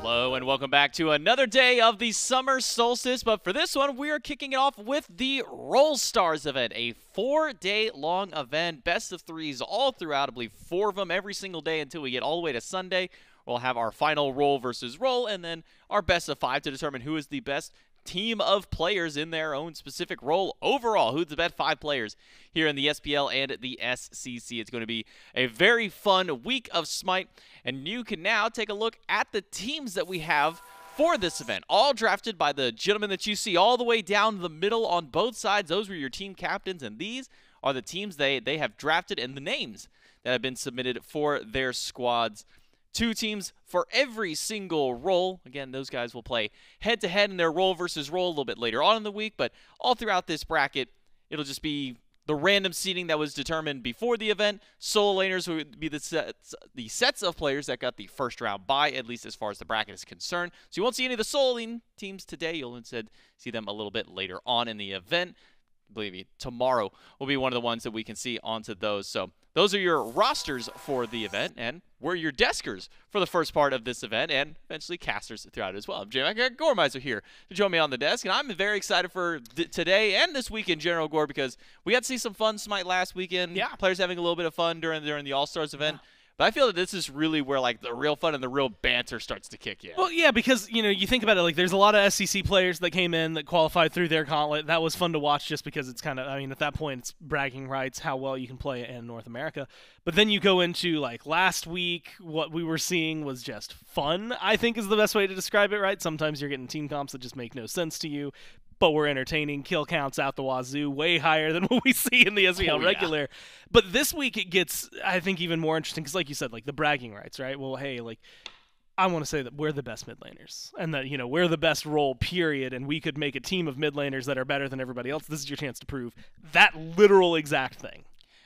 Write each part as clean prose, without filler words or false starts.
Hello and welcome back to another day of the summer solstice, but for this one we are kicking it off with the Roll Stars event, a 4-day long event, best of threes all throughout, I believe 4 of them every single day until we get all the way to Sunday. We'll have our final roll versus roll and then our best of 5 to determine who is the best team of players in their own specific role overall, who's the best 5 players here in the SPL and the SCC. It's going to be a very fun week of SMITE, and you can now take a look at the teams that we have for this event, all drafted by the gentlemen that you see all the way down the middle on both sides. Those were your team captains, and these are the teams they have drafted and the names that have been submitted for their squads. 2 teams for every single role. Again, those guys will play head-to-head in their role versus role a little bit later on in the week, but all throughout this bracket, it'll just be the random seeding that was determined before the event. Solo laners would be the sets of players that got the first round bye, at least as far as the bracket is concerned. So you won't see any of the solo lane teams today. You'll instead see them a little bit later on in the event. Believe me, tomorrow will be one of the ones that we can see onto those. So those are your rosters for the event, and we're your deskers for the first part of this event, and eventually casters throughout it as well. I'm Jay. I got Gormizer here to join me on the desk, and I'm very excited for today and this week in general, Gore, because we got to see some fun SMITE last weekend. Yeah. Players having a little bit of fun during the All-Stars event. Yeah. But I feel that this is really where, like, the real fun and the real banter starts to kick in. Well, yeah, because, you know, you think about it, like, there's a lot of SCC players that came in that qualified through their gauntlet. That was fun to watch just because it's kind of, I mean, at that point, it's bragging rights how well you can play in North America. But then you go into, like, last week, what we were seeing was just fun, I think is the best way to describe it, right? Sometimes you're getting team comps that just make no sense to you, but we're entertaining. Kill counts out the wazoo, way higher than what we see in the SPL regular. Yeah. But this week it gets, I think, even more interesting because, like you said, like the bragging rights, right? Well, hey, like, I want to say that we're the best mid laners and that, you know, we're the best role, period, and we could make a team of mid laners that are better than everybody else. This is your chance to prove that literal exact thing.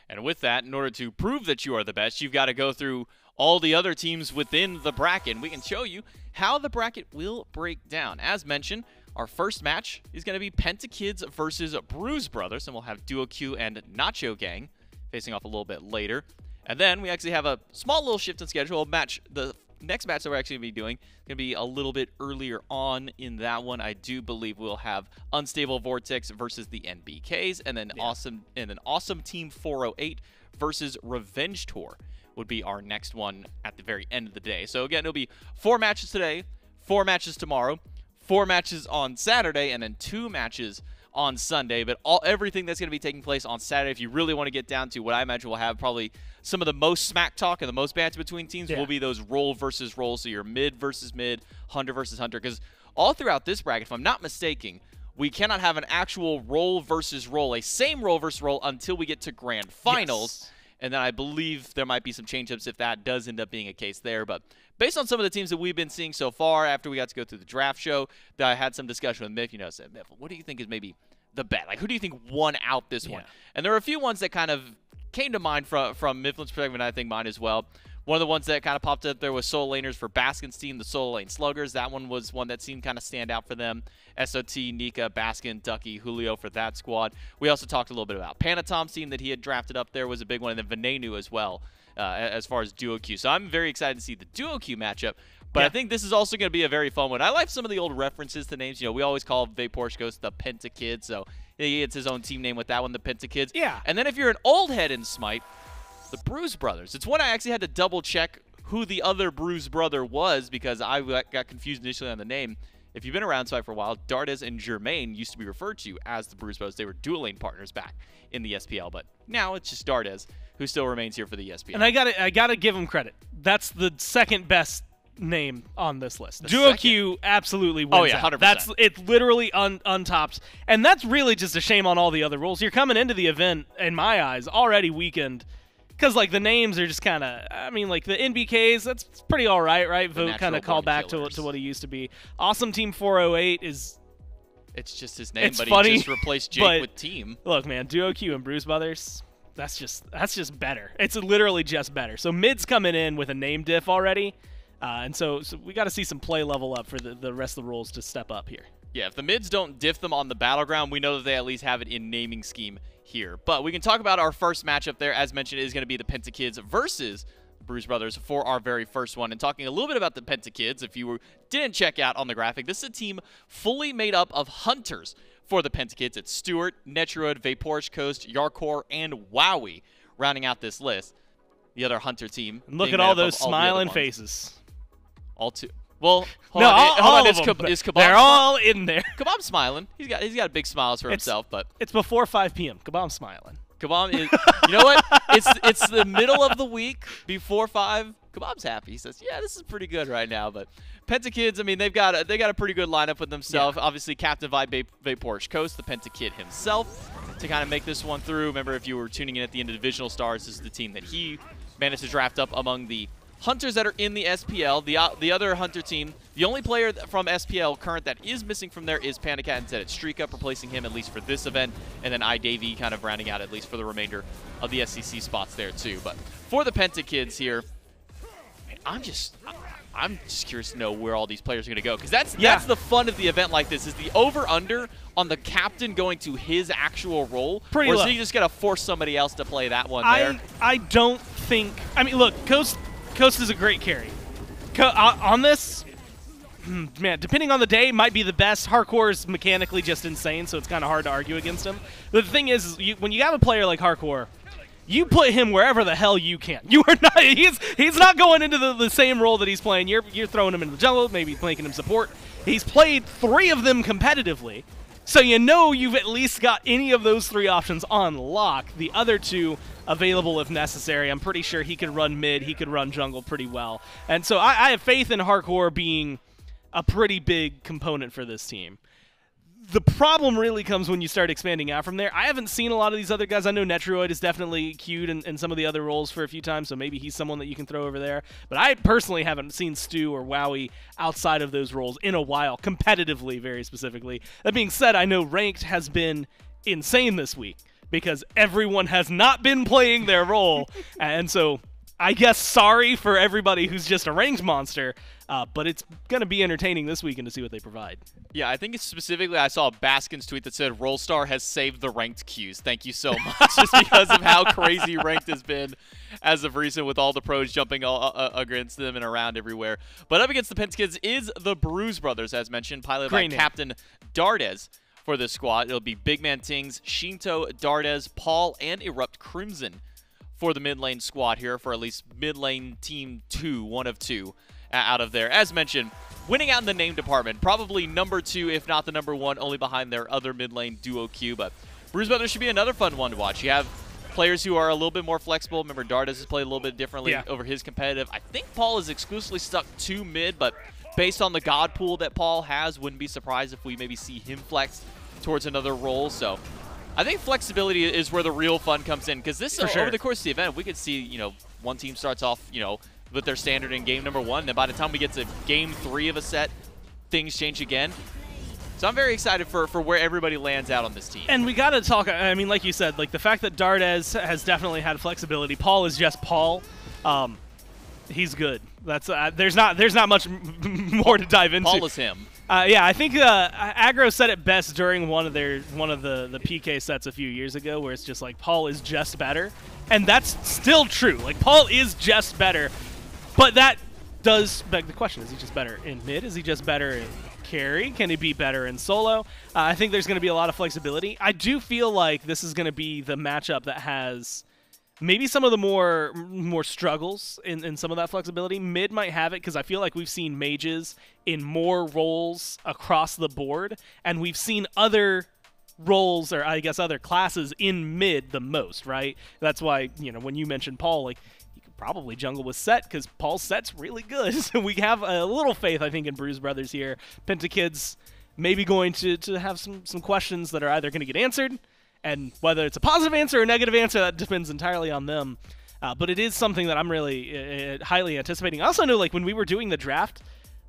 And with that, in order to prove that you are the best, you've got to go through all the other teams within the bracket. And we can show you how the bracket will break down. As mentioned, our first match is going to be Pentakids versus Bruise Brothers, and we'll have Duo Q and Nacho Gang facing off a little bit later. And then we actually have a small little shift in schedule. The next match that we're actually going to be doing is going to be a little bit earlier on in that one. I do believe we'll have Unstable Vortex versus the NBKs, and then Awesome Team 408 versus Revenge Tour would be our next one at the very end of the day. So again, it'll be 4 matches today, 4 matches tomorrow, 4 matches on Saturday, and then 2 matches on Sunday. But everything that's going to be taking place on Saturday, if you really want to get down to what I imagine will have probably some of the most smack talk and the most banter between teams, will be those roll versus roll. So your mid versus mid, hunter versus hunter. Because all throughout this bracket, if I'm not mistaken, we cannot have an actual roll versus roll, a same roll versus roll, until we get to grand finals. Yes. And then I believe there might be some change-ups if that does end up being a case there. But based on some of the teams that we've been seeing so far after we got to go through the draft show, that I had some discussion with Miff, you know, said, Miff, what do you think is maybe the bet? Like, who do you think won out this one? And there were a few ones that kind of came to mind from Mifflin's perspective, and I think mine as well. One of the ones that kind of popped up there was solo laners for Baskin's team, the solo lane sluggers. That one was one that seemed kind of stand out for them. SOT, Nika, Baskin, Ducky, Julio for that squad. We also talked a little bit about Panatom's team that he had drafted up there was a big one, and then Venenu as well as far as Duo Q. So I'm very excited to see the Duo Q matchup. But I think this is also going to be a very fun one. I like some of the old references to names. You know, we always call VaporishCoast the Pentakids, so he gets his own team name with that one, the Pentakids. Yeah. And then if you're an old head in SMITE, the Bruise Brothers. It's one I actually had to double check who the other Bruise brother was because I got confused initially on the name. If you've been around SMITE for a while, Dardez and Jermaine used to be referred to as the Bruise Brothers. They were dual lane partners back in the SPL, but now it's just Dardez who still remains here for the SPL. And I gotta give him credit. That's the second best name on this list. Duo Q absolutely wins. Oh yeah, 100%. It's literally untopped, and that's really just a shame on all the other roles. You're coming into the event, in my eyes, already weakened. Because, like, the names are just kind of, I mean, like, the NBKs, that's pretty all right, right? Vote kind of call back to what he used to be. Awesome Team 408 is... It's just his name, but funny, he just replaced Jake with Team. Look, man, Duo Q and Bruise Brothers, that's just better. It's literally just better. So mid's coming in with a name diff already, and so we got to see some play level up for the rest of the roles to step up here. Yeah, if the mids don't diff them on the battleground, we know that they at least have it in naming scheme here. But we can talk about our first matchup there. As mentioned, it is going to be the Pentakids versus Bruise Brothers for our very first one. And talking a little bit about the Pentakids, if you didn't check out on the graphic, this is a team fully made up of hunters for the Pentakids. It's Stuart, Netrioid, VaporishCoast, Jarcorrr, and Wowy rounding out this list. The other hunter team. And look at all those smiling faces. All two. Well, hold no, on. all Is of them. Kebab They're all in there. Kebab's smiling. He's got big smiles for himself, but it's before 5 p.m. Kebab's smiling. Kebab is, you know what? It's the middle of the week before 5. Kebab's happy. He says, "Yeah, this is pretty good right now." But Pentakids, I mean, they've got a pretty good lineup with themselves. Yeah. Obviously, Captain VaporishCoast, the Pentakid himself, to kind of make this one through. Remember, if you were tuning in at the end of Divisional Stars, this is the team that he managed to draft up among the hunters that are in the SPL. The other hunter team, the only player from SPL current that is missing from there is Pentakids. Instead, it's Streak Up replacing him, at least for this event, and then iDavy kind of rounding out at least for the remainder of the SEC spots there too. But for the Pentakids here, I'm just curious to know where all these players are going to go, because that's the fun of the event like this, is the over-under on the captain going to his actual role. Pretty or low. is he just going to force somebody else to play that one there? I don't think. I mean, look, Coast is a great carry. On this, man, depending on the day, might be the best. Jarcorrr is mechanically just insane, so it's kind of hard to argue against him. But the thing is when you have a player like Jarcorrr, you put him wherever the hell you can. You are not. He's not going into the same role that he's playing. You're throwing him into the jungle, maybe making him support. He's played 3 of them competitively, so you know you've at least got any of those 3 options on lock. The other 2 available if necessary. I'm pretty sure he could run mid, he could run jungle pretty well. And so I have faith in Jarcorrr being a pretty big component for this team. The problem really comes when you start expanding out from there. I haven't seen a lot of these other guys. I know Netrioid is definitely queued in some of the other roles for a few times, so maybe he's someone that you can throw over there. But I personally haven't seen Stu or Wowy outside of those roles in a while, competitively, very specifically. That being said, I know Ranked has been insane this week, because everyone has not been playing their role. And so I guess sorry for everybody who's just a ranked monster, but it's going to be entertaining this weekend to see what they provide. Yeah, I think it's specifically, I saw a Baskin's tweet that said, Rollstar has saved the ranked queues. Thank you so much, just because of how crazy ranked has been as of recent, with all the pros jumping against them and around everywhere. But up against the Pentakids is the Bruise Brothers, as mentioned, piloted by Captain Dardez. For this squad, it'll be BigManTingz, Sheento, Dardez, Paul, and ErupTCrimson for the mid lane squad here, for at least mid lane team 2, 1 of 2 out of there. As mentioned, winning out in the name department, probably number 2, if not the number 1, only behind their other mid lane duo queue. But Bruise Brothers should be another fun one to watch. You have players who are a little bit more flexible. Remember, Dardez has played a little bit differently over his competitive. I think Paul is exclusively stuck to mid, but based on the god pool that Paul has, wouldn't be surprised if we maybe see him flex towards another role. So I think flexibility is where the real fun comes in, because this over the course of the event, we could see, you know, one team starts off, you know, with their standard in game number 1, and then by the time we get to game 3 of a set, things change again. So I'm very excited for where everybody lands out on this team. And we got to talk, I mean, like you said, like the fact that Dardez has definitely had flexibility. Paul is just Paul. He's good. That's there's not much more to dive into. Paul is him. Yeah, I think Aggro said it best during one of the PK sets a few years ago, where it's just like Paul is just better, and that's still true. Like Paul is just better, but that does beg the question: is he just better in mid? Is he just better in carry? Can he be better in solo? I think there's going to be a lot of flexibility. I do feel like this is going to be the matchup that has maybe some of the more struggles in some of that flexibility. Mid might have it, because I feel like we've seen mages in more roles across the board, and we've seen other roles, or I guess other classes, in mid the most, right? That's why, you know, when you mentioned Paul, like, you could probably jungle with Set, because Paul's Set's really good. So we have a little faith, I think, in Bruise Brothers here. Pentakids maybe going to have some questions that are either going to get answered, and whether it's a positive answer or a negative answer, that depends entirely on them. But it is something that I'm really highly anticipating. I also know, like, when we were doing the draft,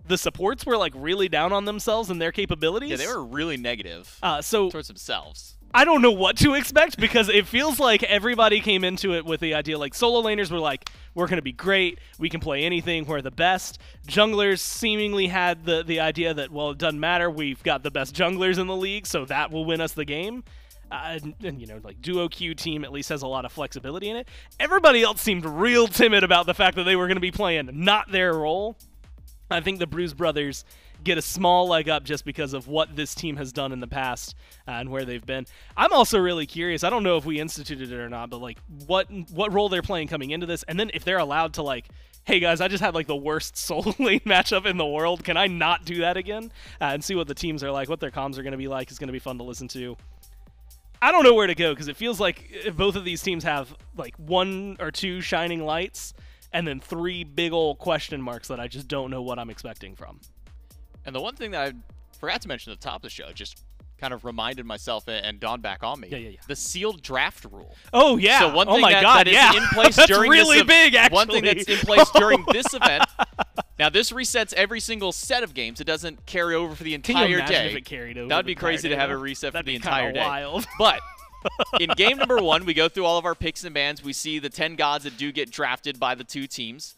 the supports were, like, really down on themselves and their capabilities. Yeah, they were really negative towards themselves. I don't know what to expect, because it feels like everybody came into it with the idea, like, solo laners were like, we're going to be great, we can play anything, we're the best. Junglers seemingly had the idea that, well, it doesn't matter, we've got the best junglers in the league, so that will win us the game. and you know, like duo queue team at least has a lot of flexibility in it. Everybody else seemed real timid about the fact that they were going to be playing not their role. I think the Bruise brothers get a small leg up just because of what this team has done in the past and where they've been. I'm also really curious. I don't know if we instituted it or not, but like what role they're playing coming into this, and then if they're allowed to like, hey guys, I just had like the worst soul lane matchup in the world. Can I not do that again? And see what the teams are like, what their comms are going to be like. Is going to be fun to listen to. I don't know where to go because it feels like both of these teams have like 1 or 2 shining lights and then 3 big old question marks that I just don't know what I'm expecting from. And the one thing that I forgot to mention at the top of the show, just kind of reminded myself and dawned back on me, the sealed draft rule. Oh, yeah. So one thing that is in place during really this big, actually. One thing that's in place during this event. Now, this resets every single set of games. It doesn't carry over for the entire Can you imagine day. if it carried over? That would be crazy to have a reset for the entire day. Wild. But in game number 1, we go through all of our picks and bans. We see the 10 gods that do get drafted by the 2 teams.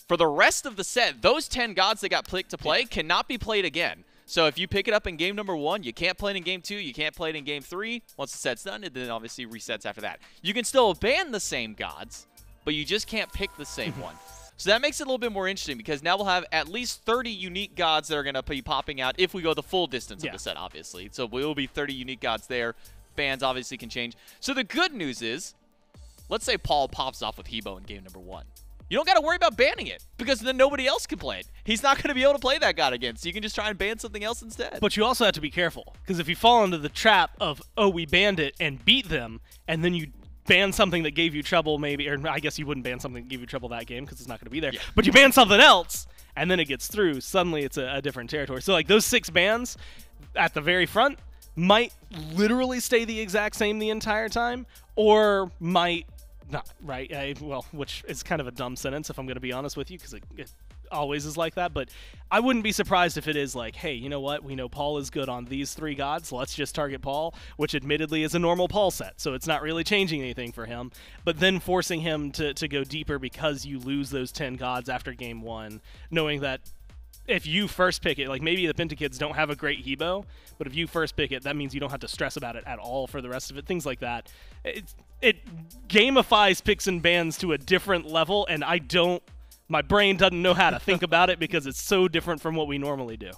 For the rest of the set, those 10 gods that got picked to play cannot be played again. So if you pick it up in game number 1, you can't play it in game 2, you can't play it in game 3. Once the set's done, it then obviously resets after that. You can still ban the same gods, but you just can't pick the same one. So that makes it a little bit more interesting because now we'll have at least 30 unique gods that are going to be popping out if we go the full distance of the set, obviously. So we will be 30 unique gods there. Bans obviously can change. So the good news is, let's say Paul pops off with Hebo in game number 1. You don't got to worry about banning it because then nobody else can play it. He's not going to be able to play that god again, so you can just try and ban something else instead. But you also have to be careful because if you fall into the trap of, oh, we banned it and beat them, and then you ban something that gave you trouble maybe, or I guess you wouldn't ban something that gave you trouble that game because it's not going to be there, but you ban something else, and then it gets through, suddenly it's a different territory. So like those 6 bans at the very front might literally stay the exact same the entire time, or might not, right? Well, which is kind of a dumb sentence if I'm going to be honest with you, because it always is like that, but I wouldn't be surprised if it is like, hey, you know what? We know Paul is good on these 3 gods. Let's just target Paul, which admittedly is a normal Paul set, so it's not really changing anything for him, but then forcing him to go deeper because you lose those 10 gods after game 1, knowing that if you first pick it, like maybe the Pentakids don't have a great Hebo, but if you first pick it, that means you don't have to stress about it at all for the rest of it. Things like that. It gamifies picks and bans to a different level, and my brain doesn't know how to think about it because it's so different from what we normally do.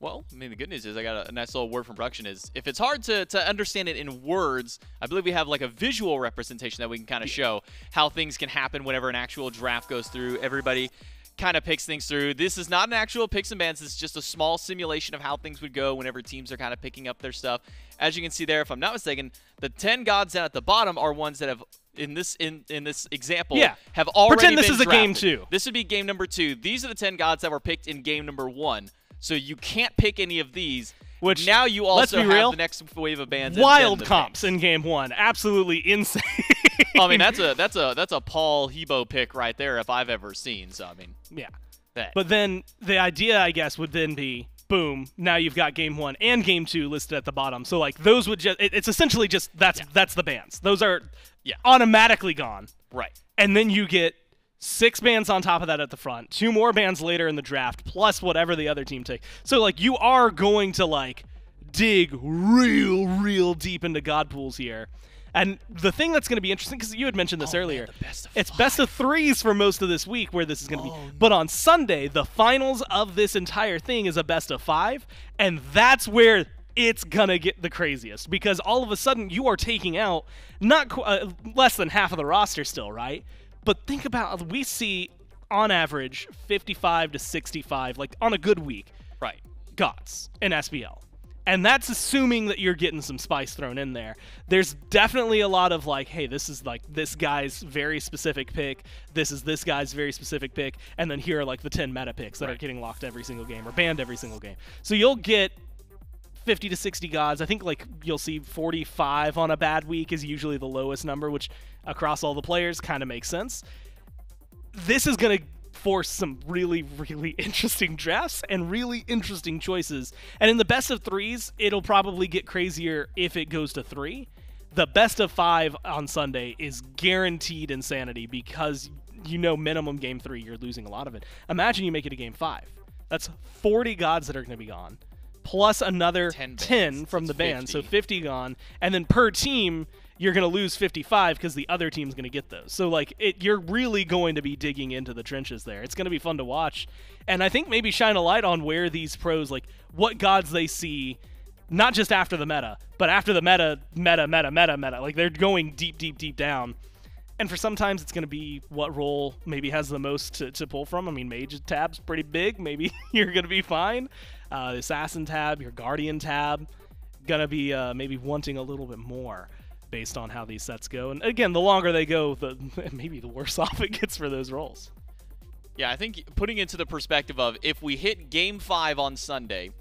Well, I mean, the good news is I got a nice little word from production is if it's hard to understand it in words, I believe we have like a visual representation that we can kind of show how things can happen whenever an actual draft goes through. Everybody kind of picks things through. This is not an actual picks and bans. It's just a small simulation of how things would go whenever teams are kind of picking up their stuff. As you can see there, if I'm not mistaken, the 10 gods down at the bottom are ones that have, in this example, have already pretend this been is a drafted. game 2. This would be game number 2. These are the 10 gods that were picked in game number 1. So you can't pick any of these. Which now you also have the next wave of bans. Wild comps in game 1, absolutely insane. I mean, that's a Paul Hebo pick right there if I've ever seen. So I mean, yeah. But then the idea, I guess, would then be, boom, now you've got game 1 and game 2 listed at the bottom. So like those would just, it's essentially just that's the bans. Those are automatically gone. Right. And then you get 6 bans on top of that at the front, 2 more bans later in the draft, plus whatever the other team takes. So like you are going to like dig real deep into god pools here. And the thing that's going to be interesting, because you had mentioned this earlier, it's best of 3s for most of this week where this is going to be. But on Sunday, the finals of this entire thing is a best of 5, and that's where it's going to get the craziest. Because all of a sudden, you are taking out not less than half of the roster still, right? But think about, we see, on average, 55 to 65, like on a good week, gods in SBL. And that's assuming that you're getting some spice thrown in there. There's definitely a lot of like, hey, this is like this guy's very specific pick. This is this guy's very specific pick. And then here are like the 10 meta picks that are getting locked every single game or banned every single game. So you'll get 50 to 60 gods. I think like you'll see 45 on a bad week is usually the lowest number, which across all the players kind of makes sense. This is going to force some really interesting drafts and really interesting choices. And in the best of 3s, it'll probably get crazier if it goes to 3. The best of 5 on Sunday is guaranteed insanity because you know minimum game 3, you're losing a lot of it. Imagine you make it to game 5. That's 40 gods that are going to be gone. plus another 10 10 from the That's ban, 50. so 50 gone. And then per team, you're going to lose 55 because the other team's going to get those. So, like, you're really going to be digging into the trenches there. It's going to be fun to watch. And I think maybe shine a light on where these pros, like, what gods they see, not just after the meta, but after the meta. Like, they're going deep, deep, deep down. And for sometimes it's going to be what role maybe has the most to pull from. I mean, Mage tab's pretty big. Maybe you're going to be fine. The Assassin tab, your Guardian tab, going to be maybe wanting a little bit more based on how these sets go. And again, the longer they go, maybe the worse off it gets for those roles. Yeah, I think putting into the perspective of if we hit Game 5 on Sunday,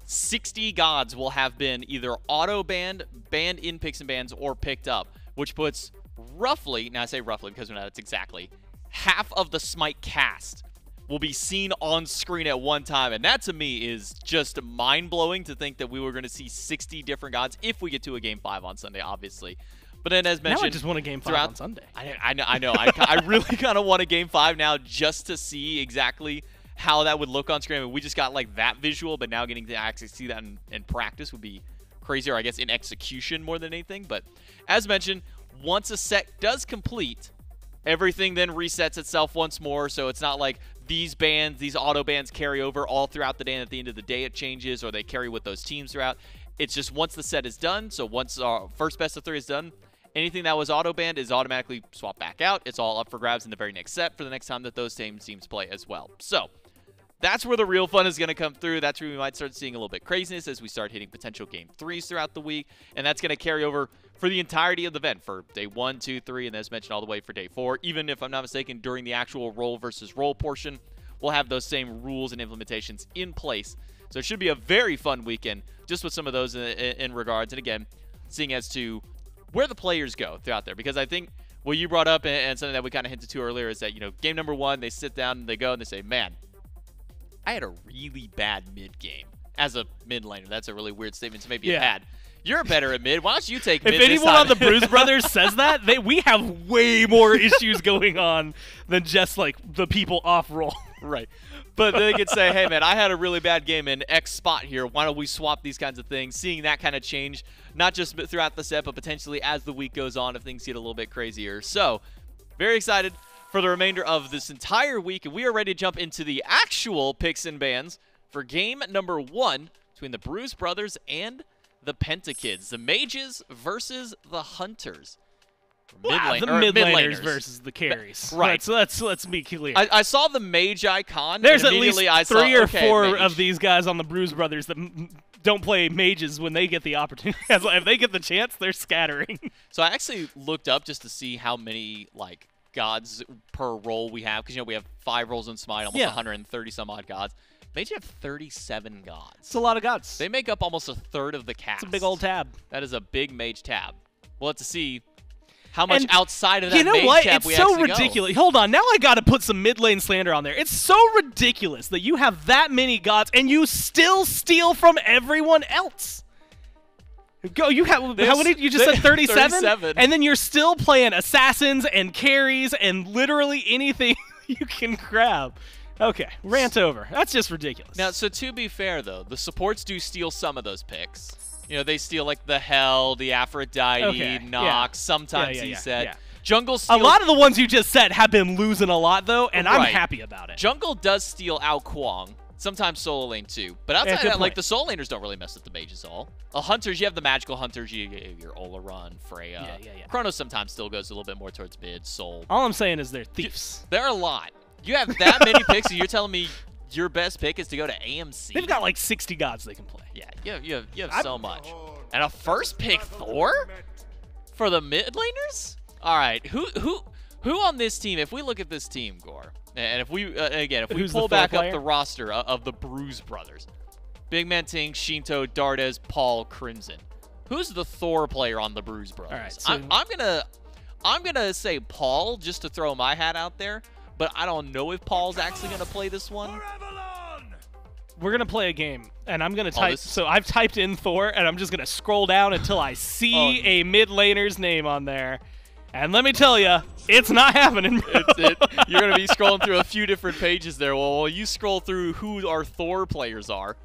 60 gods will have been either auto-banned, banned in picks and bans, or picked up, which puts roughly, now I say roughly because we're not, it's exactly, half of the SMITE cast will be seen on screen at one time. And that to me is just mind-blowing to think that we were going to see 60 different gods if we get to a Game 5 on Sunday, obviously. But then as mentioned, now I just want a Game 5 on Sunday. I know. I really kind of want a Game 5 now just to see exactly how that would look on screen. I mean, we just got like that visual, but now getting to actually see that in practice would be crazier, I guess, in execution more than anything. But as mentioned, once a set does complete, everything then resets itself once more. So it's not like these bans, these auto bans carry over all throughout the day, and at the end of the day it changes, or they carry with those teams throughout. It's just once the set is done, so once our first best of 3 is done, anything that was auto banned is automatically swapped back out. It's all up for grabs in the very next set for the next time that those same teams play as well. So that's where the real fun is going to come through. That's where we might start seeing a little bit craziness as we start hitting potential Game 3s throughout the week. And that's going to carry over for the entirety of the event for day 1, 2, 3, and as mentioned, all the way for day 4. Even if I'm not mistaken, during the actual role versus role portion, we'll have those same rules and implementations in place. So it should be a very fun weekend just with some of those in regards. And again, seeing as to where the players go throughout there. Because I think what you brought up and something that we kind of hinted to earlier is that, you know, game number 1, they sit down and they go and they say, man, I had a really bad mid game. As a mid laner, that's a really weird statement to maybe have had. You're better at mid. Why don't you take mid If anyone on the Bruise Brothers says that, we have way more issues going on than just, like, the people off roll. Right. But they could say, hey, man, I had a really bad game in X spot here. Why don't we swap these kinds of things? Seeing that kind of change, not just throughout the set, but potentially as the week goes on if things get a little bit crazier. So, very excited for the remainder of this entire week. And we are ready to jump into the actual picks and bans for game number 1 between the Bruise Brothers and the Pentakids. The Mages versus the Hunters. Wow, the mid laners versus the carries. Right. So let's be clear. I saw the mage icon. There's at least I 3 or 4 mage. of these guys on the Bruise Brothers that don't play mages when they get the opportunity. If they get the chance, they're scattering. So I actually looked up just to see how many like gods per role we have, because you know we have 5 roles in SMITE, almost 130 some odd gods. Mage have 37 gods. It's a lot of gods. They make up almost a third of the cast. It's a big old tab. That is a big mage tab. We'll have to see how much outside of that you know mage what? tab It's we so actually ridiculous. go. Hold on. Now I got to put some mid lane slander on there. It's so ridiculous that you have that many gods and you still steal from everyone else. Go. You have how many? You just said 37? 37. And then you're still playing assassins and carries and literally anything you can grab. Okay, rant over. That's just ridiculous. Now, so to be fair, though, the supports do steal some of those picks. You know, they steal, like, the Hell, the Aphrodite, Nox, sometimes he said. Jungle steals... A lot of the ones you just said have been losing a lot, though, and I'm happy about it. Jungle does steal Wukong, sometimes solo lane, too. But outside of that, like, the solo laners don't really mess with the mages at all. Hunters, you have the magical hunters, your Olaron, Freya. Chronos sometimes still goes a little bit more towards mid, Soul. All I'm saying is they're thieves. There are a lot. You have that many picks, and you're telling me your best pick is to go to AMC? They've got like 60 gods they can play. Yeah, you have so much. And a first pick Thor for the mid laners? All right, who on this team? If we look at this team, Gore, and if we if we pull back up the roster of the Bruise Brothers, BigManTingz, Sheento, Dardez, Paul, Crimson. Who's the Thor player on the Bruise Brothers? All right, so I'm gonna say Paul just to throw my hat out there. But I don't know if Paul's actually going to play this one. We're going to play a game, and I'm going to type. So I've typed in Thor, and I'm just going to scroll down until I see a mid laner's name on there. And let me tell you, it's not happening. You're going to be scrolling through a few different pages there. Well, you scroll through who our Thor players are.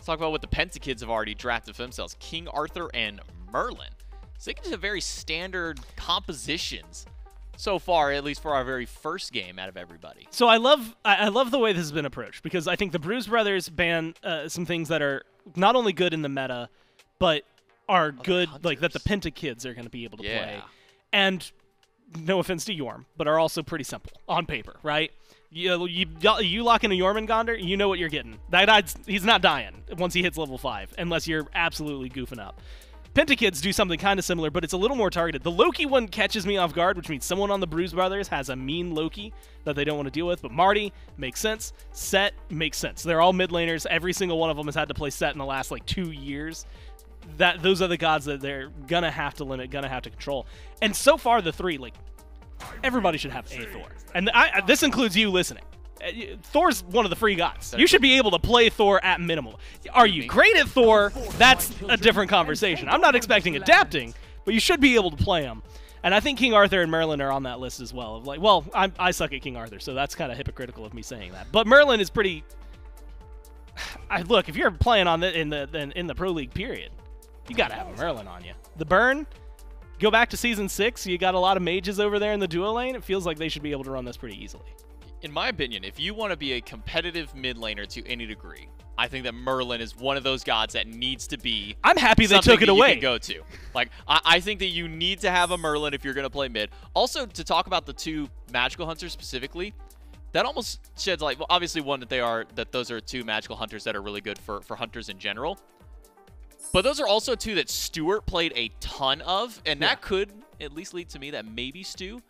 Let's talk about what the Pentakids have already drafted for themselves. King Arthur and Merlin. So they can have very standard compositions so far, at least for our very first game out of everybody. So I love the way this has been approached, because I think the Bruise brothers ban some things that are not only good in the meta, but are good, like that the Pentakids are going to be able to play. And no offense to Yorm, but are also pretty simple on paper, right? You lock in a Jormungandr, you know what you're getting. He's not dying once he hits level 5, unless you're absolutely goofing up. Pentakids do something kind of similar, but it's a little more targeted. The Loki one catches me off guard, which means someone on the Bruise brothers has a mean Loki that they don't want to deal with. But Marty makes sense. Set makes sense. They're all mid laners. Every single one of them has had to play Set in the last like 2 years. Those are the gods that they're gonna have to limit, gonna have to control. And so far, the three, like, everybody should have a Thor, and this includes you listening. Thor's one of the free gods. You should be able to play Thor at minimum. Are you great at Thor? That's a different conversation. I'm not expecting adapting, but you should be able to play him. And I think King Arthur and Merlin are on that list as well. Of like, well, I suck at King Arthur, so that's kind of hypocritical of me saying that. But Merlin is pretty. Look, if you're playing on in the Pro League period, you gotta have a Merlin on you. The burn. Go back to Season 6. You got a lot of mages over there in the duo lane. It feels like they should be able to run this pretty easily. In my opinion, if you want to be a competitive mid laner to any degree, I think that Merlin is one of those gods that needs to be. I'm happy they took it away. You can go to. Like, I think that you need to have a Merlin if you're going to play mid. Also, to talk about the two magical hunters specifically, that almost sheds light. Well, obviously, one that those are two magical hunters that are really good for hunters in general. But those are also two that Stuart played a ton of, and that could at least lead to me that maybe Stu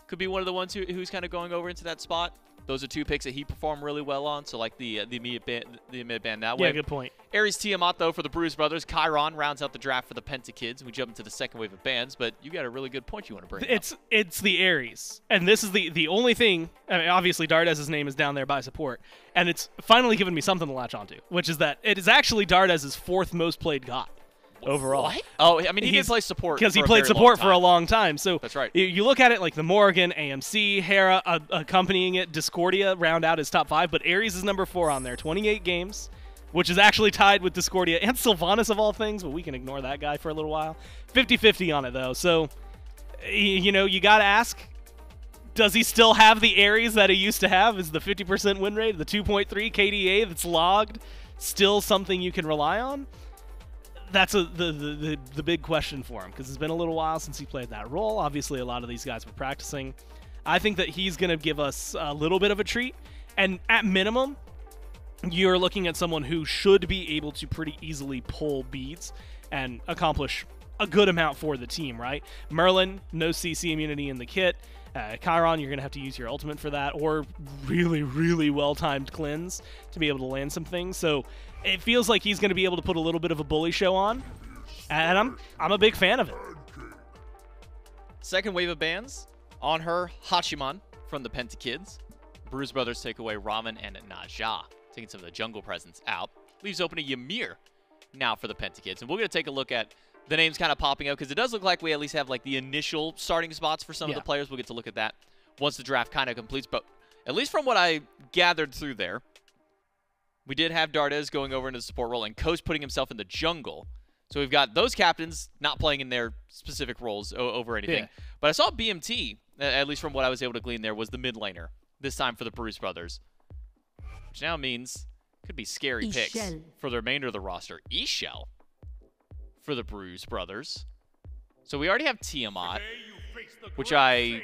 could be one of the ones who's kind of going over into that spot. Those are two picks that he performed really well on, so like the mid band that way. Yeah, good point. Ares Tiamat, though, for the Bruise brothers. Chiron rounds out the draft for the Pentakids. We jump into the second wave of bans, but you got a really good point you want to bring up. It's the Ares, and this is the only thing. I mean, obviously Dardez's name is down there by support, and it's finally given me something to latch onto, which is that it is actually Dardez's 4th most played god overall. What? Oh, I mean, he did play support because he played support for a long time. So that's right. You look at it like the Morgan, AMC, Hera accompanying it, Discordia round out his top 5, but Ares is number 4 on there, 28 games, which is actually tied with Discordia and Sylvanus of all things, but we can ignore that guy for a little while. 50-50 on it though, so you know, you got to ask, does he still have the Ares that he used to have? Is the 50% win rate, the 2.3 KDA that's logged, still something you can rely on? That's the big question for him, because it's been a little while since he played that role. Obviously, a lot of these guys were practicing. I think that he's going to give us a little bit of a treat, and at minimum, you're looking at someone who should be able to pretty easily pull beads and accomplish a good amount for the team, right? Merlin, no CC immunity in the kit. Chiron, you're going to have to use your ultimate for that, or really, really well-timed cleanse to be able to land some things. So it feels like he's going to be able to put a little bit of a bully show on, and I'm a big fan of it. Second wave of bans on her, Hachiman from the Pentakids. Bruise brothers take away Ramen and Naja, taking some of the jungle presence out. Leaves open a Ymir now for the Pentakids, and we're going to take a look at the names kind of popping up, because it does look like we at least have like the initial starting spots for some of the players. We'll get to look at that once the draft kind of completes. But at least from what I gathered through there, we did have Dardez going over into the support role and Coast putting himself in the jungle. So we've got those captains not playing in their specific roles over anything. Yeah. But I saw BMT, at least from what I was able to glean there, was the mid laner this time for the Bruise brothers. Which now means could be scary picks for the remainder of the roster. Chel for the Bruise brothers. So we already have Tiamat, which I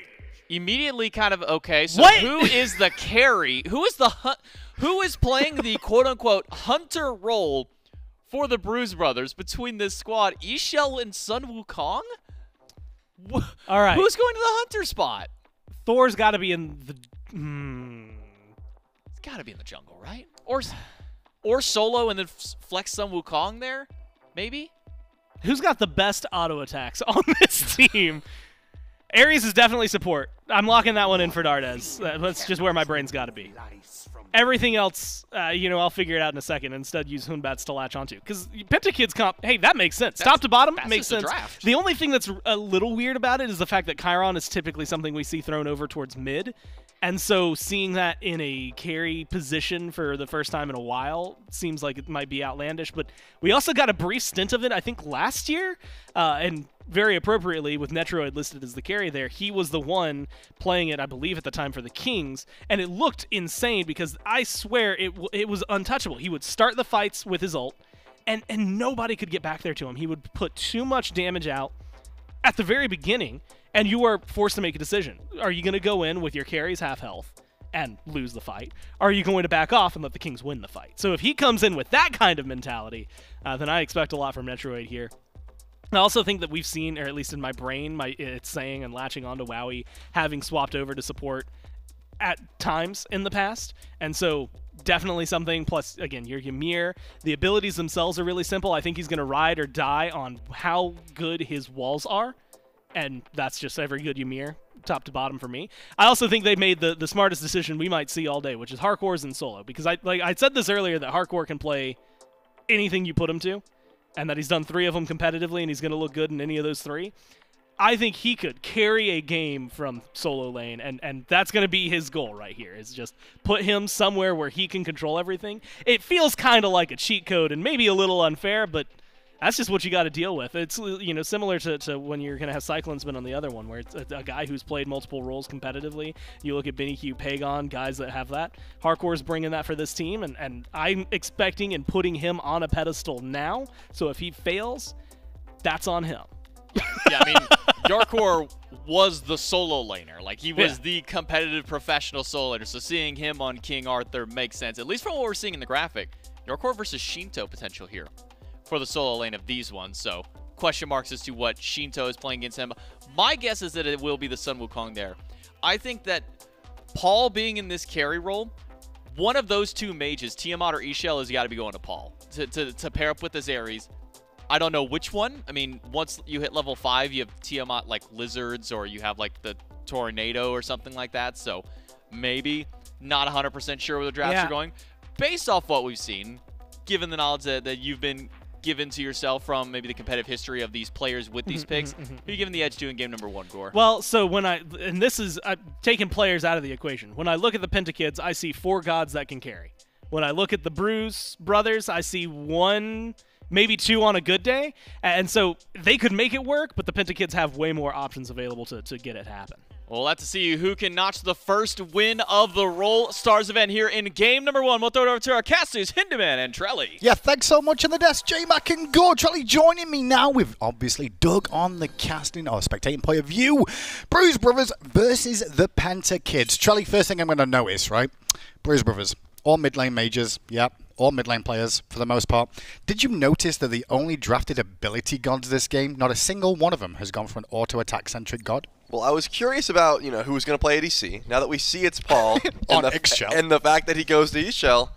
immediately kind of, okay, so who is the carry? Who is playing the quote-unquote hunter role for the Bruise brothers between this squad? Chel and Sun Wukong? All right. Who's going to the hunter spot? Thor's got to be in the... It's got to be in the jungle, right? Or solo and then flex Sun Wukong there? Maybe? Who's got the best auto attacks on this team? Ares is definitely support. I'm locking that one in for Dardez. That's just where my brain's got to be. Everything else, you know, I'll figure it out in a second. Instead, use Batz to latch onto. Because Pentakids comp, hey, that makes sense. Top to bottom makes sense. The only thing that's a little weird about it is the fact that Chiron is typically something we see thrown over towards mid. And so seeing that in a carry position for the first time in a while seems like it might be outlandish. But we also got a brief stint of it, I think, last year. And very appropriately, with Netrioid listed as the carry there, he was the one playing it, I believe, at the time for the Kings. And it looked insane because I swear it was untouchable. He would start the fights with his ult, and nobody could get back there to him. He would put too much damage out at the very beginning, and you are forced to make a decision. Are you going to go in with your carries half health and lose the fight? Are you going to back off and let the Kings win the fight? So if he comes in with that kind of mentality, then I expect a lot from Netrioid here. I also think that we've seen, or at least in my brain, it's saying and latching onto Wowy having swapped over to support at times in the past, and so definitely something. Plus, again, your Ymir, the abilities themselves are really simple. I think he's going to ride or die on how good his walls are, and that's just every good Ymir, top to bottom for me. I also think they made the smartest decision we might see all day, which is Jarcorr's in solo, because I said this earlier that Jarcorrr can play anything you put him to, and that he's done 3 of them competitively, and he's going to look good in any of those 3. I think he could carry a game from solo lane, and that's going to be his goal right here, is just put him somewhere where he can control everything. It feels kind of like a cheat code and maybe a little unfair, but that's just what you got to deal with. It's, you know, similar to when you're going to have Cyclonesman on the other one, where it's a guy who's played multiple roles competitively. You look at BennyQ, Pagon, guys that have that. Jarcorr's bringing that for this team, and I'm expecting and putting him on a pedestal now, so if he fails, that's on him. Yeah, I mean, Jarcorrr was the solo laner. Like, he was the competitive professional solo laner, so seeing him on King Arthur makes sense, at least from what we're seeing in the graphic. Jarcorrr versus Sheento potential here for the solo lane of these ones, so question marks as to what Sheento is playing against him. My guess is that it will be the Sun Wukong there. I think that Paul being in this carry role, one of those 2 mages, Tiamat or Chel, has got to be going to Paul to pair up with this Ares. I don't know which one. I mean, once you hit level 5, you have Tiamat like lizards, or you have like the tornado or something like that. So maybe not 100% sure where the drafts are going. Based off what we've seen, given the knowledge that you've been given to yourself from maybe the competitive history of these players with these picks, who are you giving the edge to in game number 1, Gore? Well, so when and this is taking players out of the equation. When I look at the Pentakids, I see 4 gods that can carry. When I look at the Bruise brothers, I see 1, maybe 2 on a good day, and so they could make it work, but the Pentakids have way more options available to get it happen. We'll have to see who can notch the first win of the Roll Stars event here in game number 1. We'll throw it over to our casters, Hinderman and Trelly. Yeah, thanks so much on the desk, J-Mac and Gore. Trelly joining me now with obviously Doug on the casting or spectating point of view. Bruise Brothers versus the Pentakids. Trelly, first thing I'm going to notice, right? Bruise Brothers, all mid lane majors, yep. All mid lane players, for the most part. Did you notice that the only drafted ability gods this game, not a single one of them has gone for an auto-attack-centric god? Well, I was curious about, who was going to play ADC. Now that we see it's Paul, on and the fact that he goes to Chel,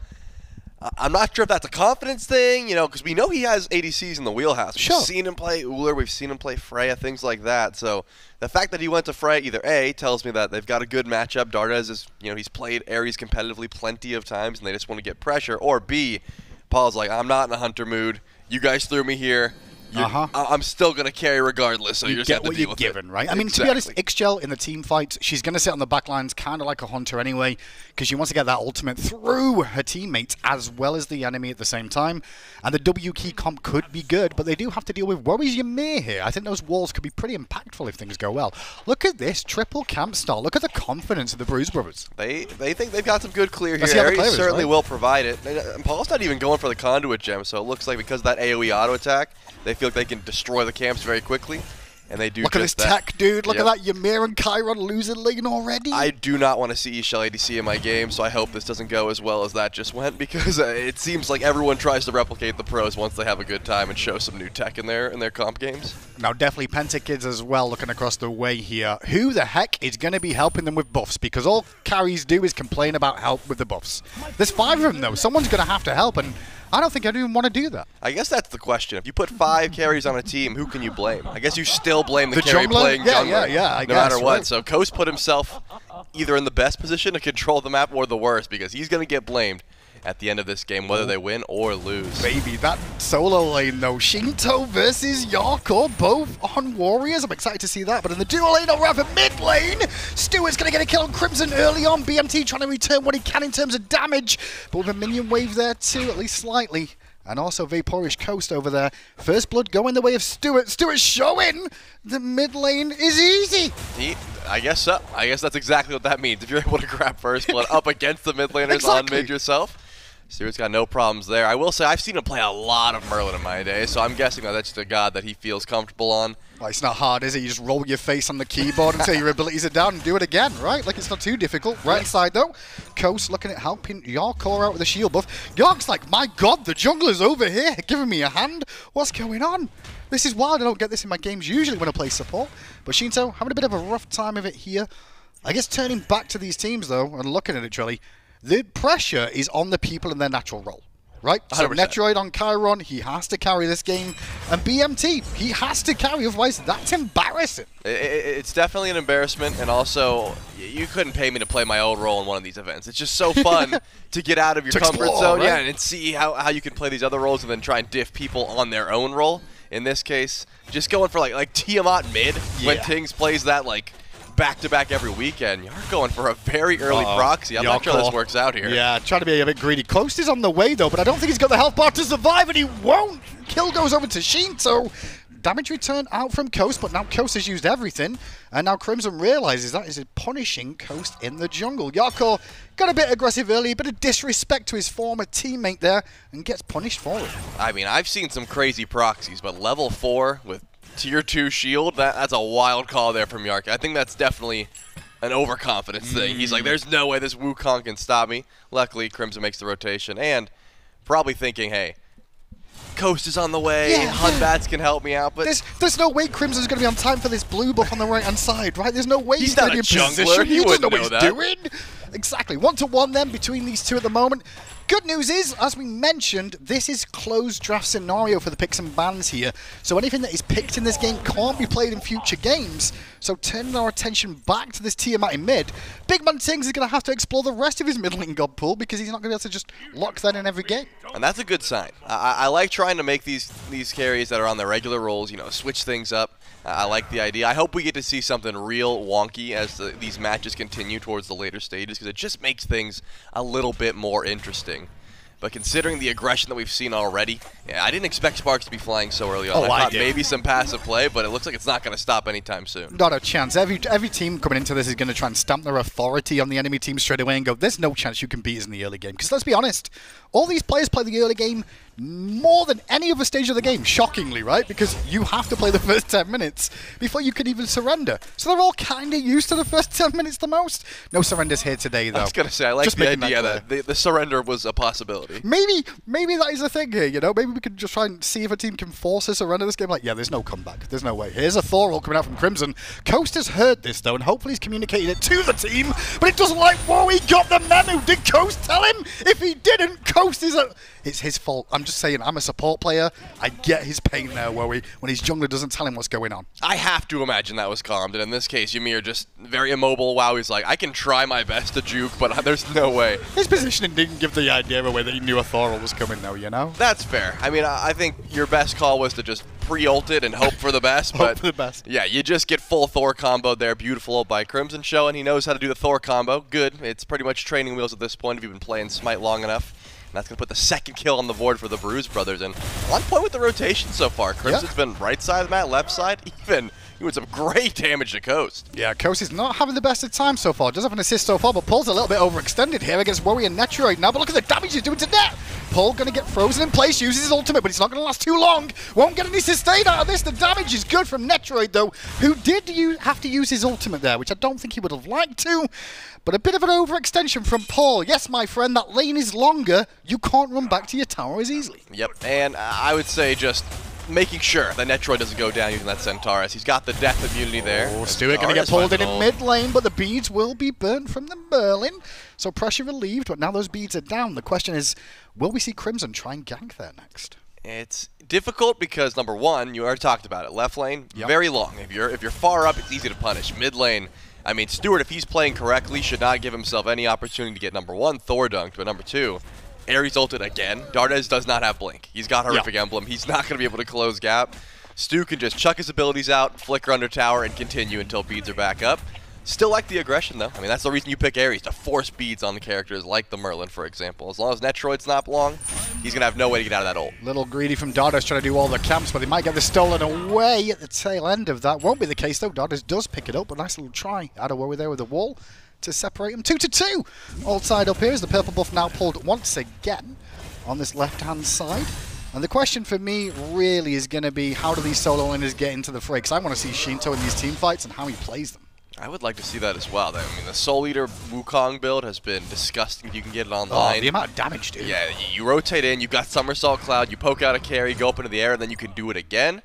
I'm not sure if that's a confidence thing, because we know he has ADCs in the wheelhouse. Sure. We've seen him play Uller, we've seen him play Freya, things like that. So the fact that he went to Freya, either A, tells me that they've got a good matchup. Dardez is, he's played Ares competitively plenty of times, and they just want to get pressure. Or B, Paul's like, I'm not in a hunter mood. You guys threw me here. I'm still going to carry regardless, so you just have to deal with it. Right? I mean, to be honest, Chel in the team fights, she's going to sit on the back lines kind of like a hunter anyway, because she wants to get that ultimate through her teammates as well as the enemy at the same time. And the W key comp could be good, but they do have to deal with Wowy's Ymir here. I think those walls could be pretty impactful if things go well. Look at this triple camp style. Look at the confidence of the Bruise Brothers. They think they've got some good clear here. Ares certainly will provide it. And Paul's not even going for the conduit gem, so it looks like because of that AoE auto attack, they feel like they can destroy the camps very quickly, and they do Look at this tech, dude. Look at that Ymir and Chiron losing lane already. I do not want to see Chel ADC in my game, so I hope this doesn't go as well as that just went, because it seems like everyone tries to replicate the pros once they have a good time and show some new tech in their comp games. Now, definitely Pentakids as well, looking across the way here. Who the heck is going to be helping them with buffs? Because all carries do is complain about help with the buffs. There's 5 of them, though. Someone's going to have to help, and I don't think I even want to do that. I guess that's the question. If you put 5 carries on a team, who can you blame? I guess you still blame the carry playing jungler, no matter what. Right. So Coast put himself either in the best position to control the map or the worst, because he's going to get blamed. at the end of this game, whether they win or lose. Baby, that solo lane though. Sheento versus Jarcorrr, both on Warriors. I'm excited to see that. But in the dual lane, or rather mid lane, Stuart's going to get a kill on Crimson early on. BMT trying to return what he can in terms of damage. But with a minion wave there too, at least slightly. And also VaporishCoast over there. First blood going the way of Stuart. Stuart showing the mid lane is easy. I guess so. I guess that's exactly what that means. If you're able to grab first blood up against the mid laners on mid yourself, Stuart's got no problems there. I will say I've seen him play a lot of Merlin in my day, so I'm guessing that that's just a god that he feels comfortable on. Well, it's not hard, is it? You just roll your face on the keyboard until your abilities are down and do it again, right? Like, it's not too difficult. Right inside, though, Coast looking at helping Jarcorrr out with a shield buff. Yark's like, my god, the jungler's over here giving me a hand. What's going on? This is wild. I don't get this in my games usually when I play support. But Sheento having a bit of a rough time of it here. I guess turning back to these teams, though, and looking at it, Trelly, the pressure is on the people in their natural role. Right? So 100%. Netrioid on Chiron, he has to carry this game. And BMT, he has to carry, otherwise that's embarrassing. It's definitely an embarrassment, and also, you couldn't pay me to play my old role in one of these events. It's just so fun to get out of your comfort zone, right? yeah, and see how you can play these other roles and then try and diff people on their own role. In this case, just going for like Tiamat mid, when Tingz plays that like back-to-back every weekend. You're going for a very early proxy. I'm not sure this works out here. Yeah, trying to be a bit greedy. Close is on the way, though, but I don't think he's got the health bar to survive, and he won't. Kill goes over to Sheento. Damage return out from Coast, but now Coast has used everything, and now Crimson realizes that is punishing Coast in the jungle. Jarcorrr got a bit aggressive early, a bit of disrespect to his former teammate there, and gets punished for it. I mean, I've seen some crazy proxies, but level 4 with Tier 2 shield, that's a wild call there from Jarcorrr. I think that's definitely an overconfidence thing. He's like, there's no way this Wukong can stop me. Luckily, Crimson makes the rotation, and probably thinking, hey, Coast is on the way, Batz can help me out, but there's no way Crimson's going to be on time for this blue buff on the right-hand side, right? There's no way he's going not to be in a jungler. position. He doesn't know wouldn't what know he's doing. Exactly. 1-1 then between these two at the moment. Good news is, as we mentioned, this is closed draft scenario for the picks and bans here. So anything that is picked in this game can't be played in future games. So turning our attention back to this Tiamat in mid, BigManTingz is going to have to explore the rest of his mid lane god pool because he's not going to be able to just lock that in every game. And that's a good sign. I like trying to make these carries that are on their regular roles, you know, switch things up. I like the idea. I hope we get to see something real wonky as these matches continue towards the later stages, because it just makes things a little bit more interesting. But considering the aggression that we've seen already, yeah, I didn't expect Sparks to be flying so early on. I thought maybe some passive play, but it looks like it's not going to stop anytime soon. Not a chance. Every team coming into this is going to try and stamp their authority on the enemy team straight away and go, there's no chance you can beat us in the early game. Because let's be honest, all these players play the early game more than any other stage of the game, shockingly, right? Because you have to play the first 10 minutes before you can even surrender. So they're all kind of used to the first 10 minutes the most. No surrenders here today, though. I was going to say, I like the idea that the surrender was a possibility. Maybe that is a thing here, you know? Maybe we could just try and see if a team can force a surrender this game. Like, yeah, there's no comeback. There's no way. Here's a Thor ult coming out from Crimson. Coast has heard this, though, and hopefully he's communicated it to the team, but it doesn't like Wowy got the memo. Did Coast tell him? If he didn't, Coast is a... It's his fault. I'm just saying, I'm a support player. I get his pain there, Wowy, when his jungler doesn't tell him what's going on. I have to imagine that was calmed, and in this case, Ymir just very immobile. Wow, he's like, I can try my best to juke, but there's no way. His positioning didn't give the idea away that he knew a Thor was coming, though, you know? That's fair. I mean, I think your best call was to just pre-ult it and hope for the best. Hope for the best. Yeah, you just get full Thor combo there. Beautiful ult by Crimson showing he knows how to do the Thor combo. Good. It's pretty much training wheels at this point if you've been playing Smite long enough. And that's going to put the second kill on the board for the Bruise brothers. And on point with the rotation so far. Crimson's been right side of the map, left side, even doing some great damage to Coast. Yeah, Coast is not having the best of time so far. Does have an assist so far, but Paul's a little bit overextended here against Wowy and Netrioid now. But look at the damage he's doing to Net. Paul going to get frozen in place, uses his ultimate, but it's not going to last too long. Won't get any sustain out of this. The damage is good from Netrioid, though, who did have to use his ultimate there, which I don't think he would have liked to. But a bit of an overextension from Paul. Yes, my friend, that lane is longer. You can't run back to your tower as easily. Yep, and I would say just making sure that Netrioid doesn't go down using that Centaurus. He's got the death immunity there. Oh, Stuart going to get pulled in mid lane, but the beads will be burnt from the Merlin. So pressure relieved, but now those beads are down. The question is, will we see Crimson try and gank there next? It's difficult because, number one, you already talked about it. Left lane, very long. If you're far up, it's easy to punish. Mid lane, I mean, Stuart, if he's playing correctly, should not give himself any opportunity to get, number one, Thor dunked, but number two, Ares ulted again. Dardez does not have Blink. He's got Horrific Emblem. He's not going to be able to close gap. Stu can just chuck his abilities out, flicker under tower, and continue until beads are back up. Still like the aggression, though. I mean, that's the reason you pick Ares, to force beads on the characters like the Merlin, for example. As long as Netrioid's not long, he's going to have no way to get out of that ult. Little greedy from Dardez trying to do all the camps, but he might get this stolen away at the tail end of that. Won't be the case, though. Dardez does pick it up. A nice little try out of Wowy there with the wall to separate them. 2-2. All tied up here as the purple buff now pulled once again on this left-hand side. And the question for me really is going to be, how do these solo laners get into the fray? Because I want to see Sheento in these team fights and how he plays them. I would like to see that as well. I mean, the Soul Eater Wukong build has been disgusting if you can get it online. Oh, the amount of damage, dude. Yeah, you rotate in, you've got Somersault Cloud, you poke out a carry, go up into the air, and then you can do it again.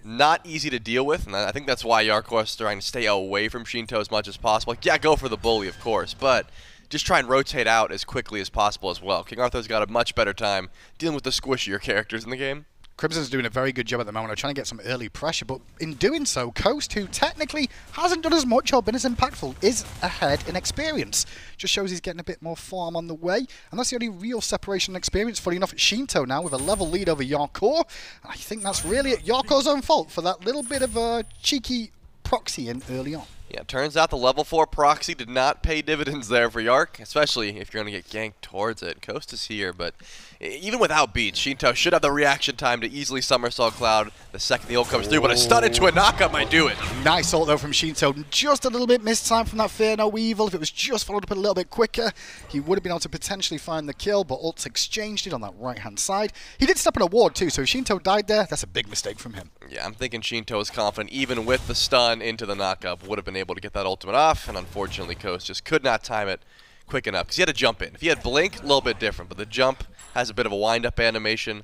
Not easy to deal with, and I think that's why Jarcorrr is trying to stay away from Sheento as much as possible. Like, yeah, go for the bully, of course, but just try and rotate out as quickly as possible as well. King Arthur's got a much better time dealing with the squishier characters in the game. Crimson's doing a very good job at the moment of trying to get some early pressure, but in doing so, Coast, who technically hasn't done as much or been as impactful, is ahead in experience. Just shows he's getting a bit more farm on the way, and that's the only real separation and experience. Funny enough, Sheento now with a level lead over Jarcorrr, and I think that's really Jarkorr's own fault for that little bit of a cheeky proxy in early on. Yeah, turns out the level 4 proxy did not pay dividends there for Yark, especially if you're going to get ganked towards it. Coast is here, but even without beats, Sheento should have the reaction time to easily Somersault Cloud the second the ult comes through, but a stun into a knockup might do it. Nice ult though from Sheento. Just a little bit missed time from that Fear No Evil. If it was just followed up a little bit quicker, he would have been able to potentially find the kill, but ults exchanged it on that right-hand side. He did step on a ward too, so if Sheento died there, that's a big mistake from him. Yeah, I'm thinking Sheento is confident, even with the stun into the knockup, would have been able to get that ultimate off, and unfortunately Coast just could not time it quick enough, because he had to jump in. If he had Blink, a little bit different, but the jump has a bit of a wind-up animation,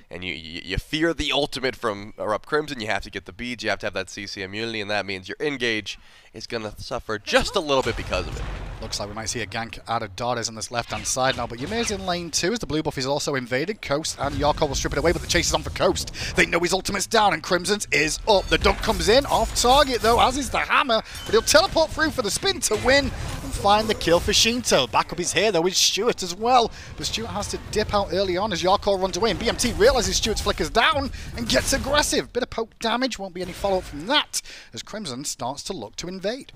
and you fear the ultimate from ErupTCrimson. You have to get the beads, you have to have that CC immunity, and that means your engage is going to suffer just a little bit because of it. Looks like we might see a gank out of Dardez on this left-hand side now, but Ymir's in lane 2 as the blue buff is also invaded. Coast and Jarcorrr will strip it away, but the chase is on for Coast. They know his ultimate's down, and Crimson's is up. The dunk comes in, off target though, as is the hammer, but he'll teleport through for the spin to win and find the kill for Sheento. Backup is here though with Stuart as well, but Stuart has to dip out early on as Jarcorrr runs away, and BMT realizes Stuart's flickers down and gets aggressive. Bit of poke damage, won't be any follow-up from that as Crimson starts to look to invade.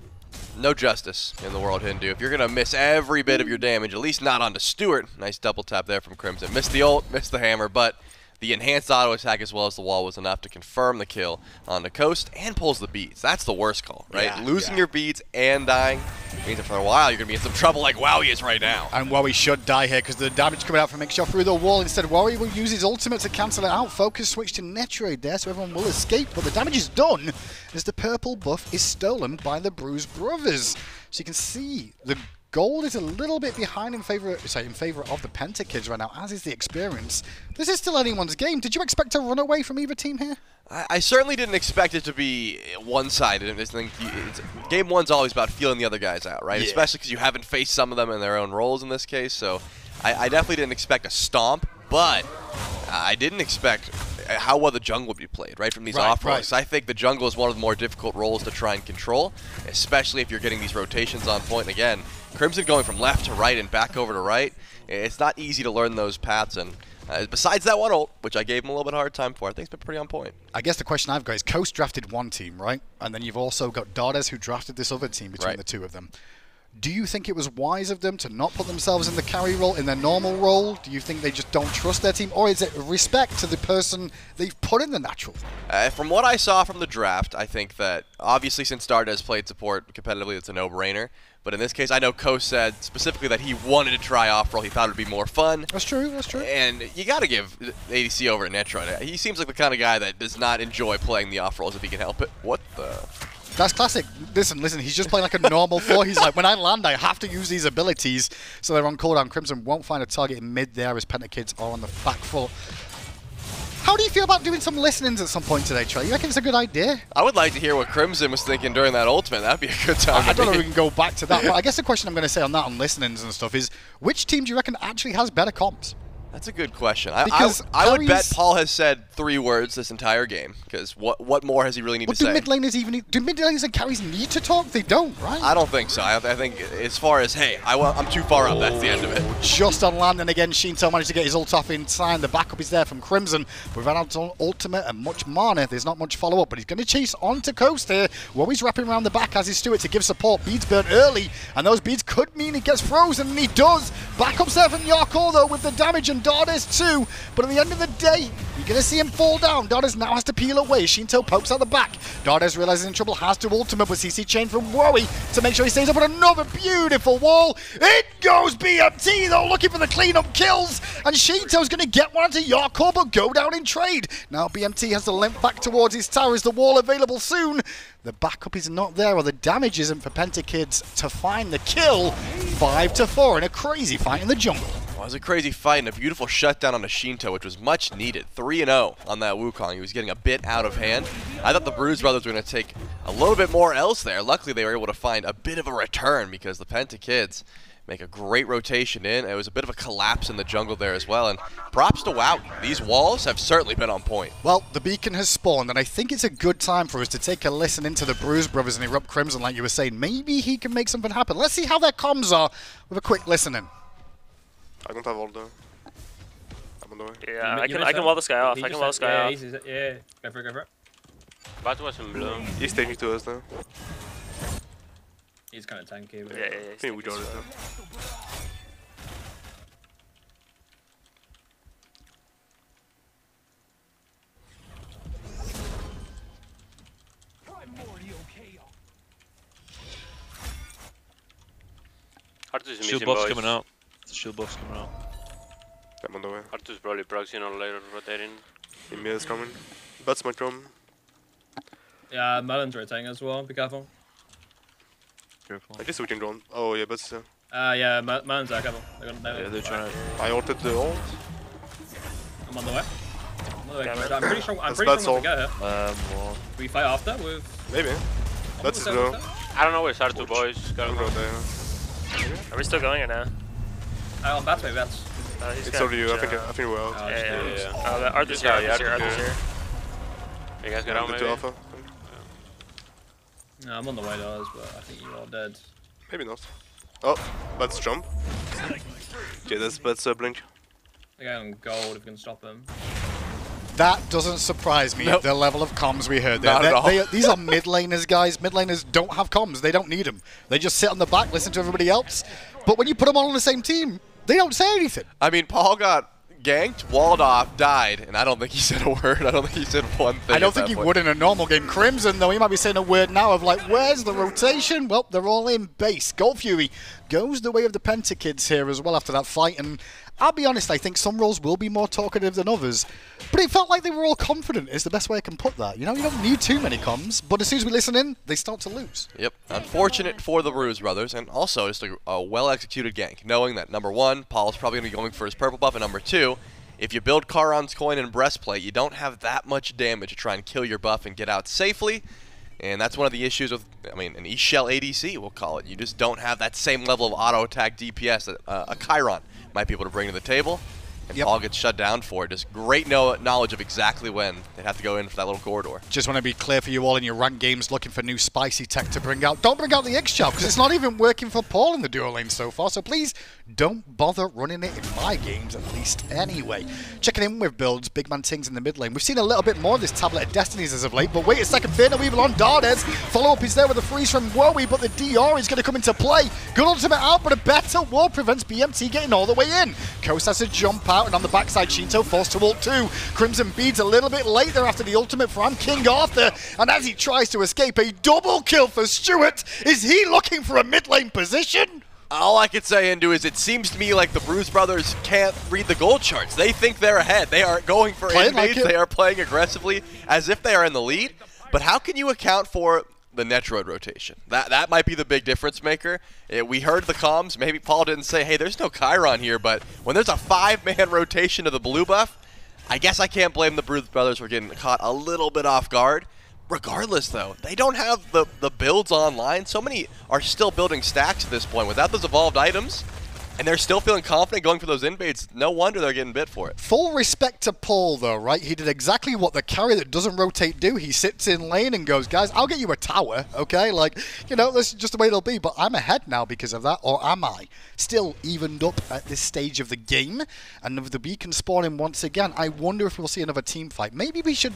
No justice in the world, Hindu. If you're going to miss every bit of your damage, at least not onto Stuart. Nice double tap there from Crimson. Missed the ult, missed the hammer, but the enhanced auto attack as well as the wall was enough to confirm the kill on the Coast and pulls the beads. That's the worst call, right? Yeah, Losing your beads and dying means that for a while you're going to be in some trouble like Wowy is right now. And Wowy should die here because the damage coming out from Mixshot through the wall. Instead, Wowy will use his ultimate to cancel it out. Focus switch to Netrioid there, so everyone will escape. But the damage is done as the purple buff is stolen by the Bruise brothers. So you can see the gold is a little bit behind in favor of the Pentakids right now, as is the experience. This is still anyone's game. Did you expect a runaway from either team here? I certainly didn't expect it to be one-sided. Game one's always about feeling the other guys out, right? Yeah. Especially because you haven't faced some of them in their own roles in this case. So I definitely didn't expect a stomp, but I didn't expect how well the jungle would be played, right, from these off-roles. I think the jungle is one of the more difficult roles to try and control, especially if you're getting these rotations on point. And again, Crimson going from left to right and back over to right, it's not easy to learn those paths. And besides that one ult, which I gave him a little bit of a hard time for, I think it's been pretty on point. I guess the question I've got is, Coast drafted one team, right? And then you've also got Dardez, who drafted this other team between the two of them. Do you think it was wise of them to not put themselves in the carry role, in their normal role? Do you think they just don't trust their team? Or is it respect to the person they've put in the natural? From what I saw from the draft, I think that obviously since Dardez played support competitively, it's a no-brainer. But in this case, I know Coast said specifically that he wanted to try off-roll. He thought it would be more fun. That's true, that's true. And you got to give ADC over to Netrioid. He seems like the kind of guy that does not enjoy playing the off-rolls if he can help it. What the... That's classic. Listen, he's just playing like a normal Thor. He's like, when I land, I have to use these abilities. So they're on cooldown. Crimson won't find a target in mid there as Pentakids are on the back foot. How do you feel about doing some listenings at some point today, Chel? You reckon it's a good idea? I would like to hear what Crimson was thinking during that ultimate. That'd be a good time. I don't know if we can go back to that. But I guess the question I'm going to say on that, on listenings and stuff, is which team do you reckon actually has better comps? That's a good question. Because I would bet Paul has said 3 words this entire game, because what more has he really need to say? Do mid laners and carries need to talk? They don't, right? I don't think so. I think as far as, hey, I'm too far up, that's the end of it. Just on landing again, Sheento managed to get his ult off in time. The backup is there from Crimson. We've run out of ultimate and much mana. There's not much follow-up, but he's going to chase on to Coast here. Wowy's wrapping around the back as is Stuart to give support. Beads burn early, and those beads could mean he gets frozen, and he does. Backups there from Jarcorrr, though, with the damage, and Dardez too. But at the end of the day, you're going to see him fall down. Dardez now has to peel away. Sheento pokes out the back. Dardez realizes in trouble, has to ultimate, but CC chain from Wowy to make sure he stays up on another beautiful wall. It goes BMT, though, looking for the cleanup kills. And Sheento's going to get one to Jarcorrr, but go down in trade. Now BMT has to limp back towards his tower. Is the wall available soon? The backup is not there, or the damage isn't for Pentakids to find the kill. 5-4 in a crazy fight in the jungle. Well, it was a crazy fight and a beautiful shutdown on a Sheento, which was much needed. 3-0 on that Wukong. He was getting a bit out of hand. I thought the Bruise brothers were going to take a little bit more else there. Luckily, they were able to find a bit of a return because the Pentakids make a great rotation in. It was a bit of a collapse in the jungle there as well. And props to Wowy. These walls have certainly been on point. Well, the beacon has spawned, and I think it's a good time for us to take a listen into the Bruise brothers and ErupTCrimson, like you were saying. Maybe he can make something happen. Let's see how their comms are with a quick listening. I don't have all the... I'm on the way. Yeah, I can wall this guy off. I can wall this guy off. Yeah, go for it, go for it. Batz was in blue. He's taking to us now. He's kind of tanky, but... Yeah. I think we got it now. Artus is Shield missing, buff's boys. coming out. The shield buff's coming out. I'm on the way. Artus probably proxying on later, rotating. Ymir is coming. Batz might come. Yeah, Merlin's rotating as well, be careful. Careful. I guess we can drone. Oh yeah, Batz. Yeah, Merlin's there, careful. They're trying to... I ulted the ult. I'm on the way. Yeah, I'm pretty sure That's we all. get here. well... We fight after with... Maybe. Batz is What's low. that? I don't know where Artus, boys. Gotta I'm go. rotating. Are we still going or now? On Batz, maybe Batz. It's already you. I think we're out. Yeah. Artus here, Artus here. You guys get out The maybe? 2 alpha. No, I'm on the way to ours, but I think you are dead. Maybe not. Oh, Batz jump. Okay, that's Batz blink. The guy on gold, if we can stop him. That doesn't surprise me, Nope. the level of comms we heard there. Not at all. These are mid laners, guys. Mid laners don't have comms. They don't need them. They just sit on the back, listen to everybody else. But when you put them all on the same team, they don't say anything. I mean, Paul got ganked, walled off, died, and I don't think he said a word. I don't think he said one thing. I don't think he would in a normal game. Crimson, though, he might be saying a word now of like, where's the rotation? Well, they're all in base. Gold Fury goes the way of the Pentakids here as well after that fight, and I'll be honest, I think some roles will be more talkative than others, but it felt like they were all confident is the best way I can put that. You know, you don't need too many comms, but as soon as we listen in, they start to lose. Yep. Unfortunate for the Bruise brothers, and also just a well-executed gank, knowing that, number one, Paul's probably going to be going for his purple buff, and number two, if you build Chiron's coin and breastplate, you don't have that much damage to try and kill your buff and get out safely. And that's one of the issues with, I mean, an E-Shell ADC, we'll call it. You just don't have that same level of auto-attack DPS that a Chiron might be able to bring to the table. And Yep. Paul gets shut down for it. Just great knowledge of exactly when they have to go in for that little corridor. Just want to be clear for you all in your ranked games looking for new spicy tech to bring out. Don't bring out the X-Shell, because it's not even working for Paul in the duo lane so far, so please don't bother running it in my games, at least anyway. Checking in with builds, BigManTingz in the mid lane. We've seen a little bit more of this Tablet of Destinies as of late, but wait a second, Fear No Evil on Dardez. Follow-up is there with a freeze from Wowy, but the DR is going to come into play. Good ultimate out, but a better wall prevents BMT getting all the way in. Coast has to jump out, and on the backside, Sheento forced to ult too. Crimson beads a little bit later after the ultimate from King Arthur, and as he tries to escape, a double kill for Stuart. Is he looking for a mid lane position? All I could say, Indu, is it seems to me like the Bruise brothers can't read the gold charts. They think they're ahead. They are going for invades. They are playing aggressively as if they are in the lead. But how can you account for the Netrioid rotation? That might be the big difference maker. We heard the comms. Maybe Paul didn't say, hey, there's no Chiron here. But when there's a 5-man rotation to the blue buff, I guess I can't blame the Bruise brothers for getting caught a little bit off guard. Regardless, though, they don't have the builds online. So many are still building stacks at this point. Without those evolved items, And they're still feeling confident going for those invades. No wonder they're getting bit for it. Full respect to Paul, though, right? He did exactly what the carry that doesn't rotate do. He sits in lane and goes, guys, I'll get you a tower, okay? Like, you know, this is just the way it'll be. But I'm ahead now because of that, or am I? Still evened up at this stage of the game. And with the beacon spawning once again, I wonder if we'll see another team fight. Maybe we should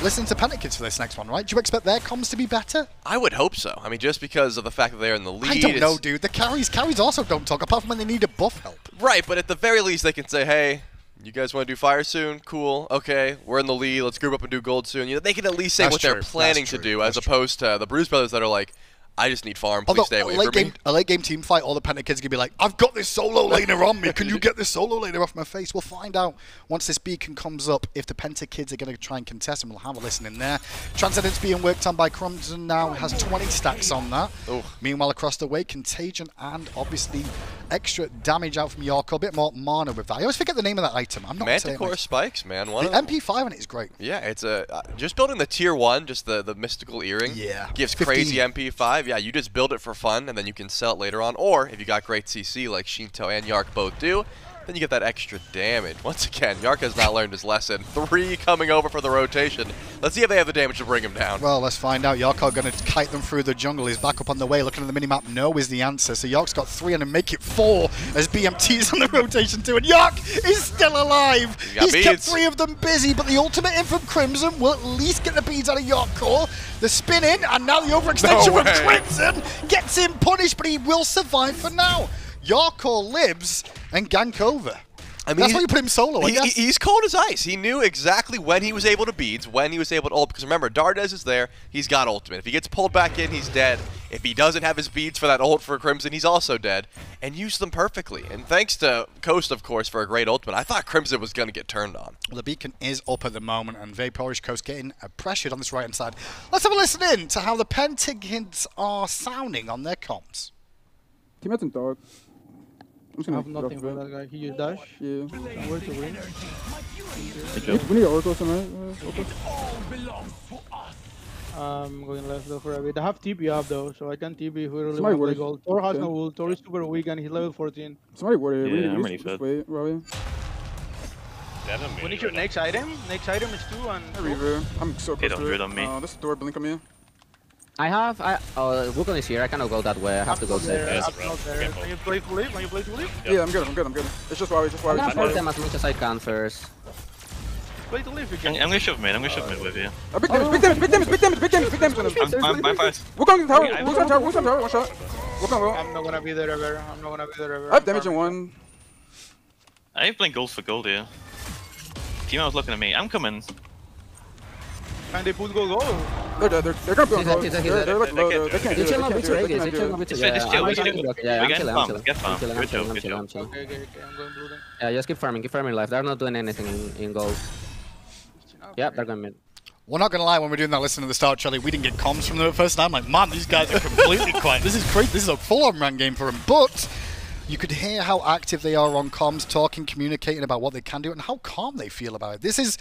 listen to Pentakids for this next one, right? Do you expect their comms to be better? I would hope so. I mean, just because of the fact that they're in the lead. I don't know, dude. The carries also don't talk, apart from when they need a buff help. Right, but at the very least, they can say, hey, you guys want to do fire soon? Cool. Okay, we're in the lead. Let's group up and do gold soon. You know, they can at least say what they're planning to do, as opposed to the Bruise brothers that are like, I just need farm. Please stay away from me. A late game team fight, all the Pentakids are going to be like, I've got this solo laner on me. Can you get this solo laner off my face? We'll find out once this beacon comes up if the Pentakids are going to try and contest, and we'll have a listen in there. Transcendence being worked on by Crimson now, has 20 stacks on that. Ooh. Meanwhile, across the way, Contagion and obviously extra damage out from Jarcorrr. A bit more mana with that. I always forget the name of that item. I'm not Manticore spikes, man. The MP5 on it is great. Yeah, it's just building the tier 1, just the mystical earring. Yeah. Gives 15. Crazy MP5. Yeah, you just build it for fun, and then you can sell it later on. Or if you got great CC like Sheento and Jarc both do, then you get that extra damage. Once again, Jarc has not learned his lesson. 3 coming over for the rotation. Let's see if they have the damage to bring him down. Well, let's find out. Jarcorrr going to kite them through the jungle. He's back up on the way. Looking at the minimap, no is the answer. So Jarc's got 3 and make it 4 as BMT's on the rotation too. And Jarc is still alive. He's kept 3 of them busy, but the ultimate in from Crimson will at least get the beads out of Jarcorrr. The spin in, and now the overextension from Crimson gets him punished, but he will survive for now. Jarcorrr lives and gank over. I mean, that's why you put him solo, I guess. He's cold as ice. He knew exactly when he was able to beads, when he was able to ult. Because remember, Dardez is there. He's got ultimate. If he gets pulled back in, he's dead. If he doesn't have his beads for that ult for Crimson, he's also dead. And used them perfectly. And thanks to Coast, of course, for a great ultimate. I thought Crimson was going to get turned on. Well, the beacon is up at the moment, and VaporishCoast getting pressured on this right-hand side. Let's have a listen in to how the Pentakids are sounding on their comms. Tiamat and Thor. I have nothing for that guy. He used dash. Yeah. Where to win? We need Oracle tonight. I'm going left though for a bit. I have TP up though, so I can TP if we really want to play gold. Thor has no ult. Thor is super weak and he's level 14. Somebody worry. Yeah, I'm ready for it. Wait, Robbie. We need your next item. Next item is 2 and... Reaver. I'm so close to it. On me. This door blink on me. Wukong is here. I cannot go that way. I have to go safe. Can you play to leave? Yeah, I'm good. It's just Wowy, I'm gonna force them as much as I can first. Play to leave. I'm gonna shove mid. With you. Big damage. I'm fine. Wukong tower. One shot. Wukong. I'm not gonna be there ever. I have damage in 1. I ain't playing gold for gold here. Tiamat was looking at me. I'm coming. And they put gold. They're dead. They're gonna be on gold. They're like low. They can't do it. Just chill. Get farm. Good job. Okay, I'm going blue then. Yeah, just keep farming life. They're not doing anything in gold. Yeah, they're going mid. We're not going to lie, when we're doing that listen to the start, Charlie, we didn't get comms from them at first. And I'm like, man, these guys are completely quiet. This is great. This is a full-on rank game for them. But you could hear how active they are on comms, talking, communicating about what they can do and how calm they feel about it. This is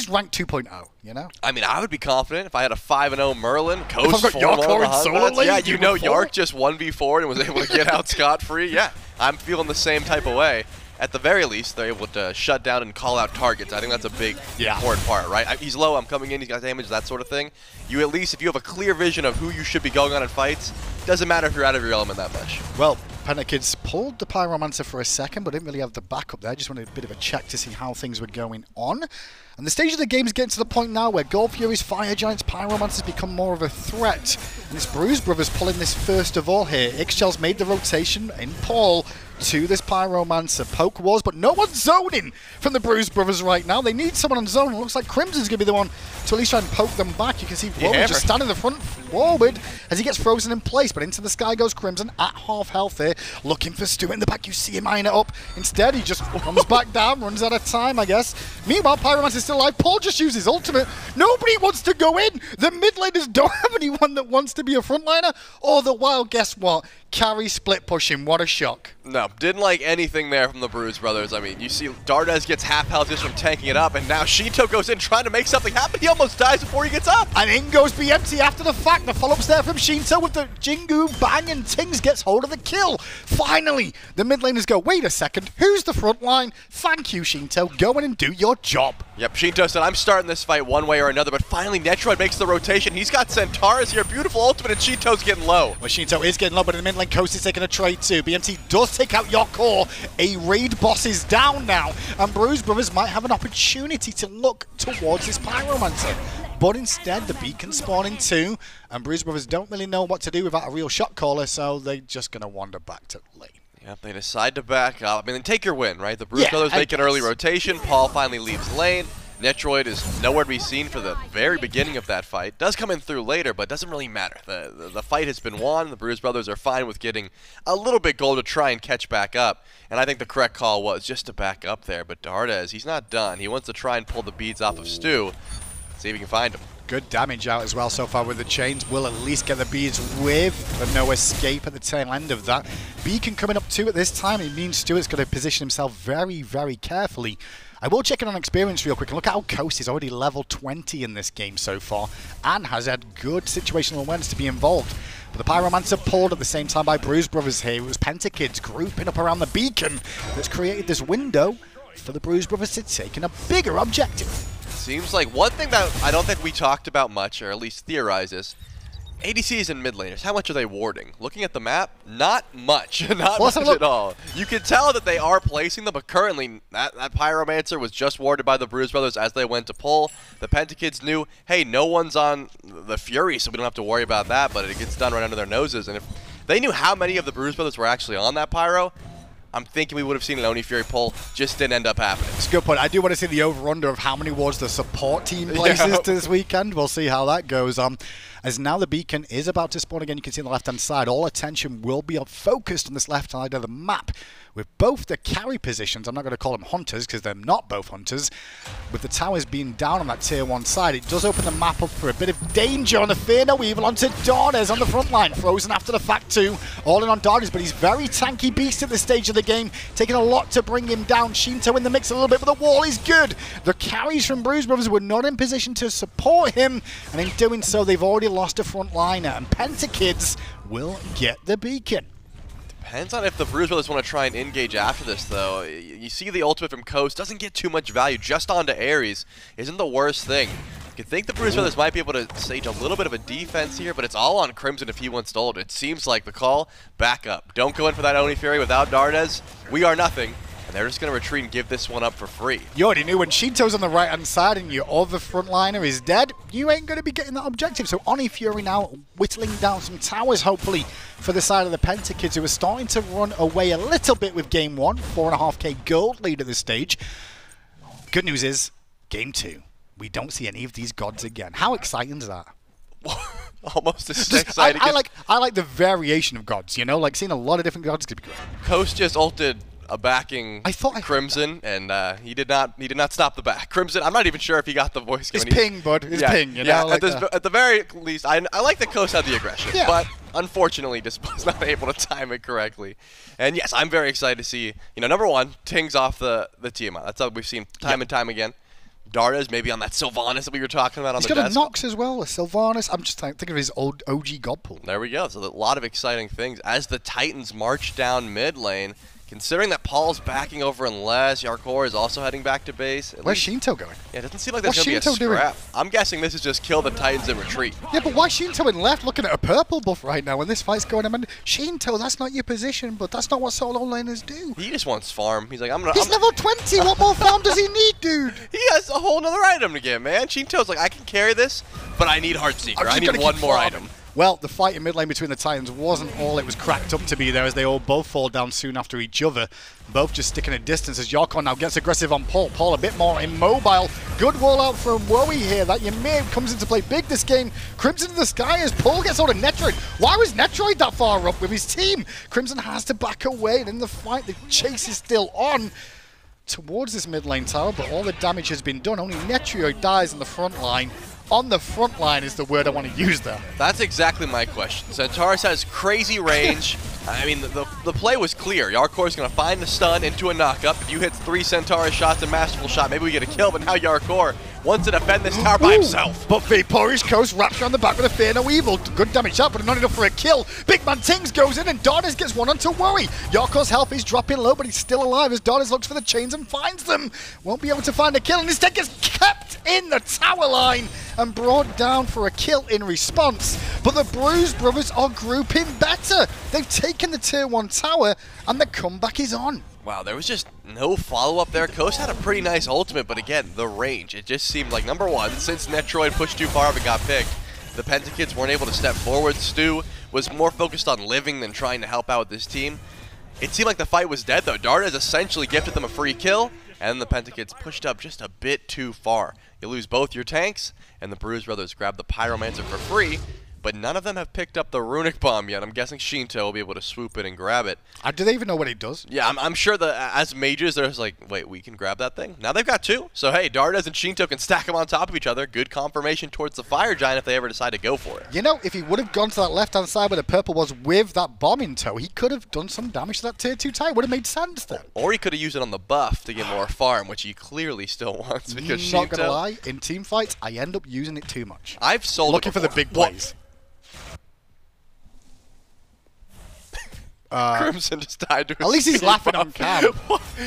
rank 2.0, you know? I mean, I would be confident if I had a 5-0 Merlin, Coast, Jarcorrr in solo lane. Yeah, you know Jarc just 1v4 and was able to get out scot-free. Yeah, I'm feeling the same type of way. At the very least, they're able to shut down and call out targets. I think that's a big, important part, right? He's low, I'm coming in, he's got damage, that sort of thing. You at least, if you have a clear vision of who you should be going on in fights, doesn't matter if you're out of your element that much. Well, Pentakids pulled the Pyromancer for a second, but didn't really have the backup there. Just wanted a bit of a check to see how things were going on. And the stage of the game is getting to the point now where Gold Furies, Fire Giants, Pyromancers become more of a threat. And it's Bruise brothers pulling this first of all here. Ixchel's made the rotation in Paul to this Pyromancer. Poke wars, but no one's zoning from the Bruise brothers right now. They need someone on zone. It looks like Crimson's going to be the one to at least try and poke them back. You can see Wowy just standing in the front forward as he gets frozen in place, but into the sky goes Crimson at half health here, looking for Stuart in the back. You see him eyeing it up. Instead, he just comes back down, runs out of time, I guess. Meanwhile, Pyromancer's still alive. Paul just uses ultimate. Nobody wants to go in. The mid laners don't have anyone that wants to be a frontliner. Or the wild, guess what? carry split pushing. What a shock. No, didn't like anything there from the Bruise brothers. I mean, you see Dardez gets half health just from tanking it up, and now Sheento goes in trying to make something happen. He almost dies before he gets up. And in goes BMT after the fact. The follow-up's there from Sheento with the Jingu bang, and Tingz gets hold of the kill. Finally, the mid laners go, wait a second, who's the front line? Thank you, Sheento. Go in and do your job. Yep, Sheento said, I'm starting this fight one way or another, but finally Netrioid makes the rotation. He's got Centaurus here, beautiful ultimate, and Sheento's getting low. Well, Sheento is getting low, but in the mid lane, Coast is taking a trade too. BMT does take out Jarcorrr. A raid boss is down now, and Bruise brothers might have an opportunity to look towards this Pyromancer. But instead, the beacon spawning too, and Bruise brothers don't really know what to do without a real shot caller, so they're just going to wander back to lane. Yep, they decide to back up. I mean, take your win, right? The Bruise brothers make an early rotation. Paul finally leaves lane. Netrioid is nowhere to be seen for the very beginning of that fight. Does come in through later, but doesn't really matter. The fight has been won. The Bruise brothers are fine with getting a little bit gold to try and catch back up. And I think the correct call was just to back up there. But Dardez, he's not done. He wants to try and pull the beads off of Stu. See if he can find him. Good damage out as well so far with the chains. Will at least get the beads with the no escape at the tail end of that. Beacon coming up too at this time. It means Stuart's got to position himself very, very carefully. I will check in on experience real quick and look at how Coast is already level 20 in this game so far and has had good situational awareness to be involved. But the Pyromancer pulled at the same time by Bruise brothers here. It was Pentakids grouping up around the beacon that's created this window for the Bruise brothers to take in a bigger objective. Seems like one thing that I don't think we talked about much, or at least theorized, is ADCs and mid laners. How much are they warding? Looking at the map, not much. Not much at all. You can tell that they are placing them, but currently that Pyromancer was just warded by the Bruise brothers as they went to pull. The Pentakids knew, hey, no one's on the Fury, so we don't have to worry about that, but it gets done right under their noses. And if they knew how many of the Bruise brothers were actually on that Pyro, I'm thinking we would have seen an Oni Fury pull. Just didn't end up happening. It's a good point. I do want to see the over-under of how many wards the support team places to this weekend. We'll see how that goes. As now the beacon is about to spawn again, you can see on the left-hand side, all attention will be focused on this left side of the map. With both the carry positions, I'm not going to call them hunters because they're not both hunters, with the towers being down on that tier 1 side, it does open the map up for a bit of danger on the Fear No Evil onto Dardez on the front line. Frozen after the fact too, all in on Dardez, but he's very tanky beast at this stage of the game, taking a lot to bring him down. Sheento in the mix a little bit, but the wall is good. The carries from Bruise brothers were not in position to support him, and in doing so, they've already lost a front liner, and Pentakids will get the beacon. Depends on if the Bruise brothers want to try and engage after this, though. You see the ultimate from Coast doesn't get too much value just onto Ares. Isn't the worst thing. You could think the Bruise brothers might be able to stage a little bit of a defense here, but it's all on Crimson if he wants to ult. It seems like the call, back up. Don't go in for that Oni Fury without Dardez. We are nothing. And they're just going to retreat and give this one up for free. You already knew when Sheento's on the right-hand side and your other frontliner is dead, you ain't going to be getting that objective. So Oni Fury now whittling down some towers, hopefully, for the side of the Pentakids, who are starting to run away a little bit with Game 1. 4.5k gold lead at this stage. Good news is, Game 2, we don't see any of these gods again. How exciting is that? Almost as exciting. I like the variation of gods, you know? Like, seeing a lot of different gods could be great. Coast just ulted a backing Crimson, and he did not stop the back. Crimson, I'm not even sure if he got the voice. It's ping, bud. It's ping, you know? Like at the very least, I like that Coast had the aggression, but unfortunately just was not able to time it correctly. And yes, I'm very excited to see, number one, Tingz off the Tiamat. That's what we've seen time and time again. Dardez maybe on that Sylvanus that we were talking about on the desk. He's got a Nox as well, a Sylvanus. I'm just thinking of his old OG god pool. There we go. So a lot of exciting things as the Titans march down mid lane. Considering that Paul's backing over in less, Jarcorrr is also heading back to base. Where's Sheento going? Yeah, it doesn't seem like there's going to be a scrap. I'm guessing this is just kill the Titans and retreat. Yeah, but why Sheento in left looking at a purple buff right now when this fight's going on? Sheento, that's not your position, but that's not what solo laners do. He just wants farm. He's like, He's level 20. What more farm does he need, dude? He has a whole nother item to get, man. Sheento's like, I can carry this, but I need Heartseeker. I need one more item. Well, the fight in mid lane between the Titans wasn't all it was cracked up to be there, as they all both fall down soon after each other. Both just sticking a distance as Jarcorrr now gets aggressive on Paul. Paul a bit more immobile. Good wall out from Wowy here. That Ymir comes into play big this game. Crimson in the sky as Paul gets hold of Netrioid. Why was Netrioid that far up with his team? Crimson has to back away, and in the fight, the chase is still on towards this mid lane tower, but all the damage has been done. Only Netrioid dies in the front line. on the front line is the word I want to use there. That's exactly my question. Centaurus has crazy range. I mean, the play was clear. Jarcorr's going to find the stun into a knockup. If you hit 3 Centaurus shots, a Masterful shot, maybe we get a kill, but now Jarcorrr wants to defend this tower by himself. But VaporishCoast wraps around the back with a Fear No Evil. Good damage up, but not enough for a kill. BigManTingz goes in and Dardez gets one onto Wowy. Jarcorr's health is dropping low, but he's still alive as Dardez looks for the chains and finds them. Won't be able to find a kill, and instead gets kept in the tower line and brought down for a kill in response. But the Bruise brothers are grouping better. They've taken the tier 1 tower, and the comeback is on. Wow, there was just no follow-up there. Coast had a pretty nice ultimate, but again, the range. It just seemed like, number one, since Netrioid pushed too far up and got picked, the Pentakids weren't able to step forward. Stu was more focused on living than trying to help out this team. It seemed like the fight was dead, though. Dardez essentially gifted them a free kill, and the Pentakids pushed up just a bit too far. You lose both your tanks, and the Bruise brothers grab the Pyromancer for free, but none of them have picked up the Runic Bomb yet. I'm guessing Sheento will be able to swoop in and grab it. Do they even know what it does? Yeah, I'm sure that as mages, they're just like, wait, we can grab that thing? Now they've got 2. So, hey, Dardez and Sheento can stack them on top of each other. Good confirmation towards the Fire Giant if they ever decide to go for it. You know, if he would have gone to that left-hand side where the purple was with that bomb in tow, he could have done some damage to that tier 2 tower. It would have made sense then. Or he could have used it on the buff to get more farm, which he clearly still wants because Not gonna lie, in team fights, I end up using it too much. I've sold Looking for the big plays. Crimson just died to his At least he's laughing on cam.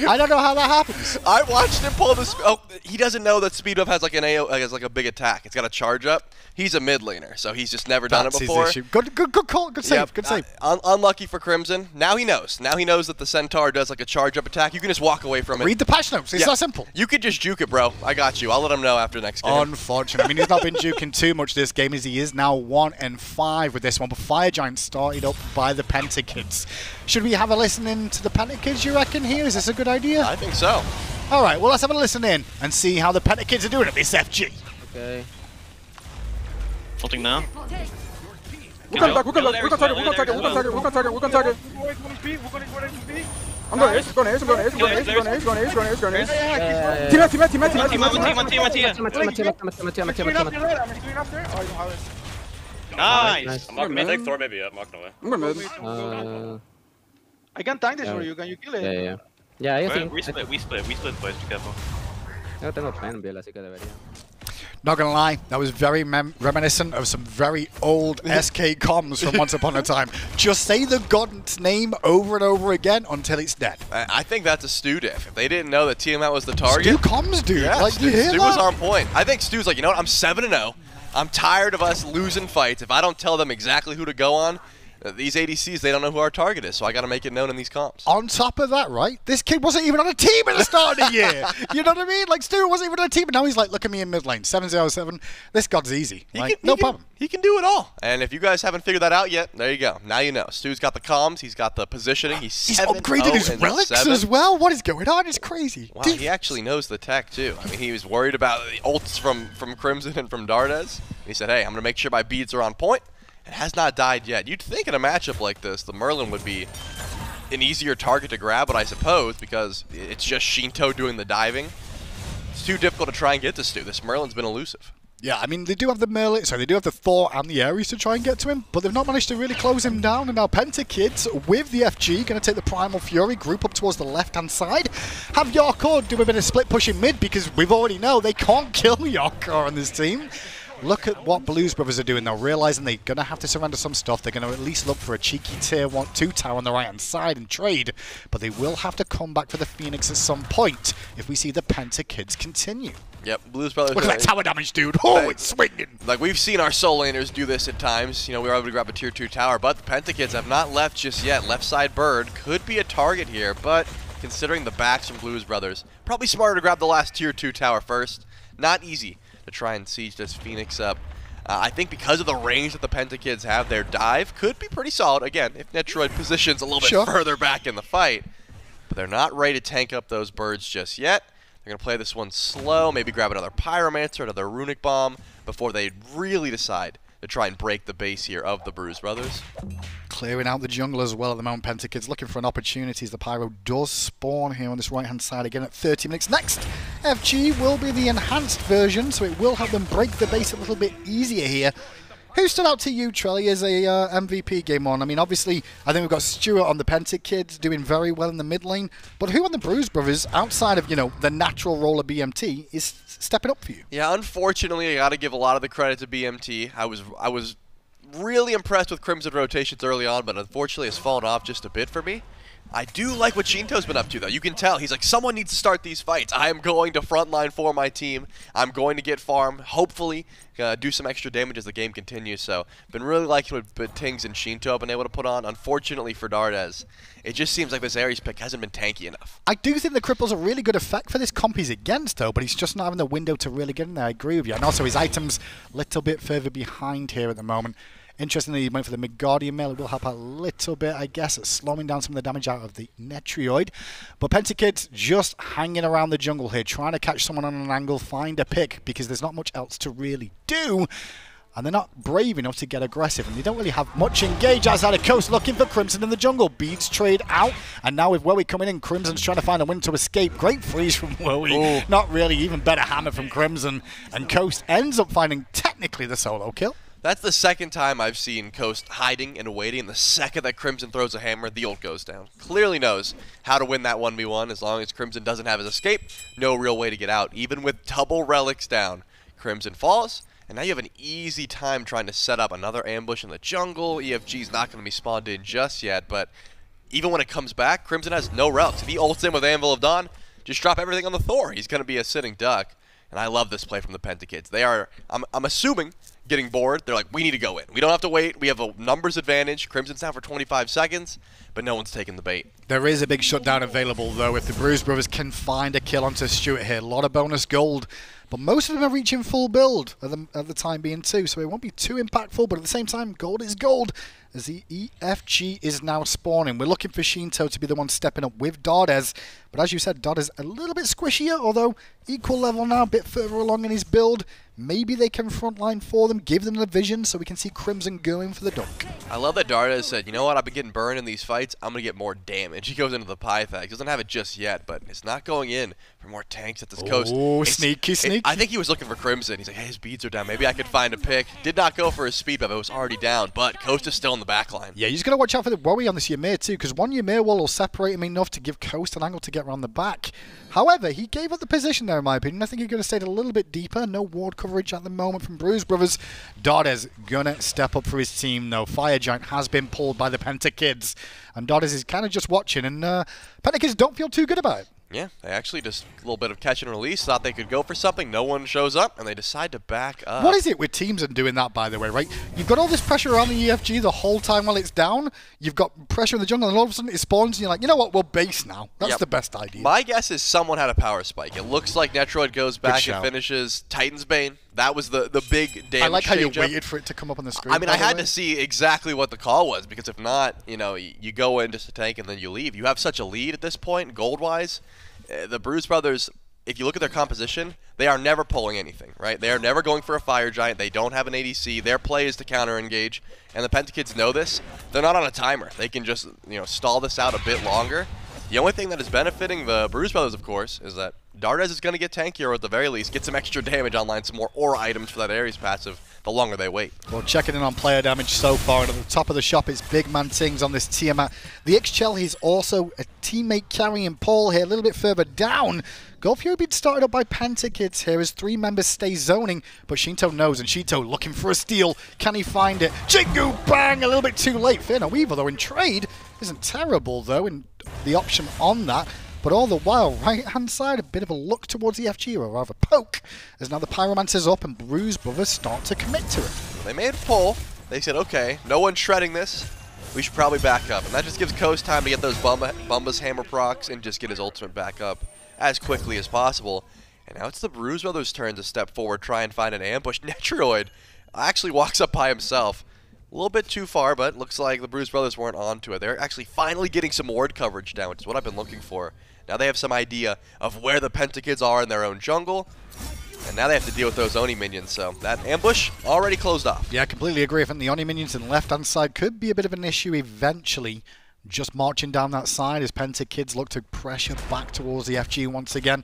I don't know how that happens. I watched him pull this. Oh, he doesn't know that speed up has like an AO, has like a big attack. It's got a charge up. He's a mid laner, so he's just never done it before. His issue. Good call. Good save. Good save. Unlucky for Crimson. Now he knows. Now he knows that the Centaur does like a charge up attack. You can just walk away from it. Read the patch notes. It's that simple. You could just juke it, bro. I got you. I'll let him know after next game. Unfortunately, I mean he's not been juking too much this game, as he is now 1-5 with this one. But Fire Giant started up by the Pentakids. Should we have a listen in to the Pentakids, you reckon, here? Is this a good idea? I think so. All right, well, let's have a listen in and see how the Pentakids are doing at this FG. Okay. Ulting now. We're going back, we're going target. I'm going ace, going ace. Nice! I'm not gonna Thor maybe up, I'm not gonna I'm gonna I can tank this for you, can you kill it? Yeah, I think. We split boys, be careful. Yo tengo plan build, así que debería. Not gonna lie, that was very reminiscent of some very old SK comms from once upon a time. Just say the god's name over and over again until it's dead. I think that's a Stu diff. If they didn't know that Tiamat was the target. Stu comms, dude. Yeah, like, you hear Stu that? was on point. I think Stu's like, you know what, I'm 7-0. I'm tired of us losing fights. If I don't tell them exactly who to go on, these ADCs, they don't know who our target is, so I got to make it known in these comps. On top of that, right, this kid wasn't even on a team at the start of the year. You know what I mean? Like, Stuart wasn't even on a team, and now he's like, look at me in mid lane, 7-0-7. This god's easy. No problem. He can do it all. And if you guys haven't figured that out yet, there you go. Now you know. Stu's got the comms. He's got the positioning. He's upgraded his relics as well. What is going on? It's crazy. Wow, he actually knows the tech, too. I mean, he was worried about the ults from Crimson and from Dardez. He said, hey, I'm going to make sure my beads are on point. It has not died yet. You'd think in a matchup like this, the Merlin would be an easier target to grab, but I suppose because it's just Sheento doing the diving, it's too difficult to try and get to Stu. This Merlin's been elusive. Yeah, I mean, they do have the Merlin, so they do have the Thor and the Ares to try and get to him, but they've not managed to really close him down, and now Pentakids with the FG going to take the Primal Fury group up towards the left-hand side. Have Jarcorrr do a bit of split pushing mid, because we've already know they can't kill Jarcorrr on this team. Look at what Blues Brothers are doing. They're realizing they're going to have to surrender some stuff. They're going to at least look for a cheeky tier 2 tower on the right-hand side and trade, but they will have to come back for the Phoenix at some point if we see the Pentakids continue. Yep, Blues Brothers. Look at that tower damage, dude. Oh, it's swinging. Like, we've seen our Soul Laners do this at times. You know, we were able to grab a tier 2 tower, but the Pentakids have not left just yet. Left side bird could be a target here, but considering the backs from Blues Brothers, probably smarter to grab the last tier 2 tower first. Not easy to try and siege this Phoenix up. I think because of the range that the Pentakids have, their dive could be pretty solid. Again, if Netrioid positions a little bit further back in the fight. But they're not ready to tank up those birds just yet. They're going to play this one slow, maybe grab another Pyromancer, another Runic Bomb, before they really decide to try and break the base here of the Bruise brothers. Clearing out the jungle as well at the moment. Pentakids looking for an opportunity as the Pyro does spawn here on this right-hand side again at 30 minutes. Next, FG will be the enhanced version, so it will help them break the base a little bit easier here. Who stood out to you, Trelly, as a MVP game on? I mean, obviously, I think we've got Stuart on the Pentakids doing very well in the mid lane, but who on the Bruise brothers, outside of, you know, the natural role of BMT, is stepping up for you? Yeah, unfortunately, I got to give a lot of the credit to BMT. I was really impressed with Crimson rotations early on, but unfortunately it's fallen off just a bit for me. I do like what Sheento's been up to, though. You can tell. He's like, someone needs to start these fights. I am going to frontline for my team. I'm going to get farm, hopefully do some extra damage as the game continues. So, been really liking what BigManTingz and Sheento have been able to put on. Unfortunately for Dardez, it just seems like this Ares pick hasn't been tanky enough. I do think the cripple's a really good effect for this comp he's against, though, but he's just not having the window to really get in there. I agree with you. And also his items a little bit further behind here at the moment. Interestingly, he went for the Mid-Guardian Mail. It will help out a little bit, I guess, at slowing down some of the damage out of the Netrioid. But Pentakids just hanging around the jungle here, trying to catch someone on an angle, find a pick, because there's not much else to really do. And they're not brave enough to get aggressive, and they don't really have much engage outside of Coast, looking for Crimson in the jungle. Beads trade out, and now with Wowy coming in, Crimson's trying to find a win to escape. Great freeze from Wowy. Ooh. Not really, even better hammer from Crimson. And Coast ends up finding technically the solo kill. That's the second time I've seen Coast hiding and waiting, and the second that Crimson throws a hammer, the ult goes down. Clearly knows how to win that 1v1. As long as Crimson doesn't have his escape, no real way to get out. Even with double relics down, Crimson falls, and now you have an easy time trying to set up another ambush in the jungle. EFG's not going to be spawned in just yet, but even when it comes back, Crimson has no relics. If he ults in with Anvil of Dawn, just drop everything on the Thor. He's going to be a sitting duck. And I love this play from the Pentakids. They are, I'm assuming, getting bored. They're like, we need to go in. We don't have to wait. We have a numbers advantage. Crimson's down for 25 seconds, but no one's taking the bait. There is a big shutdown available, though, if the Bruise brothers can find a kill onto Stuart here. A lot of bonus gold, but most of them are reaching full build at the time being too, so it won't be too impactful, but at the same time, gold is gold, as the EFG is now spawning. We're looking for Sheento to be the one stepping up with Dardez, but as you said, Dardez a little bit squishier, although equal level now, a bit further along in his build. Maybe they can frontline for them, give them the vision, so we can see Crimson going for the dunk. I love that Dardez said, you know what, I've been getting burned in these fights, I'm going to get more damage. He goes into the Pythag. He doesn't have it just yet, but it's not going in for more tanks at this coast. Oh, sneaky. I think he was looking for Crimson. He's like, hey, his beads are down. Maybe I could find a pick. Did not go for his speed buff. It was already down, but Coast is still in the back line. Yeah, you just got to watch out for the Wowy on this Ymir too, because one Ymir wall will separate him enough to give Coast an angle to get around the back. However, he gave up the position there, in my opinion. I think he could have stayed a little bit deeper. No ward coverage at the moment from Bruise brothers. Dardez gonna step up for his team, though. Fire Giant has been pulled by the Pentakids, and Dardez is kind of just watching, and Pentakids don't feel too good about it. Yeah, they actually just a little bit of catch and release, thought they could go for something, no one shows up, and they decide to back up. What is it with teams and doing that, by the way, right? You've got all this pressure around the EFG the whole time while it's down, you've got pressure in the jungle, and all of a sudden it spawns, and you're like, you know what, we'll base now. That's the best idea. My guess is someone had a power spike. It looks like Netrioid goes back and finishes Titan's Bane. That was the big damage. I like how you waited for it to come up on the screen. I mean, I had to see exactly what the call was, because if not, you know, you go in just to tank and then you leave. You have such a lead at this point, gold-wise. The Bruise brothers, if you look at their composition, they are never pulling anything, right? They are never going for a Fire Giant. They don't have an ADC. Their play is to counter-engage, and the Pentakids know this. They're not on a timer. They can just, you know, stall this out a bit longer. The only thing that is benefiting the Bruise brothers, of course, is that Dardez is going to get tankier, or at the very least, get some extra damage online, some more aura items for that Ares passive, the longer they wait. Well, checking in on player damage so far, and at the top of the shop is BigManTingz on this Tiamat. The Chel, he's also a teammate carrying Paul here, a little bit further down. Goal Fury being started up by Pentakids here as 3 members stay zoning, but Sheento knows, and Sheento looking for a steal. Can he find it? Jingu bang! A little bit too late. Fear no evil, though, in trade isn't terrible, though, in the option on that. But all the while, right-hand side, a bit of a look towards the FG, or rather poke, as now the Pyromancer's up and Bruise brothers start to commit to it. They made a pull. They said, okay, no one's shredding this. We should probably back up. And that just gives Coast time to get those Bumba's hammer procs and just get his ultimate back up as quickly as possible. And now it's the Bruise brothers' turn to step forward, try and find an ambush. Netrioid actually walks up by himself. A little bit too far, but looks like the Bruise brothers weren't onto it. They're actually finally getting some ward coverage down, which is what I've been looking for. Now they have some idea of where the Pentakids are in their own jungle. And now they have to deal with those Oni minions, so that ambush already closed off. Yeah, I completely agree. I think the Oni minions on the left-hand side could be a bit of an issue eventually. Just marching down that side as Pentakids look to pressure back towards the FG once again.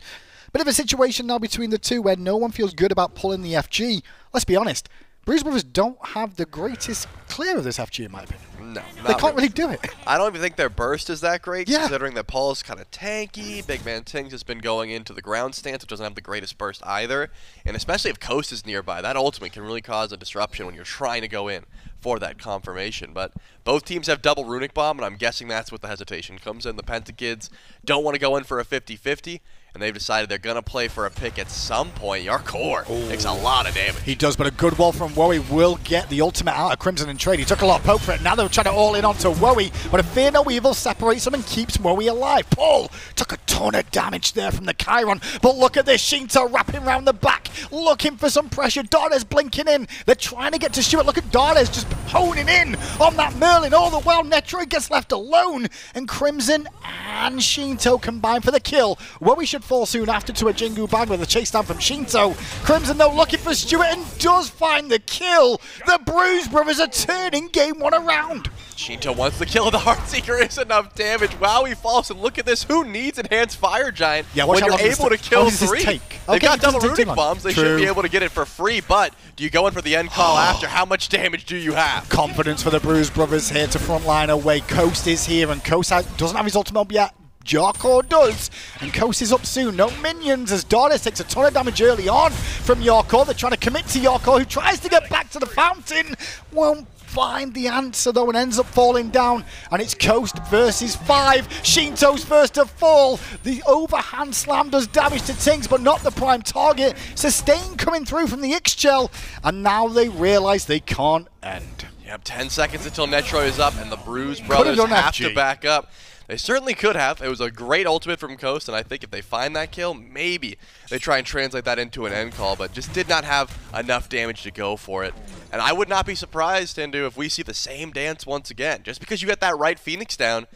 Bit of a situation now between the two where no one feels good about pulling the FG. Let's be honest, Bruise Brothers don't have the greatest clear of this FG in my opinion. No, they can't really do it. I don't even think their burst is that great, yeah. Considering that Paul's kind of tanky. BigManTingz has been going into the ground stance, which doesn't have the greatest burst either. And especially if Coast is nearby, that ultimate can really cause a disruption when you're trying to go in for that confirmation. But both teams have double Runic Bomb, and I'm guessing that's what the hesitation comes in. The Pentakids don't want to go in for a 50-50. And they've decided they're going to play for a pick at some point. Jarcorrr takes a lot of damage. He does, but a good wall from Wowy will get the ultimate out of Crimson in trade. He took a lot of poke for it. Now they're trying to all in onto Wowy, but a Fear No Evil separates him and keeps Wowy alive. Paul took a ton of damage there from the Chiron, but look at this. Sheento wrapping around the back, looking for some pressure. Dardez blinking in. They're trying to get to Stuart. Look at Dardez just honing in on that Merlin. All the while, Netrioid gets left alone, and Crimson and Sheento combine for the kill. Wowy should fall soon after to a Jingu bag with a chase down from Sheento. Crimson though looking for Stuart and does find the kill. The Bruise Brothers are turning game one around. Sheento wants the kill of the Heartseeker. Is enough damage. Wow, he falls, and look at this. Who needs Enhanced Fire Giant when you're able to kill 3? They've got double Runic Bombs. They should be able to get it for free, but do you go in for the end call after? How much damage do you have? Confidence for the Bruise Brothers here to frontline away. Coast is here, and Coast doesn't have his ultimate yet. Jarcorrr does, and Coast is up soon. No minions as Dardez takes a ton of damage early on from Jarcorrr. They're trying to commit to Jarcorrr, who tries to get back to the fountain. Won't find the answer though and ends up falling down, and it's Coast versus 5. Sheento's first to fall. The overhand slam does damage to Tingz, but not the prime target. Sustain coming through from the Chel, and now they realize they can't end. Yep, 10 seconds until Netrioid is up, and the Bruise Brothers have to back up. They certainly could have. It was a great ultimate from Coast, and I think if they find that kill, maybe they try and translate that into an end call, but just did not have enough damage to go for it. And I would not be surprised, Hindu, if we see the same dance once again. Just because you get that right Phoenix down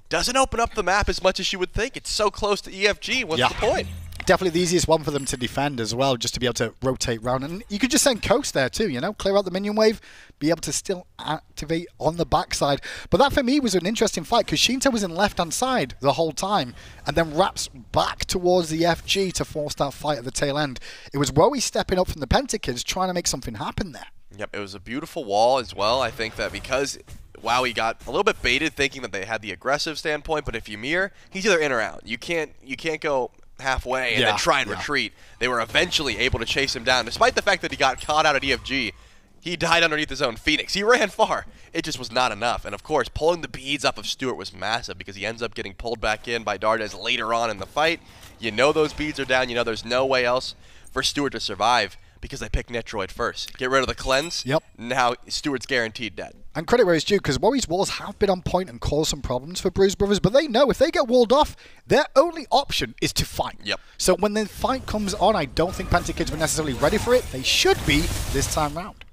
doesn't open up the map as much as you would think. It's so close to EFG. What's the point? Definitely the easiest one for them to defend as well, just to be able to rotate round. And you could just send Coast there too, you know, clear out the minion wave, be able to still activate on the backside. But that for me was an interesting fight because Sheento was in left-hand side the whole time and then wraps back towards the FG to force that fight at the tail end. It was Wowy stepping up from the Pentakids trying to make something happen there. Yep, it was a beautiful wall as well. I think that because Wowy got a little bit baited thinking that they had the aggressive standpoint, but if Ymir, he's either in or out. You can't go halfway and then try and retreat. They were eventually able to chase him down. Despite the fact that he got caught out at EFG, he died underneath his own Phoenix. He ran far. It just was not enough. And of course, pulling the beads off of Stuart was massive because he ends up getting pulled back in by Dardez later on in the fight. You know those beads are down. You know there's no way else for Stuart to survive because they picked Netrioid first. Get rid of the cleanse. Yep. Now Stuart's guaranteed dead. And credit where it's due, because Wowy's walls have been on point and caused some problems for Bruise Brothers, but they know if they get walled off, their only option is to fight. Yep. So when the fight comes on, I don't think Pentakids were necessarily ready for it. They should be this time round.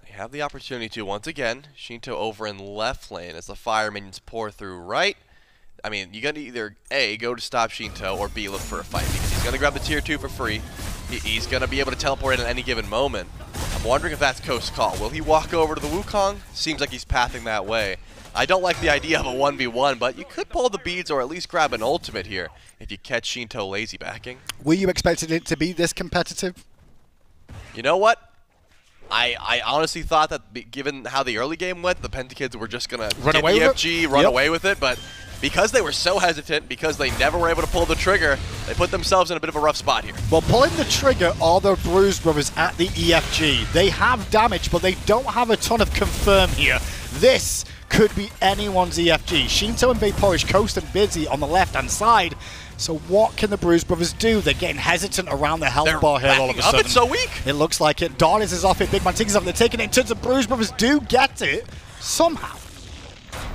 They have the opportunity to, once again. Sheento over in left lane as the fire minions pour through right. I mean, you got to either A, go to stop Sheento, or B, look for a fight, because he's going to grab the tier 2 for free. He's going to be able to teleport in at any given moment. I'm wondering if that's Coast's call. Will he walk over to the Wukong? Seems like he's pathing that way. I don't like the idea of a 1v1, but you could pull the beads or at least grab an ultimate here if you catch Sheento lazy backing. Were you expecting it to be this competitive? You know what? I honestly thought that given how the early game went, the Pentakids were just going to get EFG, run away with it, but because they were so hesitant, because they never were able to pull the trigger, they put themselves in a bit of a rough spot here. Well, pulling the trigger are the Bruise Brothers at the EFG. They have damage, but they don't have a ton of confirm here. This could be anyone's EFG. Sheento and VaporishCoast and Busy on the left-hand side. So what can the Bruise Brothers do? They're getting hesitant around the health bar here all of a sudden. It's so weak. It looks like it. Dardez is off it. BigManTingz is off. They're taking it in turns. The Bruise Brothers do get it somehow.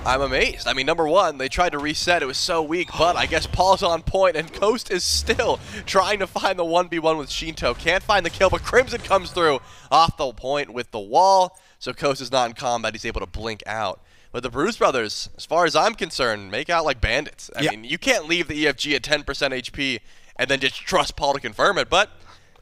I'm amazed. I mean, number one, they tried to reset. It was so weak, but I guess Paul's on point, and Coast is still trying to find the 1v1 with Sheento. Can't find the kill, but Crimson comes through off the point with the wall, so Coast is not in combat. He's able to blink out. But the Bruise Brothers, as far as I'm concerned, make out like bandits. I mean, you can't leave the EFG at 10% HP and then just trust Paul to confirm it, but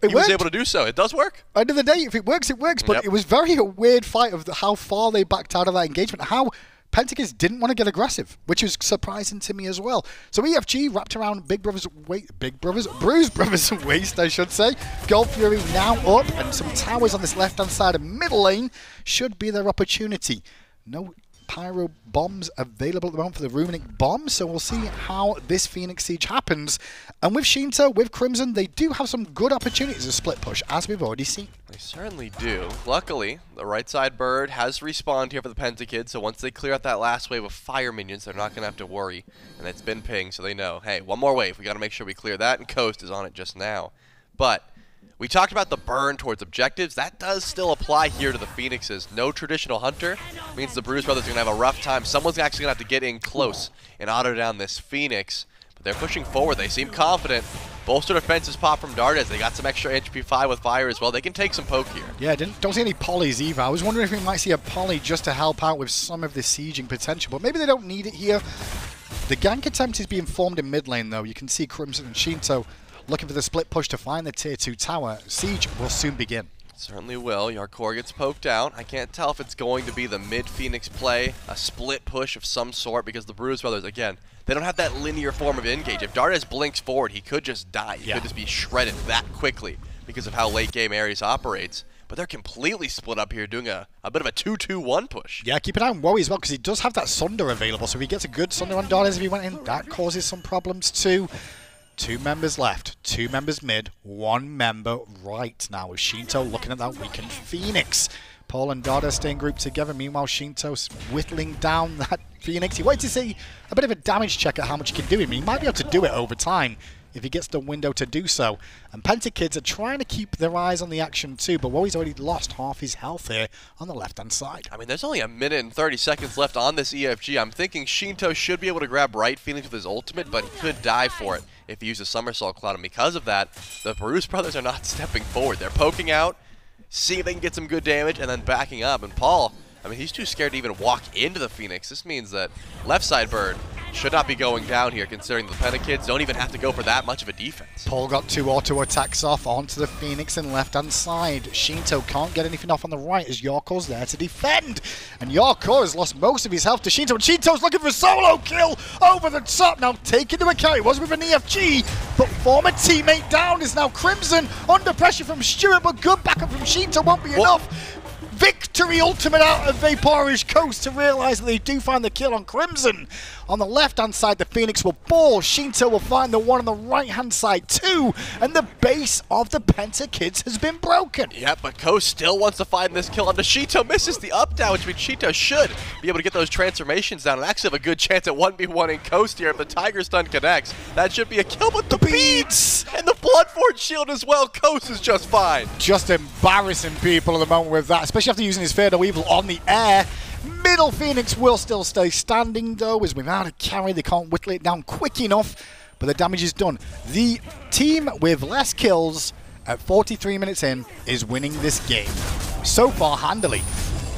he was able to do so. It does work. End of the day, if it works, it works. But it was very a weird fight of how far they backed out of that engagement. How Pentakids didn't want to get aggressive, which was surprising to me as well. So EFG wrapped around Bruise Brothers' waist, I should say. Gold Fury now up, and some towers on this left-hand side of middle lane should be their opportunity. No pyro bombs available at the moment for the Ruminant bomb, so we'll see how this Phoenix Siege happens. And with Sheento, with Crimson, they do have some good opportunities to split push, as we've already seen. They certainly do. Luckily, the right side bird has respawned here for the Pentakids, so once they clear out that last wave of fire minions, they're not going to have to worry. And it's been pinged, so they know, hey, one more wave. We got to make sure we clear that, and Coast is on it just now. But we talked about the burn towards objectives. That does still apply here to the Phoenixes. No traditional hunter means the Bruise Brothers are going to have a rough time. Someone's actually going to have to get in close and auto down this Phoenix. But they're pushing forward. They seem confident. Bolster defenses pop from Dardez. They got some extra HP 5 with fire as well. They can take some poke here. Yeah, don't see any polys either. I was wondering if we might see a poly just to help out with some of the sieging potential, but maybe they don't need it here. The gank attempt is being formed in mid lane, though. You can see Crimson and Sheento looking for the split push to find the tier 2 tower. Siege will soon begin. Certainly will. Jarcorrr gets poked out. I can't tell if it's going to be the mid-Phoenix play, a split push of some sort, because the Bruise Brothers, again, they don't have that linear form of engage. If Dardez blinks forward, he could just die. He could just be shredded that quickly because of how late-game Ares operates. But they're completely split up here, doing a bit of a 2-2-1 push. Yeah, keep an eye on Wowy as well, because he does have that Sunder available. So if he gets a good Sunder on Dardez if he went in, that causes some problems too. 2 members left, 2 members mid, 1 member right now with Sheento looking at that weakened Phoenix. Paul and Dardez staying grouped together. Meanwhile, Sheento's whittling down that Phoenix. He wanted to see a bit of a damage check at how much he can do. I mean, he might be able to do it over time if he gets the window to do so. And Pentakids are trying to keep their eyes on the action too, but Wowy's already lost half his health here on the left-hand side. I mean, there's only a minute and 30 seconds left on this EFG. I'm thinking Sheento should be able to grab right Phoenix with his ultimate, but he could die for it if he uses Somersault Cloud. And because of that, the Bruise Brothers are not stepping forward. They're poking out, seeing if they can get some good damage, and then backing up. And Paul, I mean, he's too scared to even walk into the Phoenix. This means that left side bird should not be going down here, considering the Pentakids don't even have to go for that much of a defense. Paul got 2 auto attacks off onto the Phoenix and left-hand side. Sheento can't get anything off on the right as Jarcorr's there to defend. And Jarcorrr has lost most of his health to Sheento, and Sheento's looking for a solo kill over the top. Now, take into account, it was with an EFG, but former teammate down is now Crimson under pressure from Stuart, but good backup from Sheento won't be enough. Victory ultimate out of VaporishCoast to realise that they do find the kill on Crimson. On the left-hand side, the Phoenix will ball. Sheento will find the one on the right-hand side too. And the base of the Pentakids has been broken. Yeah, but Coast still wants to find this kill onto Sheento. Misses the up-down, which means Sheento should be able to get those transformations down and actually have a good chance at 1v1 in Coast here. If the Tiger Stun connects, that should be a kill. But the beads and the Bloodforge shield as well. Coast is just fine. Just embarrassing people at the moment with that, especially after using his Fatal Evil on the air. Middle Phoenix will still stay standing though, as without a carry they can't whittle it down quick enough, but the damage is done. The team with less kills at 43 minutes in is winning this game so far handily.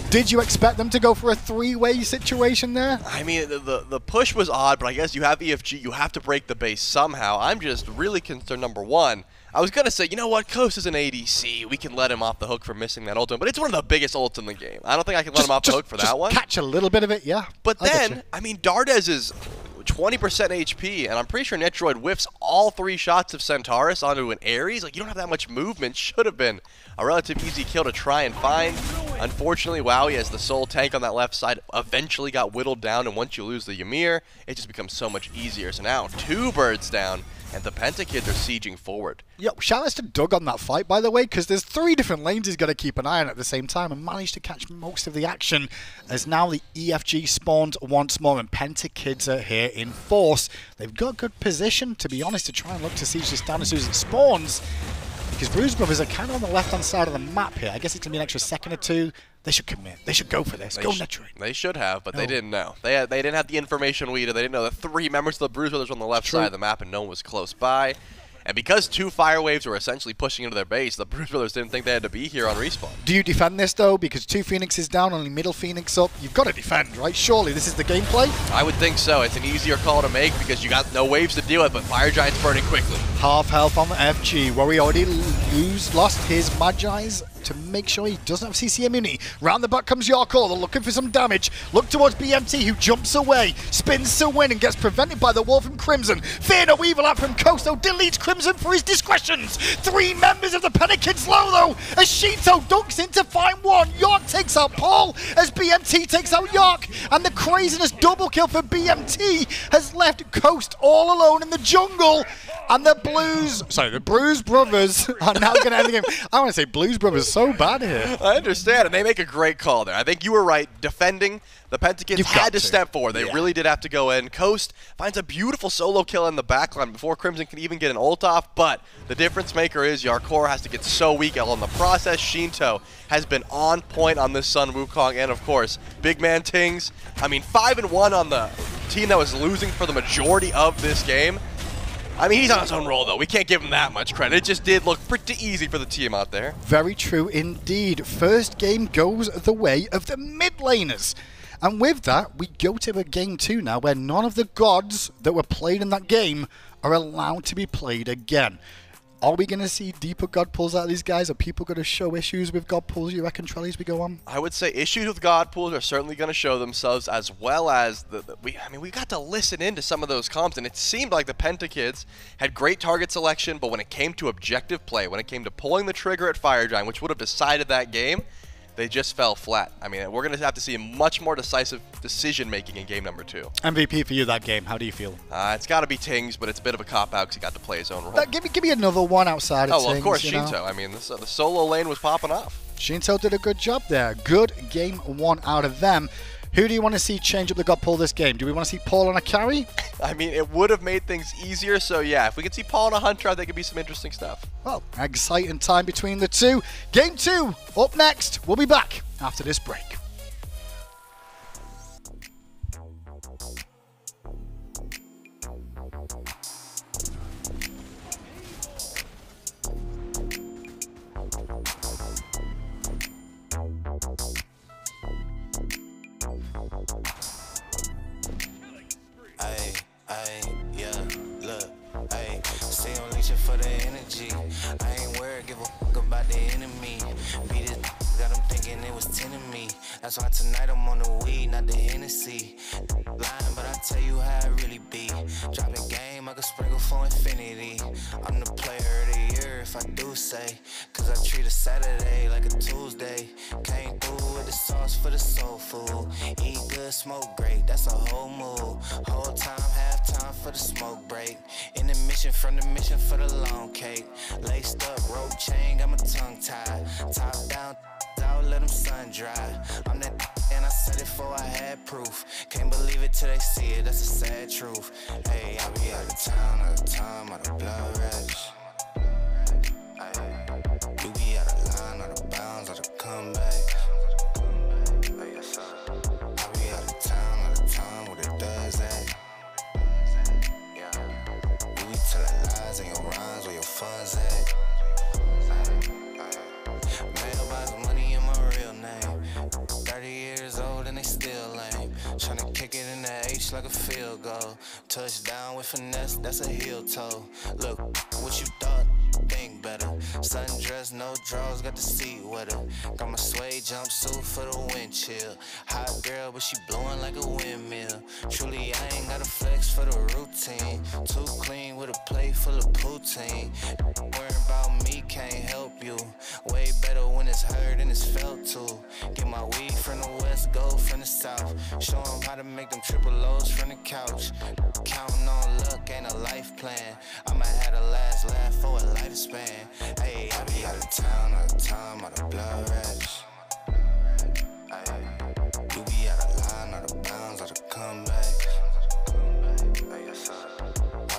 Did you expect them to go for a 3-way situation there? I mean, the push was odd, but I guess you have EFG, you have to break the base somehow. I'm just really concerned, number one. I was going to say, you know what, Coast is an ADC. We can let him off the hook for missing that ultimate, but it's one of the biggest ults in the game. I don't think I can let him off the hook for that one. Catch a little bit of it, yeah. But then, I mean, Dardez is 20% HP, and I'm pretty sure Netrioid whiffs all 3 shots of Centaurus onto an Ares. Like, you don't have that much movement. Should have been a relatively easy kill to try and find. Unfortunately, Wowy, as the sole tank on that left side, eventually got whittled down, and once you lose the Ymir, it just becomes so much easier. So now, 2 birds down, and the Pentakids are sieging forward. Yo, shout out to Doug on that fight, by the way, because there's 3 different lanes he's got to keep an eye on at the same time, and managed to catch most of the action, as now the EFG spawned once more, and Pentakids are here in force. They've got good position, to be honest, to try and look to siege this down as soon as it spawns, because Bruise Brothers are kind of on the left-hand side of the map here. I guess it's going to be an extra second or 2. They should commit. They should go for this. Go Netrioid. They should have, but they didn't know. They didn't have the information we did. They didn't know that 3 members of the Bruise Brothers were on the left side of the map and no one was close by. And because 2 fire waves were essentially pushing into their base, the Bruise brothers didn't think they had to be here on respawn. Do you defend this though? Because 2 Phoenixes down, only middle Phoenix up. You've got to defend, right? Surely this is the gameplay? I would think so. It's an easier call to make because you got no waves to deal with, but Fire Giant's burning quickly. Half health on the FG. Wowy already lost his Magi's to make sure he doesn't have CC immunity. Round the back comes Jarcorrr. They're looking for some damage. Look towards BMT, who jumps away, spins to win, and gets prevented by the wall from Crimson. Fear no evil out from Coast, though deletes Crimson for his discretions. 3 members of the Pentakids low, though, as Sheento dunks in to find one. York takes out Paul, as BMT takes out York, and the craziness double kill for BMT has left Coast all alone in the jungle. And the Bruise brothers are now going to end the game. I want to say Blues brothers so bad here. I understand, and they make a great call there. I think you were right. Defending, the Pentakids had to step forward. They really did have to go in. Coast finds a beautiful solo kill in the backline before Crimson can even get an ult off, but the difference maker is Jarcorrr has to get so weak in the process. Sheento has been on point on this Sun Wukong, and of course, BigManTingz. I mean, 5-1 on the team that was losing for the majority of this game. I mean, he's on his own roll, though. We can't give him that much credit. It just did look pretty easy for the team out there. Very true indeed. First game goes the way of the mid laners. And with that, we go to a game 2 now, where none of the gods that were played in that game are allowed to be played again. Are we going to see deeper god pulls out of these guys? Are people going to show issues with god pulls, you reckon, Trelly, as we go on? I would say issues with god pulls are certainly going to show themselves, as well as we got to listen into some of those comps, and it seemed like the Pentakids had great target selection, but when it came to objective play, when it came to pulling the trigger at Fire Giant, which would have decided that game, they just fell flat. I mean, we're going to have to see a much more decisive decision-making in game number 2. MVP for you that game. How do you feel? It's got to be Tingz, but it's a bit of a cop-out because he got to play his own role. Give me another one outside of Tingz. Oh, well, of course, Sheento. Sheento. I mean, the solo lane was popping off. Sheento did a good job there. Good game 1 out of them. Who do you want to see change up the god pull this game? Do we want to see Paul on a carry? I mean, it would have made things easier, so yeah, if we could see Paul on a Hunter, I think it'd be some interesting stuff. Well, exciting time between the two. Game 2 up next. We'll be back after this break. Yeah, look, stay on leeching for the energy. I ain't worried, give a fuck about the enemy. Beat it, got them thinking it was 10 of me. That's why tonight I'm on the weed, not the Hennessy. Lying, but I tell you how it really be. Drop the game, I could sprinkle for infinity. I'm the player of the year if I do say, cause I treat a Saturday like a Tuesday. Came through with the sauce for the soul food. Eat good, smoke great, that's a whole move. Whole time, half time for the smoke break. In the mission, from the mission for the long cake. Laced up, rope chain, got my tongue tied. Top down, out, let them sun dry. I'm that and I said it before I had proof. Can't believe it till they see it, that's a sad truth. Hey, I be out of town all the time, out of blood rush. You be out of line, out of bounds, out of comeback. I be out of town all the time, what it does that. You be telling lies in your rhymes, where your fun's at. Mailbox money in my real name. 30 years old and they still lame. Tryna kick it in the H like a field goal. Touchdown with finesse, that's a heel toe. Look, what you thought? Think better. Sundress, no drawers, got the seat wetter. Got my suede jumpsuit for the wind chill. Hot girl, but she blowing like a windmill. Truly, I ain't got a flex for the routine. Too clean with a plate full of poutine. Worrying about me can't help you. Way better when it's heard and it's felt too. Get my weed from the west, gold from the south. Show them how to make them triple O's from the couch. Counting on luck ain't a life plan. I'ma have the last laugh for a lifespan. Hey, I be out of town all the time, out of blood rush. You be out of line, out of bounds, out of comeback. I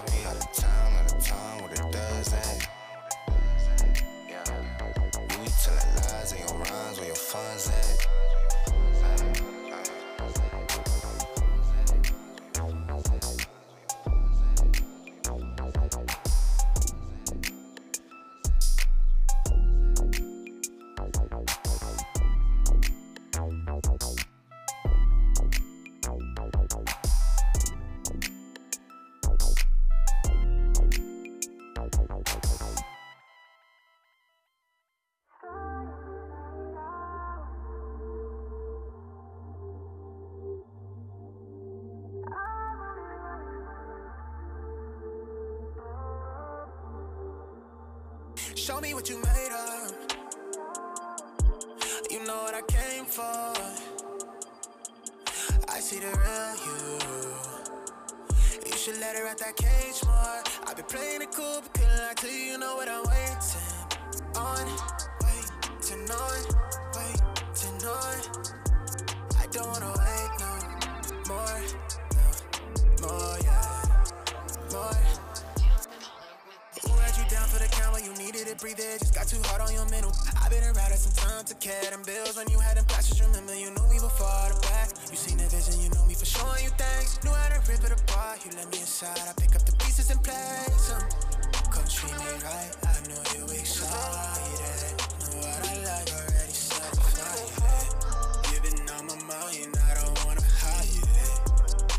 be out of town all the time, what it does that. You be telling lies in your rhymes, where your fun's at. Show me what you made of. You know what I came for. I see the real you. You should let her out that cage more. I've been playing it cool, but couldn't lie to you. You know what I'm waiting on. Waiting on. Waiting on. I don't wanna wait no more. No more, yeah. More. Who had you down for the count when you needed it? Breathe it, just got too hard on your mental. I've been around at some time to care them bills. When you had them clashes, remember you knew me before the back. You seen the vision, you know me for showing you things. Knew how to rip it apart, you let me inside. I pick up the pieces and place them. Come treat me right, I know you excited. Know what I like already satisfied. You've been on my mind, I don't wanna hide it.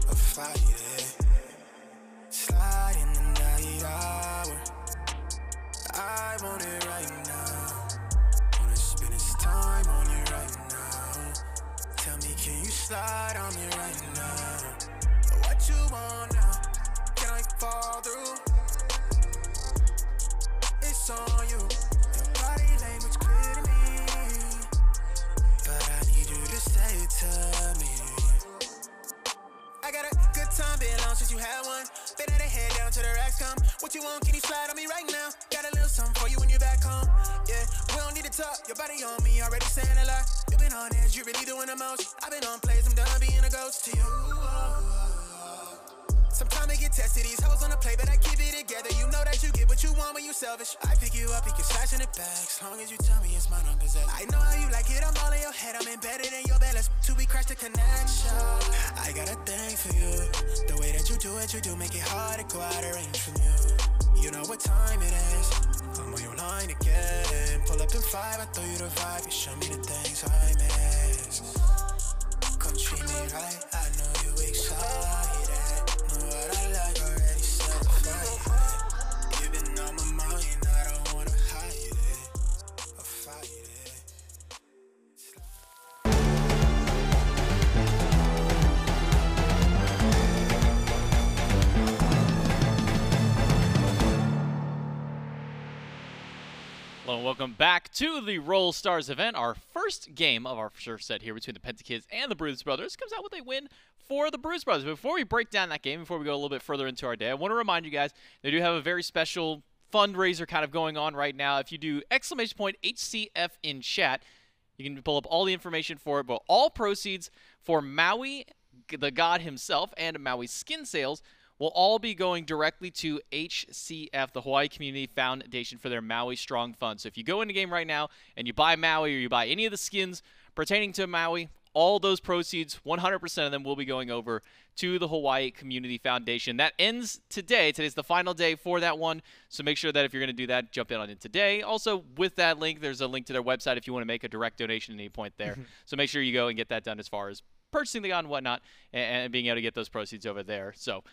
Or fight it. Slide in the night hour. I want it right now. Wanna spend this time on you right now. Tell me, can you slide on me right now? What you want now? Can I fall through? It's on you. Your body language clear to me, but I need you to say it to me. I got a good time, been long since you had one. Been at the head down to the racks come. What you want, can you slide on me right now? Got a little something for you when you're back home. Yeah, we don't need to talk, your body on me, already saying a lot. You been on edge, you really doing the most. I've been on plays, I'm done being a ghost to you. Sometimes I get tested, these hoes on the play, but I keep it together. You know that you get what you want when you selfish. I pick you up, you can slash in it back. As long as you tell me it's mine, I'm possessed. I know how you like it, I'm all in your head. I'm embedded in your bed, let's till we crash the connection. I got a thing for you. The way that you do it, you do make it hard to go out of range from you. You know what time it is. I'm on your line again. Pull up in 5, I throw you the vibe. You show me the things I miss. Come treat me right, I know you excited. Know what I like already satisfied. You've been on my mind, I don't wanna hide it or fight it. Hello and welcome back to the Roll Stars event. Our first game of our first set here between the Pentakids and the Bruise brothers comes out with a win for the Bruise brothers. But before we break down that game, before we go a little bit further into our day, I want to remind you guys they do have a very special fundraiser kind of going on right now. If you do !HCF in chat, you can pull up all the information for it. But all proceeds for Maui, the god himself, and Maui skin sales will all be going directly to HCF, the Hawaii Community Foundation, for their Maui Strong Fund. So if you go into game right now and you buy Maui or you buy any of the skins pertaining to Maui, all those proceeds, 100% of them, will be going over to the Hawaii Community Foundation. That ends today. Today's the final day for that one, so make sure that if you're going to do that, jump in on it today. Also, with that link, there's a link to their website if you want to make a direct donation at any point there. So make sure you go and get that done as far as purchasing the god and whatnot and being able to get those proceeds over there. So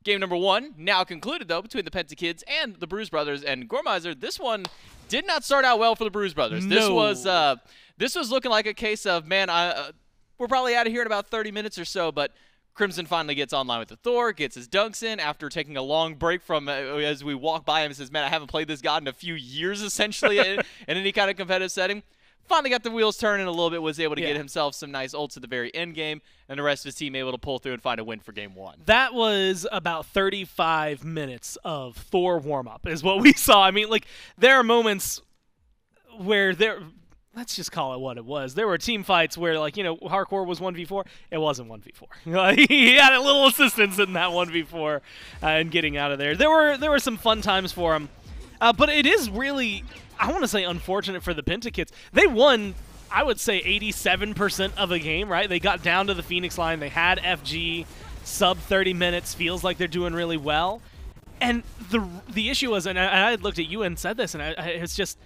game number 1 now concluded, though, between the Pentakids and the Bruise brothers. And Gormizer, this one did not start out well for the Bruise brothers. No. This was looking like a case of, man, we're probably out of here in about 30 minutes or so, but Crimson finally gets online with the Thor, gets his dunks in after taking a long break from as we walk by him and says, man, I haven't played this god in a few years, essentially, in any kind of competitive setting. Finally got the wheels turning a little bit, was able to get himself some nice ults at the very end game, and the rest of his team able to pull through and find a win for game 1. That was about 35 minutes of Thor warm-up is what we saw. I mean, like, there are moments where let's just call it what it was. There were team fights where, like, Jarcorrr was 1v4. It wasn't 1v4. He had a little assistance in that 1v4 and getting out of there. There were some fun times for him. But it is really, I want to say, unfortunate for the Pentakids. They won, I would say, 87% of the game, right? They got down to the Phoenix line. They had FG, sub 30 minutes. Feels like they're doing really well. And the issue was, and I had looked at you and said this, and it's just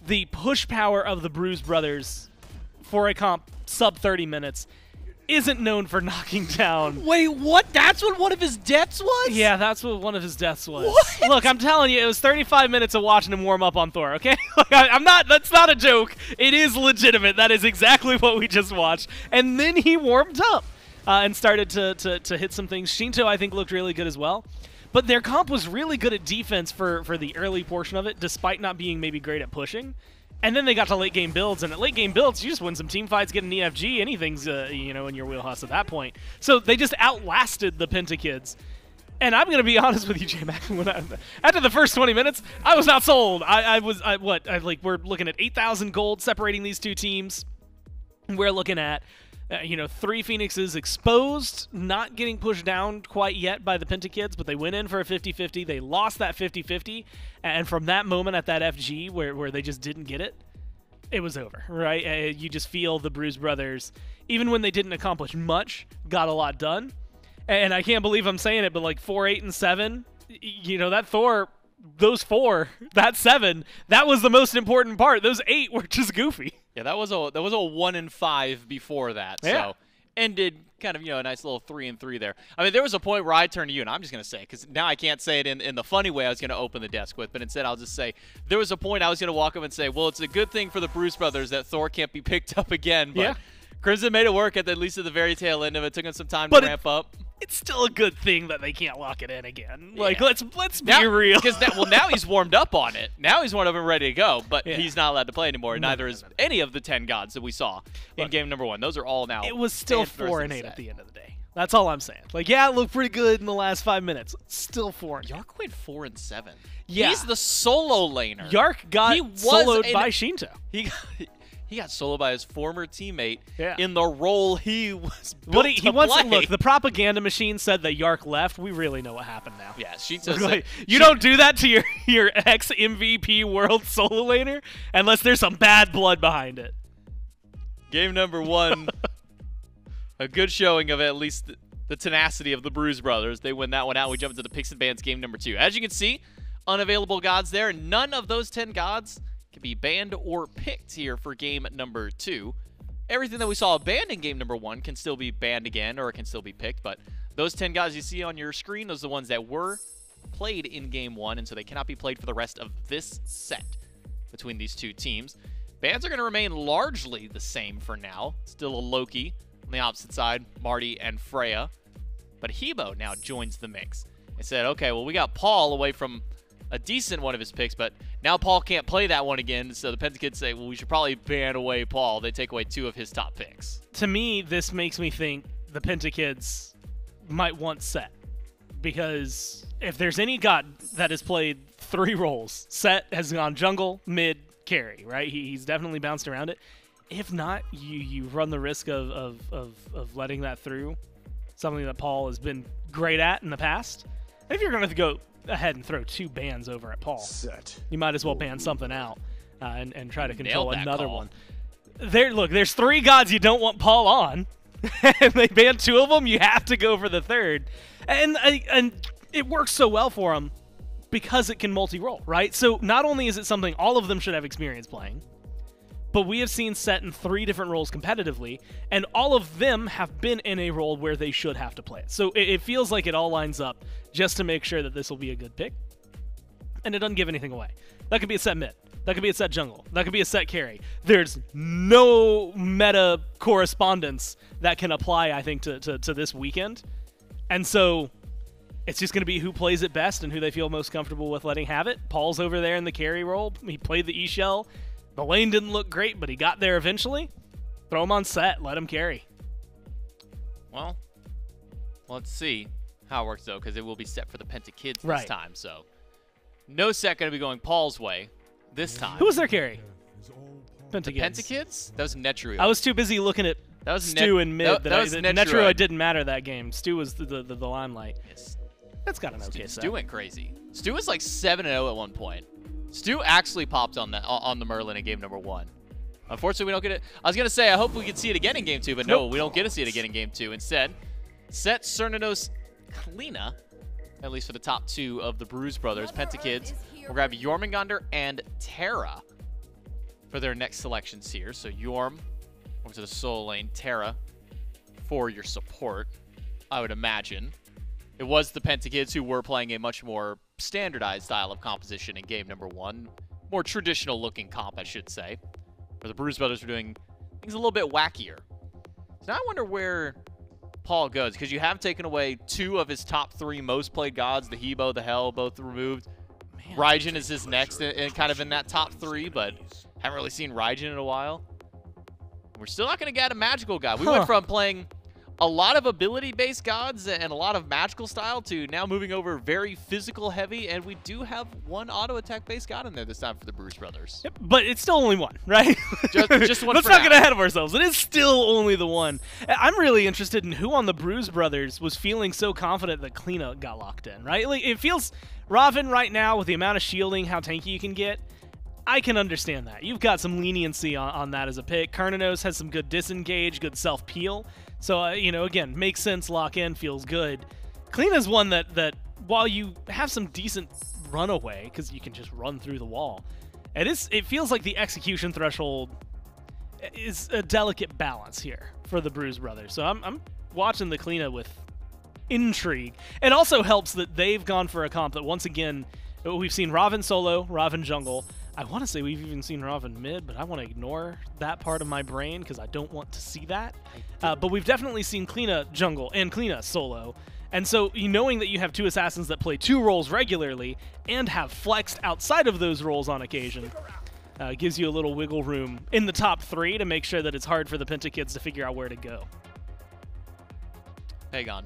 the push power of the Bruise brothers for a comp sub 30 minutes isn't known for knocking down. Wait, what? That's what one of his deaths was? Yeah, that's what one of his deaths was. What? Look, I'm telling you, it was 35 minutes of watching him warm up on Thor, okay? That's not a joke. It is legitimate. That is exactly what we just watched. And then he warmed up and started to hit some things. Sheento, I think, looked really good as well. But their comp was really good at defense for the early portion of it, despite not being maybe great at pushing. And then they got to late game builds, and at late game builds, you just win some team fights, get an EFG, anything's you know, in your wheelhouse at that point. So they just outlasted the Pentakids. And I'm gonna be honest with you, J-Mac. After the first 20 minutes, I was not sold. We're looking at 8,000 gold separating these two teams. We're looking at, you know, 3 Phoenixes exposed, not getting pushed down quite yet by the Pentakids, but they went in for a 50-50. They lost that 50-50, and from that moment at that FG where they just didn't get it, it was over, right? You just feel the Bruise brothers, even when they didn't accomplish much, got a lot done. And I can't believe I'm saying it, but like 4, 8, and 7, you know, that Thor, those 4, that 7, that was the most important part. Those 8 were just goofy. Yeah, that was a 1 and 5 before that. Yeah. So ended kind of, you know, a nice little 3 and 3 there. I mean, there was a point where I turned to you, and I'm just gonna say, because now I can't say it in the funny way I was gonna open the desk with, but instead I'll just say there was a point I was gonna walk up and say, well, it's a good thing for the Bruise brothers that Thor can't be picked up again. But yeah. Crimson made it work at least at the very tail end of it. Took him some time to ramp up. It's still a good thing that they can't lock it in again. Like, let's be real. Because now he's warmed up on it. Now he's warmed up and ready to go, but he's not allowed to play anymore. Neither is any of the 10 gods that we saw in game number 1. Those are all now. It was still 4 and 8 at the end of the day. That's all I'm saying. Like, yeah, it looked pretty good in the last 5 minutes. Still 4 and 8. Yark went 4 and 7. Yeah. He's the solo laner. Yark got soloed by Sheento. He got soloed by his former teammate in the role he was built to he wants play. to look. The propaganda machine said that Yark left. We really know what happened now. Yeah, Sheento like, you don't do that to your ex-MVP world solo laner unless there's some bad blood behind it. Game number 1, a good showing of at least the tenacity of the Bruise brothers. They win that one out. We jump into the Picks and Bans game number 2. As you can see, unavailable gods there. None of those 10 gods can be banned or picked here for game number 2. Everything that we saw banned in game number 1 can still be banned again, or it can still be picked, but those 10 guys you see on your screen, those are the ones that were played in game 1, and so they cannot be played for the rest of this set between these two teams. Bans are going to remain largely the same for now. Still a Loki on the opposite side, Marty and Freya, but Hebo now joins the mix. They said, okay, well, we got Paul away from a decent one of his picks, but now Paul can't play that one again, so the Pentakids say, well, we should probably ban away Paul. They take away 2 of his top picks. To me, this makes me think the Pentakids might want Set, because if there's any god that has played 3 roles, Set has gone jungle, mid, carry, right? He's definitely bounced around it. If not, you run the risk of letting that through, something that Paul has been great at in the past. If you're going to go ahead and throw 2 bans over at Paul, you might as well ban something out and try to control another one. Look, there's 3 gods you don't want Paul on, and they ban 2 of them. You have to go for the 3rd, and it works so well for them because it can multi-role, right? So not only is it something all of them should have experience playing, but we have seen Set in 3 different roles competitively, and all of them have been in a role where they should have to play it. So it feels like it all lines up just to make sure that this will be a good pick, and it doesn't give anything away. That could be a Set mid. That could be a Set jungle. That could be a Set carry. There's no meta correspondence that can apply, I think, to this weekend. And so it's just going to be who plays it best and who they feel most comfortable with letting have it. Paul's over there in the carry role. He played the E-Shell. The lane didn't look great, but he got there eventually. Throw him on Set. Let him carry. Well, let's see how it works, though, because it will be set for the Pentakids this time. So no Set going to be going Paul's way this time. Who was their carry? Pentakids. Pentakids? That was Netrioid. I was too busy looking at Stu and mid. That was Netrioid didn't matter that game. Stu was the limelight. Yes. That's got an okay set. Stu went crazy. Stu was like 7-0 at one point. Stu actually popped on the Merlin in game number 1. Unfortunately, we don't get it. I was going to say, I hope we could see it again in game 2, but no, we don't get to see it again in game 2. Instead, Set, Cernunnos, Cliodhna, at least for the top 2 of the Bruise brothers. Pentakids will grab Jormungandr and Terra for their next selections here. So Jorm over to the solo lane, Terra for your support, I would imagine. It was the Pentakids who were playing a much more standardized style of composition in game number 1. More traditional looking comp, I should say. Where the Bruise brothers were doing things a little bit wackier. So now I wonder where Paul goes, because you have taken away 2 of his top 3 most played gods, the Hebo, the Hel, both removed. Raijin is his next and kind of in that top 3, but haven't really seen Raijin in a while. We're still not going to get a magical god. We went from playing a lot of ability-based gods and a lot of magical style to now moving over very physical heavy, and we do have 1 auto-attack-based god in there this time for the Bruise brothers. Yep, but it's still only 1, right? Just 1 Let's for not now. get ahead of ourselves. It is still only the 1. I'm really interested in who on the Bruise brothers was feeling so confident that Cliodhna got locked in, right? Like, it feels Raven right now with the amount of shielding, how tanky you can get. I can understand that. You've got some leniency on that as a pick. Cernunnos has some good disengage, good self-peel. So, you know, again, makes sense, lock in, feels good. Cliodhna's one that while you have some decent runaway, because you can just run through the wall, it feels like the execution threshold is a delicate balance here for the Bruise brothers. So I'm watching the Cliodhna with intrigue. It also helps that they've gone for a comp that, once again, we've seen Raven solo, Raven jungle. I want to say we've even seen Raven mid, but I want to ignore that part of my brain because I don't want to see that. But we've definitely seen Cliodhna jungle and Cliodhna solo. And so knowing that you have 2 assassins that play 2 roles regularly and have flexed outside of those roles on occasion gives you a little wiggle room in the top 3 to make sure that it's hard for the Pentakids to figure out where to go. Pagon,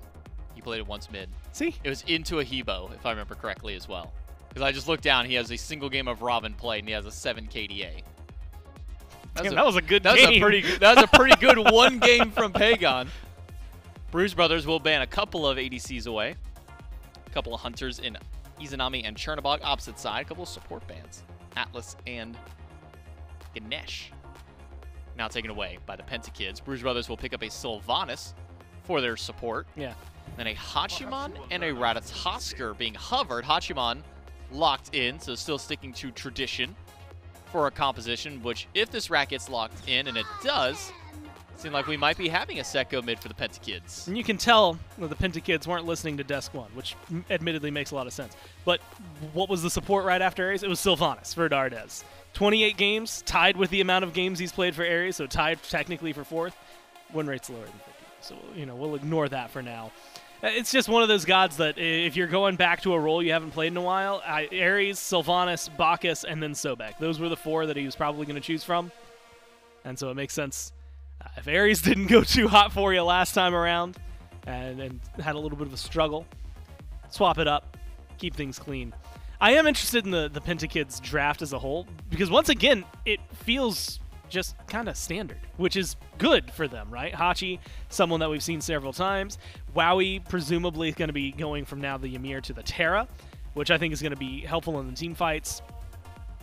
he played it once mid. See? It was into a Hebo, if I remember correctly as well. Because I just looked down, he has a single game of Raven played, and he has a 7 KDA. That was a good game. That was a pretty good 1 game from Pagon. Bruise brothers will ban a couple of ADCs away. A couple of hunters in Izanami and Chernobog, opposite side. A couple of support bans. Atlas and Ganesh. Now taken away by the Pentakids. Bruise brothers will pick up a Sylvanus for their support. Yeah. Then a Hachiman and a Ratatoskr being hovered. Hachiman locked in, so still sticking to tradition for a composition, which if this rack gets locked in, and it does, seem like we might be having a set go mid for the Pentakids. And you can tell that the Pentakids weren't listening to Desk 1, which admittedly makes a lot of sense. But what was the support right after Ares? It was Sylvanus for Dardez. 28 games, tied with the amount of games he's played for Ares, so tied technically for 4th. Win rate's lower than 50, so you know we'll ignore that for now. It's just one of those gods that if you're going back to a role you haven't played in a while, Ares, Sylvanus, Bacchus, and then Sobek. Those were the 4 that he was probably going to choose from. And so it makes sense. If Ares didn't go too hot for you last time around and had a little bit of a struggle, swap it up, keep things clean. I am interested in the Pentakids draft as a whole because, once again, it feels just kind of standard, which is good for them, right? Hachi, someone that we've seen several times. Wowy, presumably going to be going from now the Ymir to the Terra, which I think is going to be helpful in the team fights.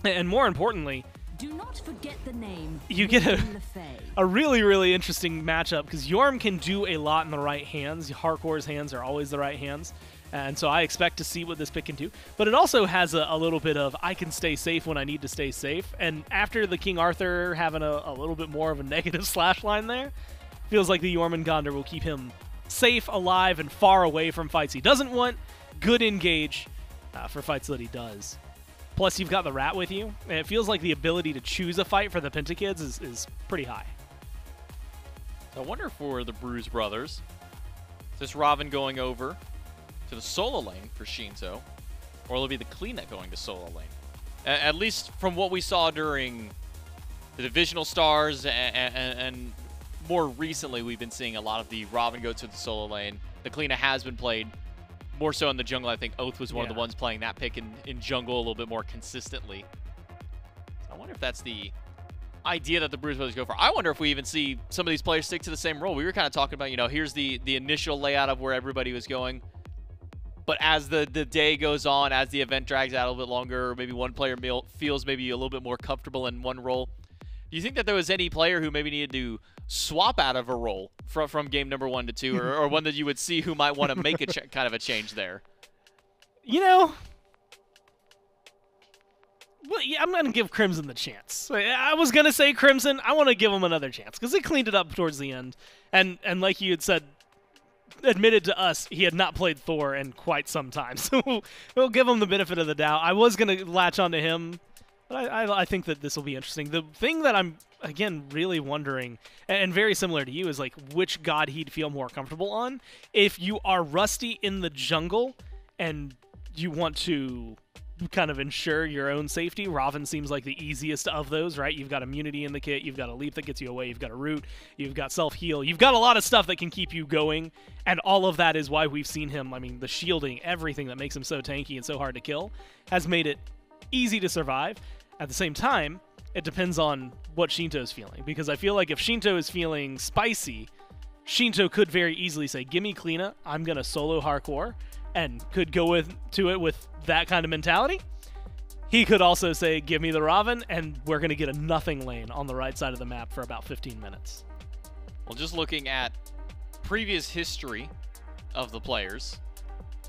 And more importantly, do not forget the name. You get a really, really interesting matchup because Jorm can do a lot in the right hands. Jarcorr's hands are always the right hands. And so I expect to see what this pick can do. But it also has a little bit of, I can stay safe when I need to stay safe. And after the King Arthur having a little bit more of a negative slash line there, feels like the Jormungandr will keep him safe, alive, and far away from fights he doesn't want. Good engage for fights that he does. Plus, you've got the Rat with you. And it feels like the ability to choose a fight for the Pentakids is pretty high. I wonder for the Bruise brothers, is this Raven going over to the solo lane for Sheento, or will it be the Cliodhna going to solo lane? At least from what we saw during the Divisional Stars, and more recently we've been seeing a lot of the Raven go to the solo lane. The Cliodhna has been played more so in the jungle. I think Oath was one of the ones playing that pick in jungle a little bit more consistently. So I wonder if that's the idea that the Bruise brothers go for. I wonder if we even see some of these players stick to the same role. We were kind of talking about, you know, here's the initial layout of where everybody was going. But as the day goes on, as the event drags out a little bit longer, maybe one player feels maybe a little bit more comfortable in one role. Do you think that there was any player who maybe needed to swap out of a role from game number 1 to 2, or one that you would see who might want to make a kind of a change there? You know, well, yeah, I'm going to give Crimson the chance. I was going to say Crimson. I want to give him another chance because they cleaned it up towards the end. And like you had said, admitted to us he had not played Thor in quite some time. So we'll give him the benefit of the doubt. I was going to latch onto him But I think that this will be interesting. The thing that I'm, again, really wondering, and very similar to you, is like which god he'd feel more comfortable on. If you are rusty in the jungle and you want to kind of ensure your own safety, Ravana seems like the easiest of those, right? You've got immunity in the kit, you've got a leap that gets you away, you've got a root, you've got self-heal, you've got a lot of stuff that can keep you going, and all of that is why we've seen him, I mean, the shielding, everything that makes him so tanky and so hard to kill, has made it easy to survive. At the same time, it depends on what Sheento is feeling, because I feel like if Sheento is feeling spicy, Sheento could very easily say, give me Cliodhna, I'm going to solo Jarcorrr, and could go to it with that kind of mentality. He could also say, give me the Ravana, and we're going to get a nothing lane on the right side of the map for about 15 minutes. Well, just looking at previous history of the players,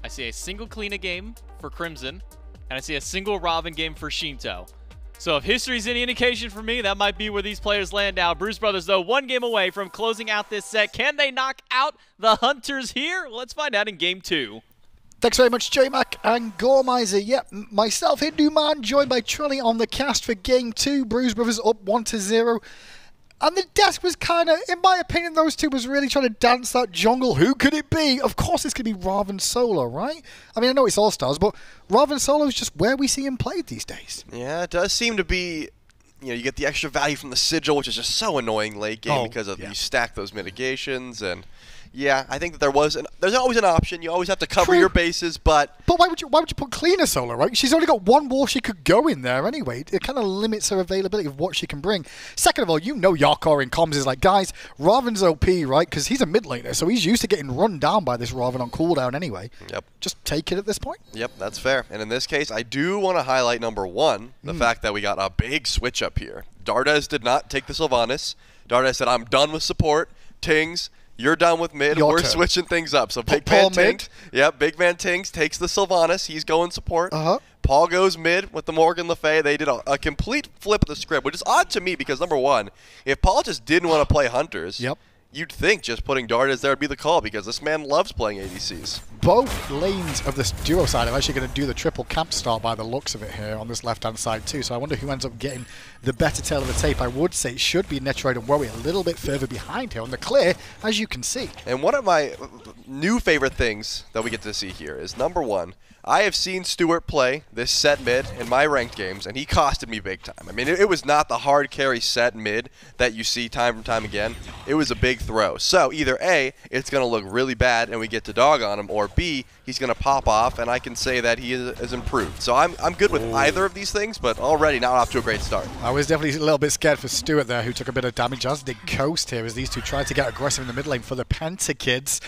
I see a single Cliodhna game for Crimson, and I see a single Ravana game for Sheento. So if history's any indication for me, that might be where these players land now. Bruise Brothers, though, one game away from closing out this set. Can they knock out the Hunters here? Well, let's find out in Game 2. Thanks very much, J-Mac and Gormizer. Yep, myself, Hindu Man, joined by Trelly on the cast for Game 2. Bruise Brothers up 1-0. And the desk was kind of, in my opinion, those two was really trying to dance that jungle. Who could it be? Of course it's going to be Ravana Solo, right? I mean, I know it's All-Stars, but Ravana Solo is just where we see him played these days. Yeah, it does seem to be, you know, you get the extra value from the Sigil, which is just so annoying late game because of you stack those mitigations. And yeah, I think that there's always an option. You always have to cover your bases, but why would you put Cliodhna solo, right? She's only got one wall she could go in there anyway. It kind of limits her availability of what she can bring. Second of all, you know Jarcorrr in comms is like, guys, Ravana's OP, right? Because he's a mid laner, so he's used to getting run down by this Ravana on cooldown anyway. Yep. Just take it at this point. Yep, that's fair. And in this case, I do want to highlight number one, the fact that we got a big switch up here. Dardez did not take the Sylvanus. Dardez said, I'm done with support. Tings, you're done with mid. We're switching things up. So BigManTingz, BigManTingz takes the Sylvanus. He's going support. Paul goes mid with the Morgan Le Fay. They did a complete flip of the script, which is odd to me because, number one, if Paul just didn't want to play Hunters, you'd think just putting Dardez there would be the call because this man loves playing ADCs. Both lanes of this duo side are actually going to do the triple camp start by the looks of it here on this left-hand side too. So I wonder who ends up getting the better tail of the tape. I would say it should be Netrioid and Wowy a little bit further behind here on the clear, as you can see. And one of my new favorite things that we get to see here is, number one, I have seen Stuart play this set mid in my ranked games, and he costed me big time. I mean, it was not the hard carry set mid that you see time and time again. It was a big throw. So either A, it's going to look really bad and we get to dog on him, or B, he's going to pop off and I can say that he is improved. So I'm good with either of these things, but already not off to a great start. I was definitely a little bit scared for Stuart there, who took a bit of damage, as did Coast here, as these two tried to get aggressive in the mid lane for the Pentakids.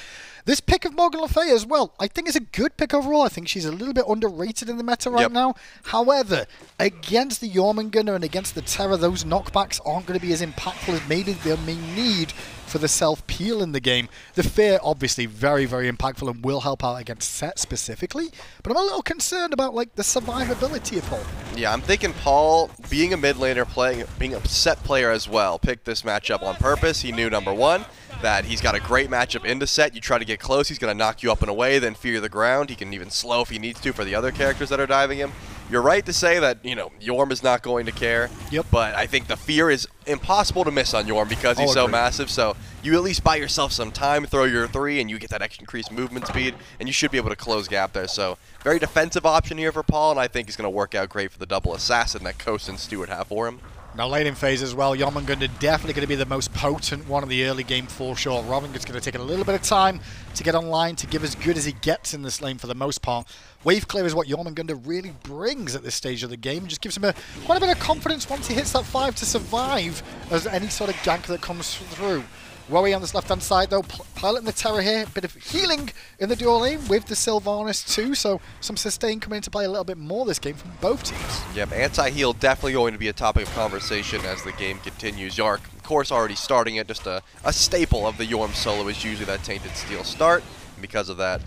This pick of Morgan Le Fay as well, I think is a good pick overall. I think she's a little bit underrated in the meta right now. However, against the Jormungandr and against the Terra, those knockbacks aren't going to be as impactful as maybe they may need for the self-peel in the game. The Fear, obviously, very, very impactful and will help out against Set specifically. But I'm a little concerned about, like, the survivability of Paul. Yeah, I'm thinking Paul, being a mid laner, being a Set player as well, picked this matchup on purpose. He knew, number one, that he's got a great matchup into Set. You try to get close, he's going to knock you up and away, then fear the ground. He can even slow if he needs to for the other characters that are diving him. You're right to say that, you know, Yorm is not going to care. But I think the fear is impossible to miss on Yorm because he's so massive. So you at least buy yourself some time, throw your 3, and you get that increased movement speed, and you should be able to close gap there. So very defensive option here for Paul, and I think he's going to work out great for the double assassin that Coast and Stuart have for him. Now, laning phase as well, Jormungandr definitely going to be the most potent one of the early game for sure. Ravana's going to take a little bit of time to get online, to give as good as he gets in this lane for the most part. Wave clear is what Jormungandr really brings at this stage of the game. Just gives him quite a bit of confidence once he hits that 5 to survive as any sort of gank that comes through. Wowy on this left-hand side, though, piloting the Terra here. A bit of healing in the dual lane with the Sylvanus, too. So some sustain coming into play a little bit more this game from both teams. Yep, anti-heal definitely going to be a topic of conversation as the game continues. Yark, of course, already starting it. Just a staple of the Yorm solo is usually that Tainted Steel start. And because of that,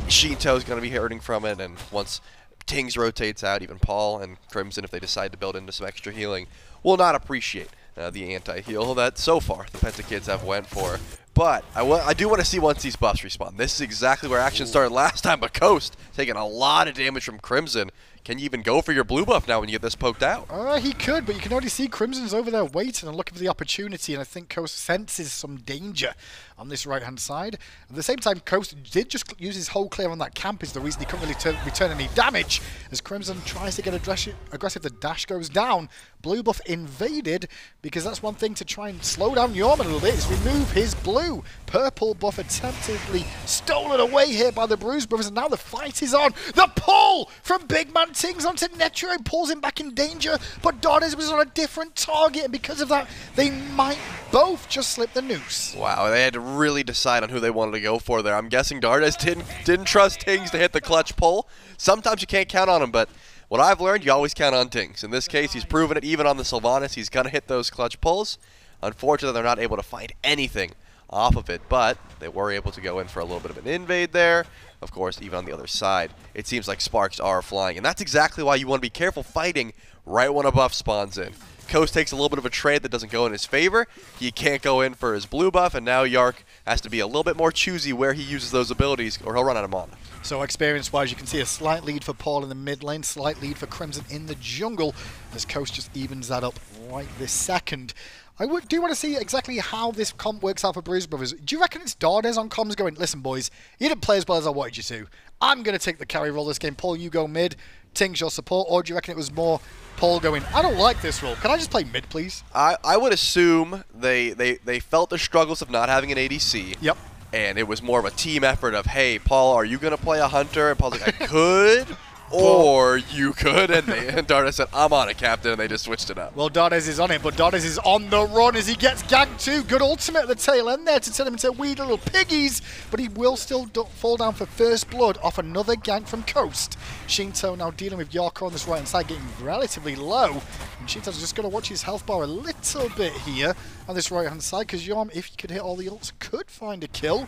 Sheento is going to be hurting from it. And once Tings rotates out, even Paul and Crimson, if they decide to build into some extra healing, will not appreciate the anti-heal that so far the Pentakids have went for. But I do want to see once these buffs respawn. This is exactly where action started last time, but Coast taking a lot of damage from Crimson. can you even go for your blue buff now when you get this poked out? He could, but you can already see Crimson's over there waiting and looking for the opportunity, and I think Coast senses some danger on this right-hand side. At the same time, Coast did just use his whole clear on that camp is the reason he couldn't really return any damage. As Crimson tries to get aggressive, the dash goes down. Blue buff invaded, because that's one thing to try and slow down Jormungandr a little bit, is remove his blue. Purple buff attemptedly stolen away here by the Bruise brothers, and now the fight is on. The pull from BigManTingz onto Netrioid pulls him back in danger, but Dardez was on a different target, and because of that, they might both just slip the noose. Wow, they had to really decide on who they wanted to go for there. I'm guessing Dardez didn't trust Tingz to hit the clutch pull. Sometimes you can't count on him, but what I've learned, you always count on Tingz. In this case, he's proven it even on the Sylvanus. He's going to hit those clutch pulls. Unfortunately, they're not able to find anything off of it, but they were able to go in for a little bit of an invade there. Of course, even on the other side, it seems like sparks are flying, and that's exactly why you want to be careful fighting right when a buff spawns in. Coast takes a little bit of a trade that doesn't go in his favor. He can't go in for his blue buff, and now Jarc has to be a little bit more choosy where he uses those abilities, or he'll run out of mana. So experience-wise, you can see a slight lead for Paul in the mid lane, slight lead for Crimson in the jungle, as Coast just evens that up right this second. I do want to see exactly how this comp works out for Bruise Brothers. Do you reckon it's Dardez on comms going, listen boys, you didn't play as well as I wanted you to. I'm going to take the carry role this game. Paul, you go mid. Tingz, your support. Or do you reckon it was more Paul going, I don't like this role. Can I just play mid, please? I would assume they felt the struggles of not having an ADC. Yep. And it was more of a team effort of, hey, Paul, are you going to play a hunter? And Paul's like, I could. Or you could, and Dardez said, I'm on it, Captain, and they just switched it up. Well, Dardez is on it, but Dardez is on the run as he gets ganked too. Good ultimate at the tail end there to tell him to weed little piggies, but he will still fall down for first blood off another gank from Coast. Sheento now dealing with Jarcorrr on this right-hand side, getting relatively low, and Sheento's just going to watch his health bar a little bit here on this right-hand side, because Jorm, if he could hit all the ults, could find a kill.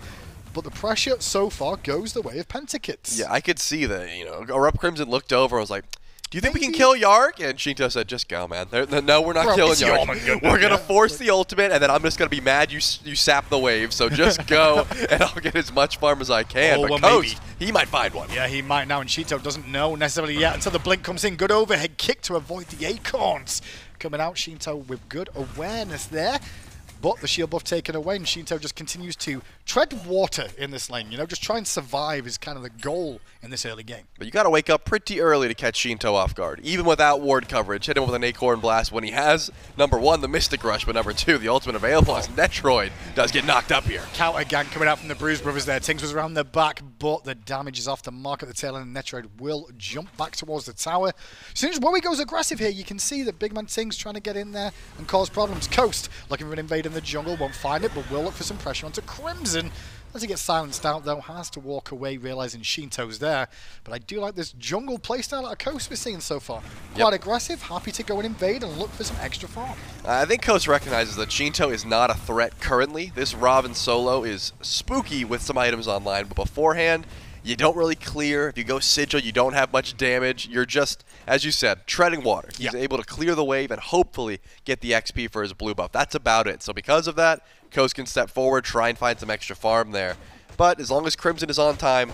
But the pressure so far goes the way of Pentakids. Yeah, I could see that. You know, ErupTCrimson looked over and was like, do you think we can kill Jarc? And Sheento said, just go, man. No, we're not killing Jarc. We're going to force the ultimate, and then I'm just going to be mad you sap the wave. So just go, and I'll get as much farm as I can. But Coast, he might find one. Yeah, he might now, and Sheento doesn't know necessarily yet until the blink comes in. Good overhead kick to avoid the acorns. Coming out, Sheento with good awareness there. But the shield buff taken away, and Sheento just continues to tread water in this lane. You know, just try and survive is kind of the goal in this early game. But you got to wake up pretty early to catch Sheento off guard. Even without ward coverage, hit him with an acorn blast when he has, number one, the Mystic Rush, but number two, the ultimate available as Netrioid does get knocked up here. Counter gank coming out from the Bruise brothers there. Tingz was around the back, but the damage is off the mark at the tail end, and Netrioid will jump back towards the tower. As soon as Wowy goes aggressive here, you can see that BigManTingz trying to get in there and cause problems. Coast looking for an invade in the jungle. Won't find it, but will look for some pressure onto Crimson. As he gets silenced out, though, has to walk away, realizing Sheento's there. But I do like this jungle playstyle at Coast we're seeing so far. Quite aggressive, happy to go and invade and look for some extra farm. I think Coast recognizes that Sheento is not a threat currently. This Ravana solo is spooky with some items online, but beforehand, you don't really clear. If you go Sigil, you don't have much damage. You're just, as you said, treading water. He's able to clear the wave and hopefully get the XP for his blue buff. That's about it. So because of that, Coast can step forward, try and find some extra farm there. But as long as Crimson is on time,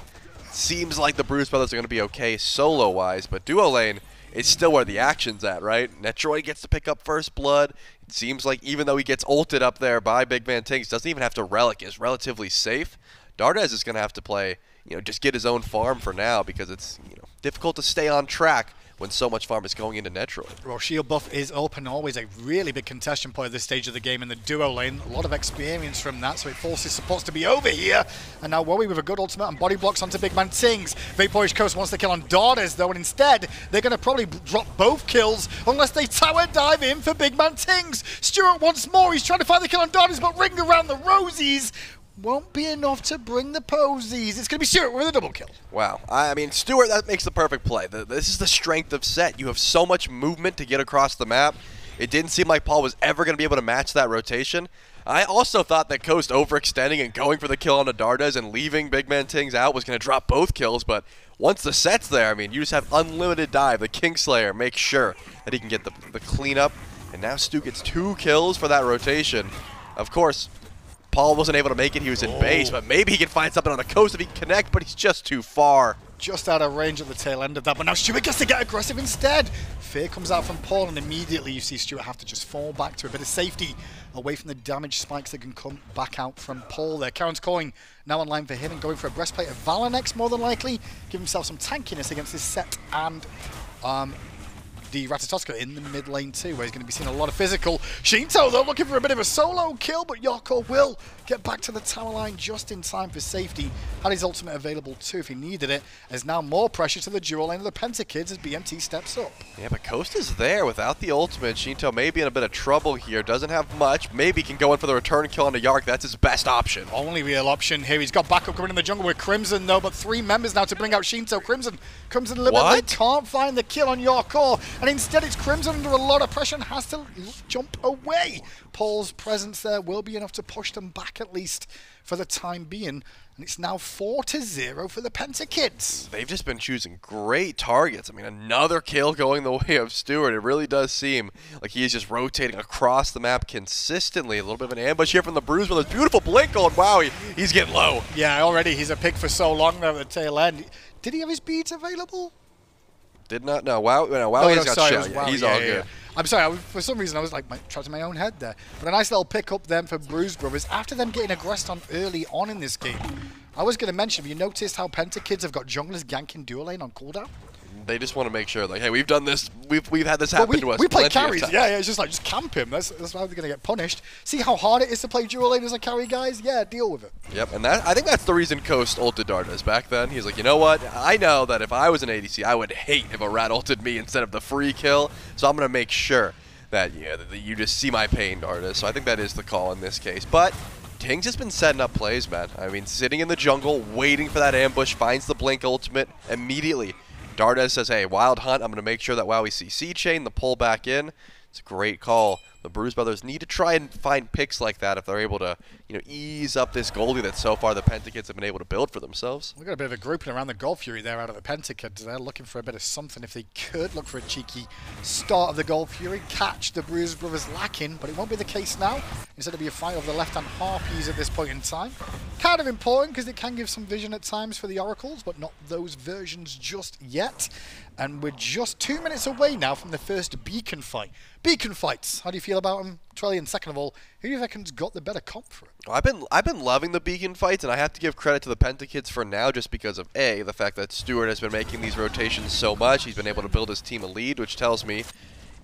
seems like the Bruise brothers are going to be okay solo-wise. But duo lane is still where the action's at, right? Netrioid gets to pick up first blood. It seems like even though he gets ulted up there by BigManTingz, doesn't even have to relic, is relatively safe. Dardez is going to have to play, you know, just get his own farm for now, because it's, you know, difficult to stay on track when so much farm is going into Netrioid. Well, shield buff is open, always a really big contestation point at this stage of the game in the duo lane. A lot of experience from that, so it forces supports to be over here. And now Wowy with a good ultimate and body blocks onto BigManTingz. VaporishCoast wants to kill on Dardez, though, and instead they're going to probably drop both kills unless they tower dive in for BigManTingz. Stuart once more, he's trying to find the kill on Dardez, but ring around the rosies won't be enough to bring the posies. It's going to be Stuart with a double kill. Wow. I mean, Stuart, that makes the perfect play. This is the strength of Set. You have so much movement to get across the map. It didn't seem like Paul was ever going to be able to match that rotation. I also thought that Coast overextending and going for the kill on the Dardez and leaving BigManTingz out was going to drop both kills, but once the set's there, I mean, you just have unlimited dive. The Kingslayer makes sure that he can get the cleanup, and now Stu gets 2 kills for that rotation. Of course, Paul wasn't able to make it. He was in base, but maybe he can find something on the Coast if he can connect, but he's just too far. just out of range at the tail end of that, but now Stuart gets to get aggressive instead. Fear comes out from Paul, and immediately you see Stuart have to just fall back to a bit of safety away from the damage spikes that can come back out from Paul there. Chiron's coin now online for him and going for a breastplate of Valor next, more than likely. Give himself some tankiness against this set and the Ratatoskr in the mid lane too, where he's going to be seeing a lot of physical. Sheento, though, looking for a bit of a solo kill, but Jarcorrr will get back to the tower line just in time for safety. Had his ultimate available too if he needed it. There's now more pressure to the dual lane of the Pentakids as BMT steps up. Yeah, but Coast is there without the ultimate. Sheento may be in a bit of trouble here. Doesn't have much. Maybe can go in for the return kill on the Yark. That's his best option. Only real option here. He's got backup coming in the jungle with Crimson, though, but 3 members now to bring out Sheento. Crimson comes in a little bit late, can't find the kill on Jarcorrr, and instead it's Crimson under a lot of pressure and has to jump away. Paul's presence there will be enough to push them back at least for the time being. And it's now 4-0 for the Pentakids. They've just been choosing great targets. I mean, another kill going the way of Stuart. It really does seem like he is just rotating across the map consistently. A little bit of an ambush here from the Bruise Brothers. Beautiful blink going. Wow, he's getting low. Yeah, already he's a pick for so long there at the tail end. Did he have his beads available? Did not know. Wow, he's got Chel. Yeah, he's all good. I'm sorry, for some reason I was like trapped in my own head there. But a nice little pick up then for Bruise Brothers after them getting aggressed on early on in this game. I was going to mention, have you noticed how Pentakids have got junglers ganking dual lane on cooldown? They just want to make sure, like, hey, we've done this, we've had this happen to us. We play carries, yeah, it's just like, just camp him. That's why they're going to get punished. See how hard it is to play dual lane as a carry, guys? Yeah, deal with it. Yep, and I think that's the reason Coast ulted Dardez back then. He's like, you know what? I know that if I was an ADC, I would hate if a rat ulted me instead of the free kill, so I'm going to make sure that, that you just see my pain, Dardez. So I think that is the call in this case. But Tingz has been setting up plays, man. I mean, sitting in the jungle, waiting for that ambush, finds the blink ultimate immediately. Dardez says, hey, Wild Hunt, I'm going to make sure that Wowy sees C-Chain, the pull back in. It's a great call. The Bruise Brothers need to try and find picks like that if they're able to, ease up this goalie that so far the Pentakids have been able to build for themselves. We've got a bit of a grouping around the Gold Fury there out of the Pentakids. They're looking for a bit of something if they could. Look for a cheeky start of the Gold Fury. Catch the Bruise Brothers lacking, but it won't be the case now. Instead it'll be a fight over the left-hand Harpies at this point in time. Kind of important because it can give some vision at times for the Oracles, but not those versions just yet. And we're just 2 minutes away now from the first Beacon fight. Beacon fights, how do you feel about them, Trelly? And second of all, who do you reckon's got the better comp for it? Well, I've been loving the Beacon fights, and I have to give credit to the Pentakids for now just because of A, the fact that Stuart has been making these rotations so much. He's been able to build his team a lead, which tells me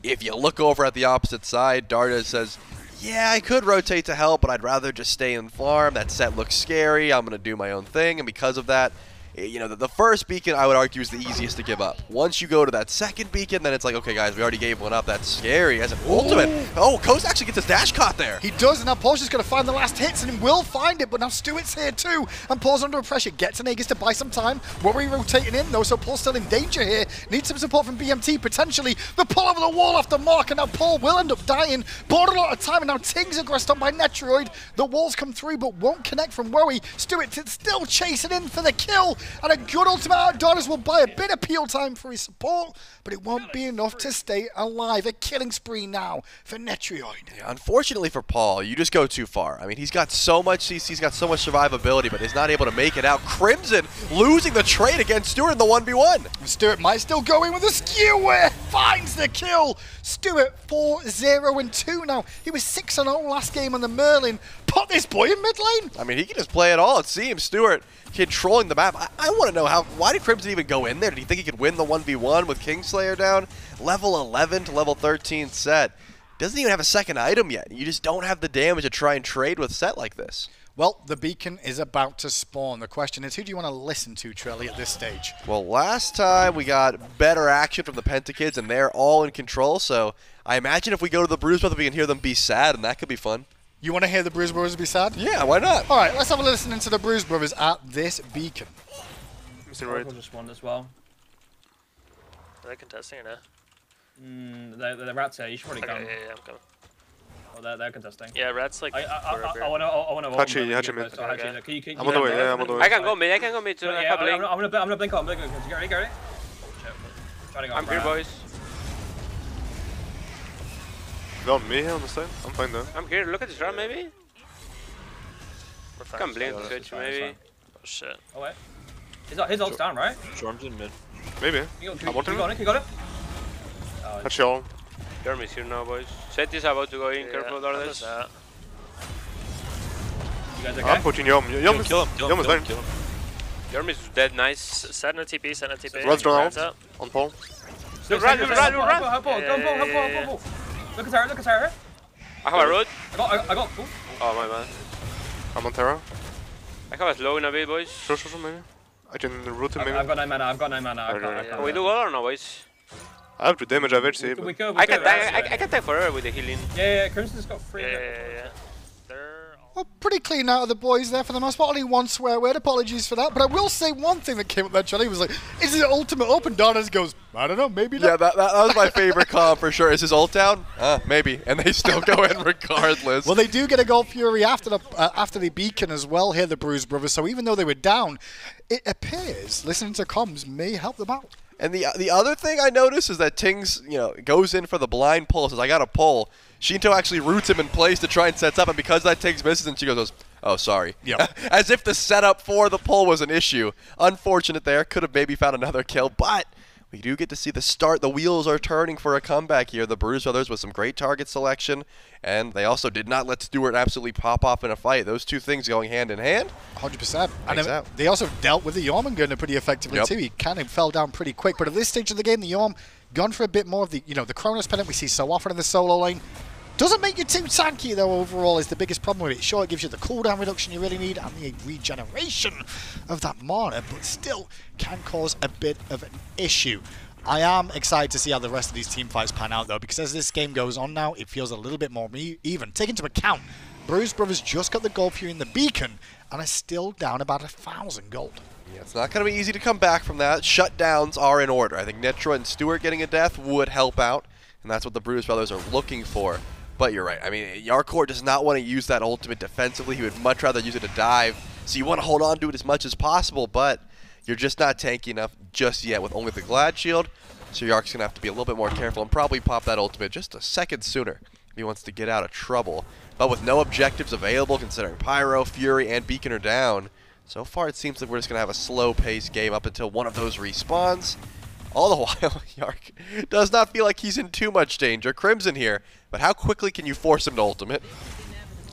if you look over at the opposite side, Dardez says, yeah, I could rotate to help, but I'd rather just stay and farm. That set looks scary. I'm going to do my own thing, and because of that, the first beacon, I would argue, is the easiest to give up. Once you go to that second beacon, then it's like, okay, guys, we already gave one up. That's scary. As an ultimate. Oh, Coast actually gets his dash caught there. He does, and now Paul's just going to find the last hits, and he will find it, but now Stuart's here too, and Paul's under pressure. Gets an Aegis to buy some time. Wowy rotating in, though, so Paul's still in danger here. Needs some support from BMT, potentially. The pull over the wall off the mark, and now Paul will end up dying. Bought a lot of time, and now Tingz aggressed on by Netrioid. The walls come through, but won't connect from Wowy. Stuart still chasing in for the kill, and a good ultimate out. Dardez will buy a bit of peel time for his support, but it won't be enough to stay alive. A killing spree now for Netrioid. Yeah, unfortunately for Paul, you just go too far. I mean, he's got so much CC, he's got so much survivability, but is not able to make it out. Crimson losing the trade against Stuart in the 1v1. Stuart might still go in with a skewer. Finds the kill. Stuart 4-0-2 now. He was 6-0 last game on the Merlin. Put this boy in mid lane. I mean, he can just play it all, it seems. Stuart controlling the map. I want to know why did Crimson even go in there? Did he think he could win the 1v1 with Kingslayer down? Level 11 to level 13 set. Doesn't even have a second item yet. You just don't have the damage to try and trade with set like this. Well, the beacon is about to spawn. The question is, who do you want to listen to, Trelly, at this stage? Well, last time we got better action from the Pentakids, and they're all in control, so I imagine if we go to the Bruise Brothers, we can hear them be sad, and that could be fun. You want to hear the Bruise Brothers be sad? Yeah, why not? All right, let's have a listen to the Bruise Brothers at this beacon. Oracle just won as well. Are they contesting or no? The rats here, you should probably come. Yeah, I'm coming. Oh, they're contesting. Yeah, rats like. I wanna. Hachiman. Okay. I'm on the way. Yeah, I'm on the way. I can go mid. I can go mid too. Yeah, I'm gonna blink on. You ready? I'm here, boys. They're on me here on the side. I'm fine though. I'm here. Look at this run, maybe. Can blink Twitch, maybe. Oh shit. Oh wait. His ult's down, right? Jorm's in mid. Maybe. I want him. You got it. That's Chel. Jeremy's here now, boys. Set is about to go in. Careful, Dardez. You guys okay? I'm pushing Yom. Yom is dying. Jeremy's dead, nice. Send a TP, send a TP. Red's drawn out. On pole. Run! Help Go. Look at Terra. I have a root. I got. Oh, my man. I'm on Terra. I have a slow in a bit, boys. Sure, maybe. I can root him maybe. I've got 9 mana. Can we do well or no, boys? I have to damage average, but... I can tank forever with the healing. Yeah, Crimson's got 3. Yeah. Well, pretty clean out of the boys there for the most part. Only one swear word. Apologies for that. But I will say one thing that came up there, Charlie, was like, is it ultimate up? And Dardez goes, I don't know, maybe not. Yeah, that was my favorite comp for sure. Is his ult down? Maybe. And they still go in regardless. Well, they do get a Gold Fury after the beacon as well here, the Bruise brothers. So even though they were down, it appears listening to comms may help them out. And the other thing I noticed is that Tingz, goes in for the blind pull. Says, I got a pull. Sheento actually roots him in place to try and sets up, and because that Tingz misses, and she goes, oh, sorry. Yep. As if the setup for the pull was an issue. Unfortunate there. Could have maybe found another kill, but we do get to see the start. The wheels are turning for a comeback here. The Bruise brothers with some great target selection, and they also did not let Stuart absolutely pop off in a fight. Those two things going hand in hand. 100%. And they also dealt with the Jormungandr pretty effectively too. He kind of fell down pretty quick, but at this stage of the game, the Jorm gone for a bit more of the, the Chronos Pendant we see so often in the solo lane. Doesn't make you too tanky, though, overall, is the biggest problem with it. Sure, it gives you the cooldown reduction you really need and the regeneration of that mana, but still can cause a bit of an issue. I am excited to see how the rest of these team fights pan out, though, because as this game goes on now, it feels a little bit more even. Take into account, Bruise brothers just got the Gold Fury in the Beacon and are still down about 1,000 gold. Yeah, it's not going to be easy to come back from that. Shutdowns are in order. I think Netrioid and Stuart getting a death would help out, and that's what the Bruise brothers are looking for. But you're right. I mean, Jarcorrr does not want to use that ultimate defensively. He would much rather use it to dive. So you want to hold on to it as much as possible, but you're just not tanky enough just yet with only the Glad Shield. So Jark's going to have to be a little bit more careful and probably pop that ultimate just a second sooner if he wants to get out of trouble. But with no objectives available, considering Pyro, Fury, and Beacon are down, so far it seems like we're just going to have a slow-paced game up until one of those respawns. All the while, Jark does not feel like he's in too much danger. Crimson here, but how quickly can you force him to ultimate?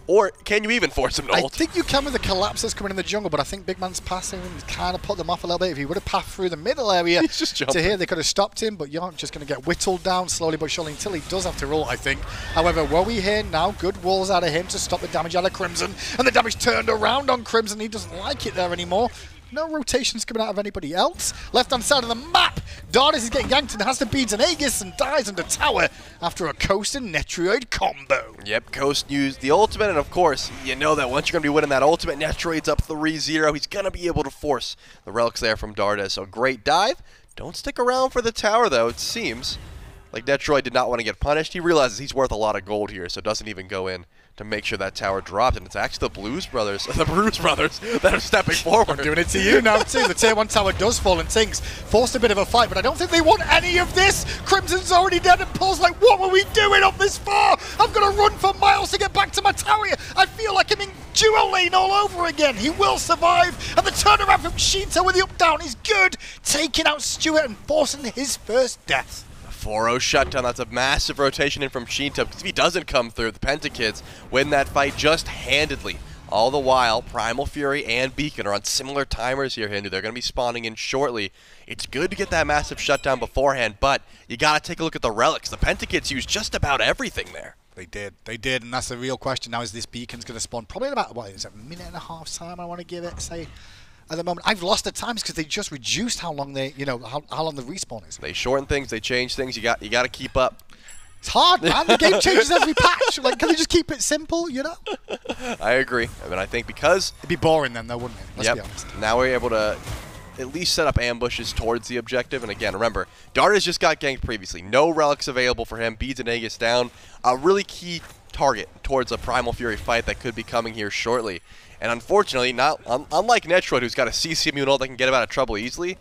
Or can you even force him to ult? I think you can with the collapses coming in the jungle, but I think Big Man's passing kind of put them off a little bit. If he would have passed through the middle area to here, they could have stopped him, but Jark just going to get whittled down slowly but surely until he does have to roll, I think. However, Wowy here now, good walls out of him to stop the damage out of Crimson, and the damage turned around on Crimson. He doesn't like it there anymore. No rotations coming out of anybody else. Left-hand side of the map, Dardez is getting yanked and has to beat an Aegis and dies under tower after a Coast and Netrioid combo. Yep, Coast used the ultimate, and of course, you know that once you're going to be winning that ultimate, Netrioid's up 3-0. He's going to be able to force the relics there from Dardez. So great dive. Don't stick around for the tower, though, it seems. Like Netrioid did not want to get punished. He realizes he's worth a lot of gold here, so doesn't even go in to make sure that tower dropped. And it's actually the Bruise brothers that are stepping forward. I'm doing it to you now too. The tier 1 tower does fall and Tingz forced a bit of a fight, but I don't think they want any of this. Crimson's already dead and Paul's like, what were we doing up this far? I'm going to run for miles to get back to my tower. I feel like I'm in dual lane all over again. He will survive, and the turnaround from Sheento with the up down is good, taking out Stuart and forcing his first death. 4-0 shutdown. That's a massive rotation in from Sheento, because if he doesn't come through, the Pentakids win that fight just handedly. All the while, Primal Fury and Beacon are on similar timers here, Hindu. They're going to be spawning in shortly. It's good to get that massive shutdown beforehand, but you got to take a look at the relics. The Pentakids used just about everything there. They did, and that's the real question now, is this Beacon's going to spawn probably in about, what is it, a minute and a half time I want to give it, say. At the moment, I've lost at times because they just reduced how long they, how long the respawn is. They shorten things, they change things. You got to keep up. It's hard, man. The game changes every patch. Like, can they just keep it simple? I agree. I mean, I think because it'd be boring then, though, wouldn't it? Let's be honest. Now we're able to at least set up ambushes towards the objective. And again, remember, Dardez just got ganked previously. No relics available for him. Beads and Aegis down. A really key target towards a Primal Fury fight that could be coming here shortly. And unfortunately, unlike Netrioid, who's got a CC immune ult that can get him out of trouble easily,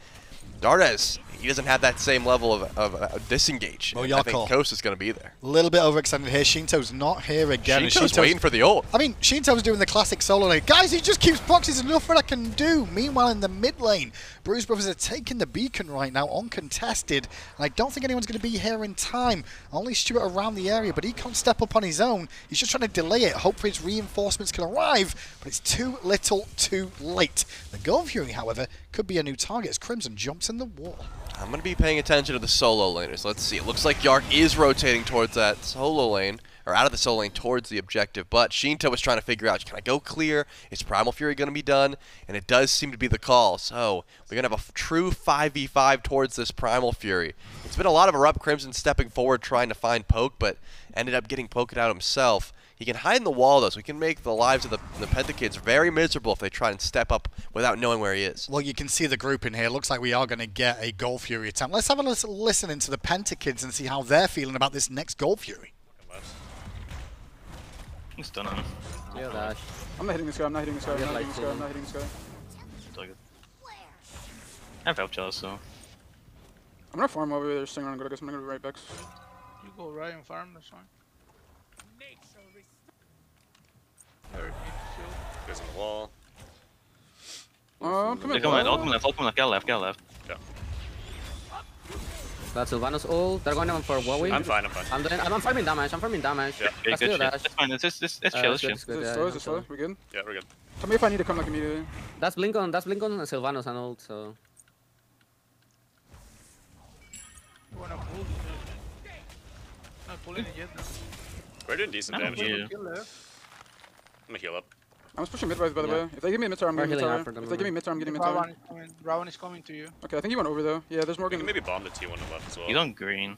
Dardez, he doesn't have that same level of disengage. Well, I think Coast is going to be there. A little bit overextended here. Sheento's not here again. Sheento's waiting for the ult. I mean, Sheento's doing the classic solo lane. Guys, he just keeps proxies, nothing I can do. Meanwhile, in the mid lane, Bruise Brothers are taking the beacon right now, uncontested. And I don't think anyone's going to be here in time. Only Stuart around the area, but he can't step up on his own. He's just trying to delay it. Hopefully his reinforcements can arrive, but it's too little too late. The Gold Fury, however, could be a new target as Crimson jumps in the wall. I'm going to be paying attention to the solo laners. Let's see. It looks like Jarc is rotating towards that solo lane, or out of the solo lane towards the objective. But Sheento was trying to figure out, can I go clear? Is Primal Fury going to be done? And it does seem to be the call. So we're going to have a true 5v5 towards this Primal Fury. It's been a lot of ErupTCrimson stepping forward trying to find poke, but ended up getting poked out himself. He can hide in the wall, though, so he can make the lives of the Pentakids very miserable if they try and step up without knowing where he is. Well, you can see the group in here. Looks like we are going to get a Gold Fury attempt. Let's have a listen into the Pentakids and see how they're feeling about this next Gold Fury. He's done on him. Yeah, dash. I'm not hitting this guy, I'm not hitting this guy, I'm not hitting this guy, I'm not hitting this guy. It's all good. I have help Chel, so. I'm gonna farm over there, sing around, I guess I'm gonna be right back. You go right and farm, that's fine. Goes on the wall. Come in. Come left, get left. Yeah. That's Sylvanus ult. They're going down for Wowy. I'm fine. I'm farming damage. Yeah. Let's do that. That's fine. It's chill. Is it slow? We good? Yeah, we're good. Tell me if I need to come like immediately. That's blink on Sylvanus and ult, so. You wanna pull? Not pulling it yet. We're doing decent damage. I'm gonna heal up. I'm just pushing mid-rise, by the way. If they give me mid-tower, I'm getting mid-tower. If they give me mid-tower, I'm getting mid-tower. Ravana is coming to you. Okay, I think he went over, though. Yeah, there's Morgan. You can maybe bomb the T1 on the left as well. He's on green.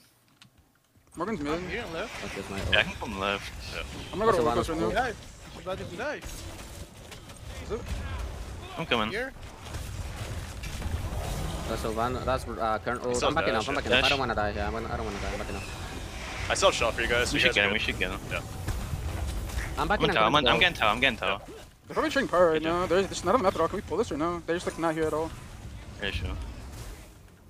Morgan's mid. You're on left. Yeah, I can come left. Yeah. I'm gonna go to Wukong right now. He's about to die. Is it? I'm coming. Here. That's Sylvanus. That's current ult. I'm backing up. I don't wanna die. Yeah, I don't wanna die. I'm backing up. I still have shot for you guys. We should get him. Yeah. I'm backing up. I'm getting tower. They're probably trading power right now. There's not a map at all. Can we pull this or no? They're just like not here at all. Yeah, sure.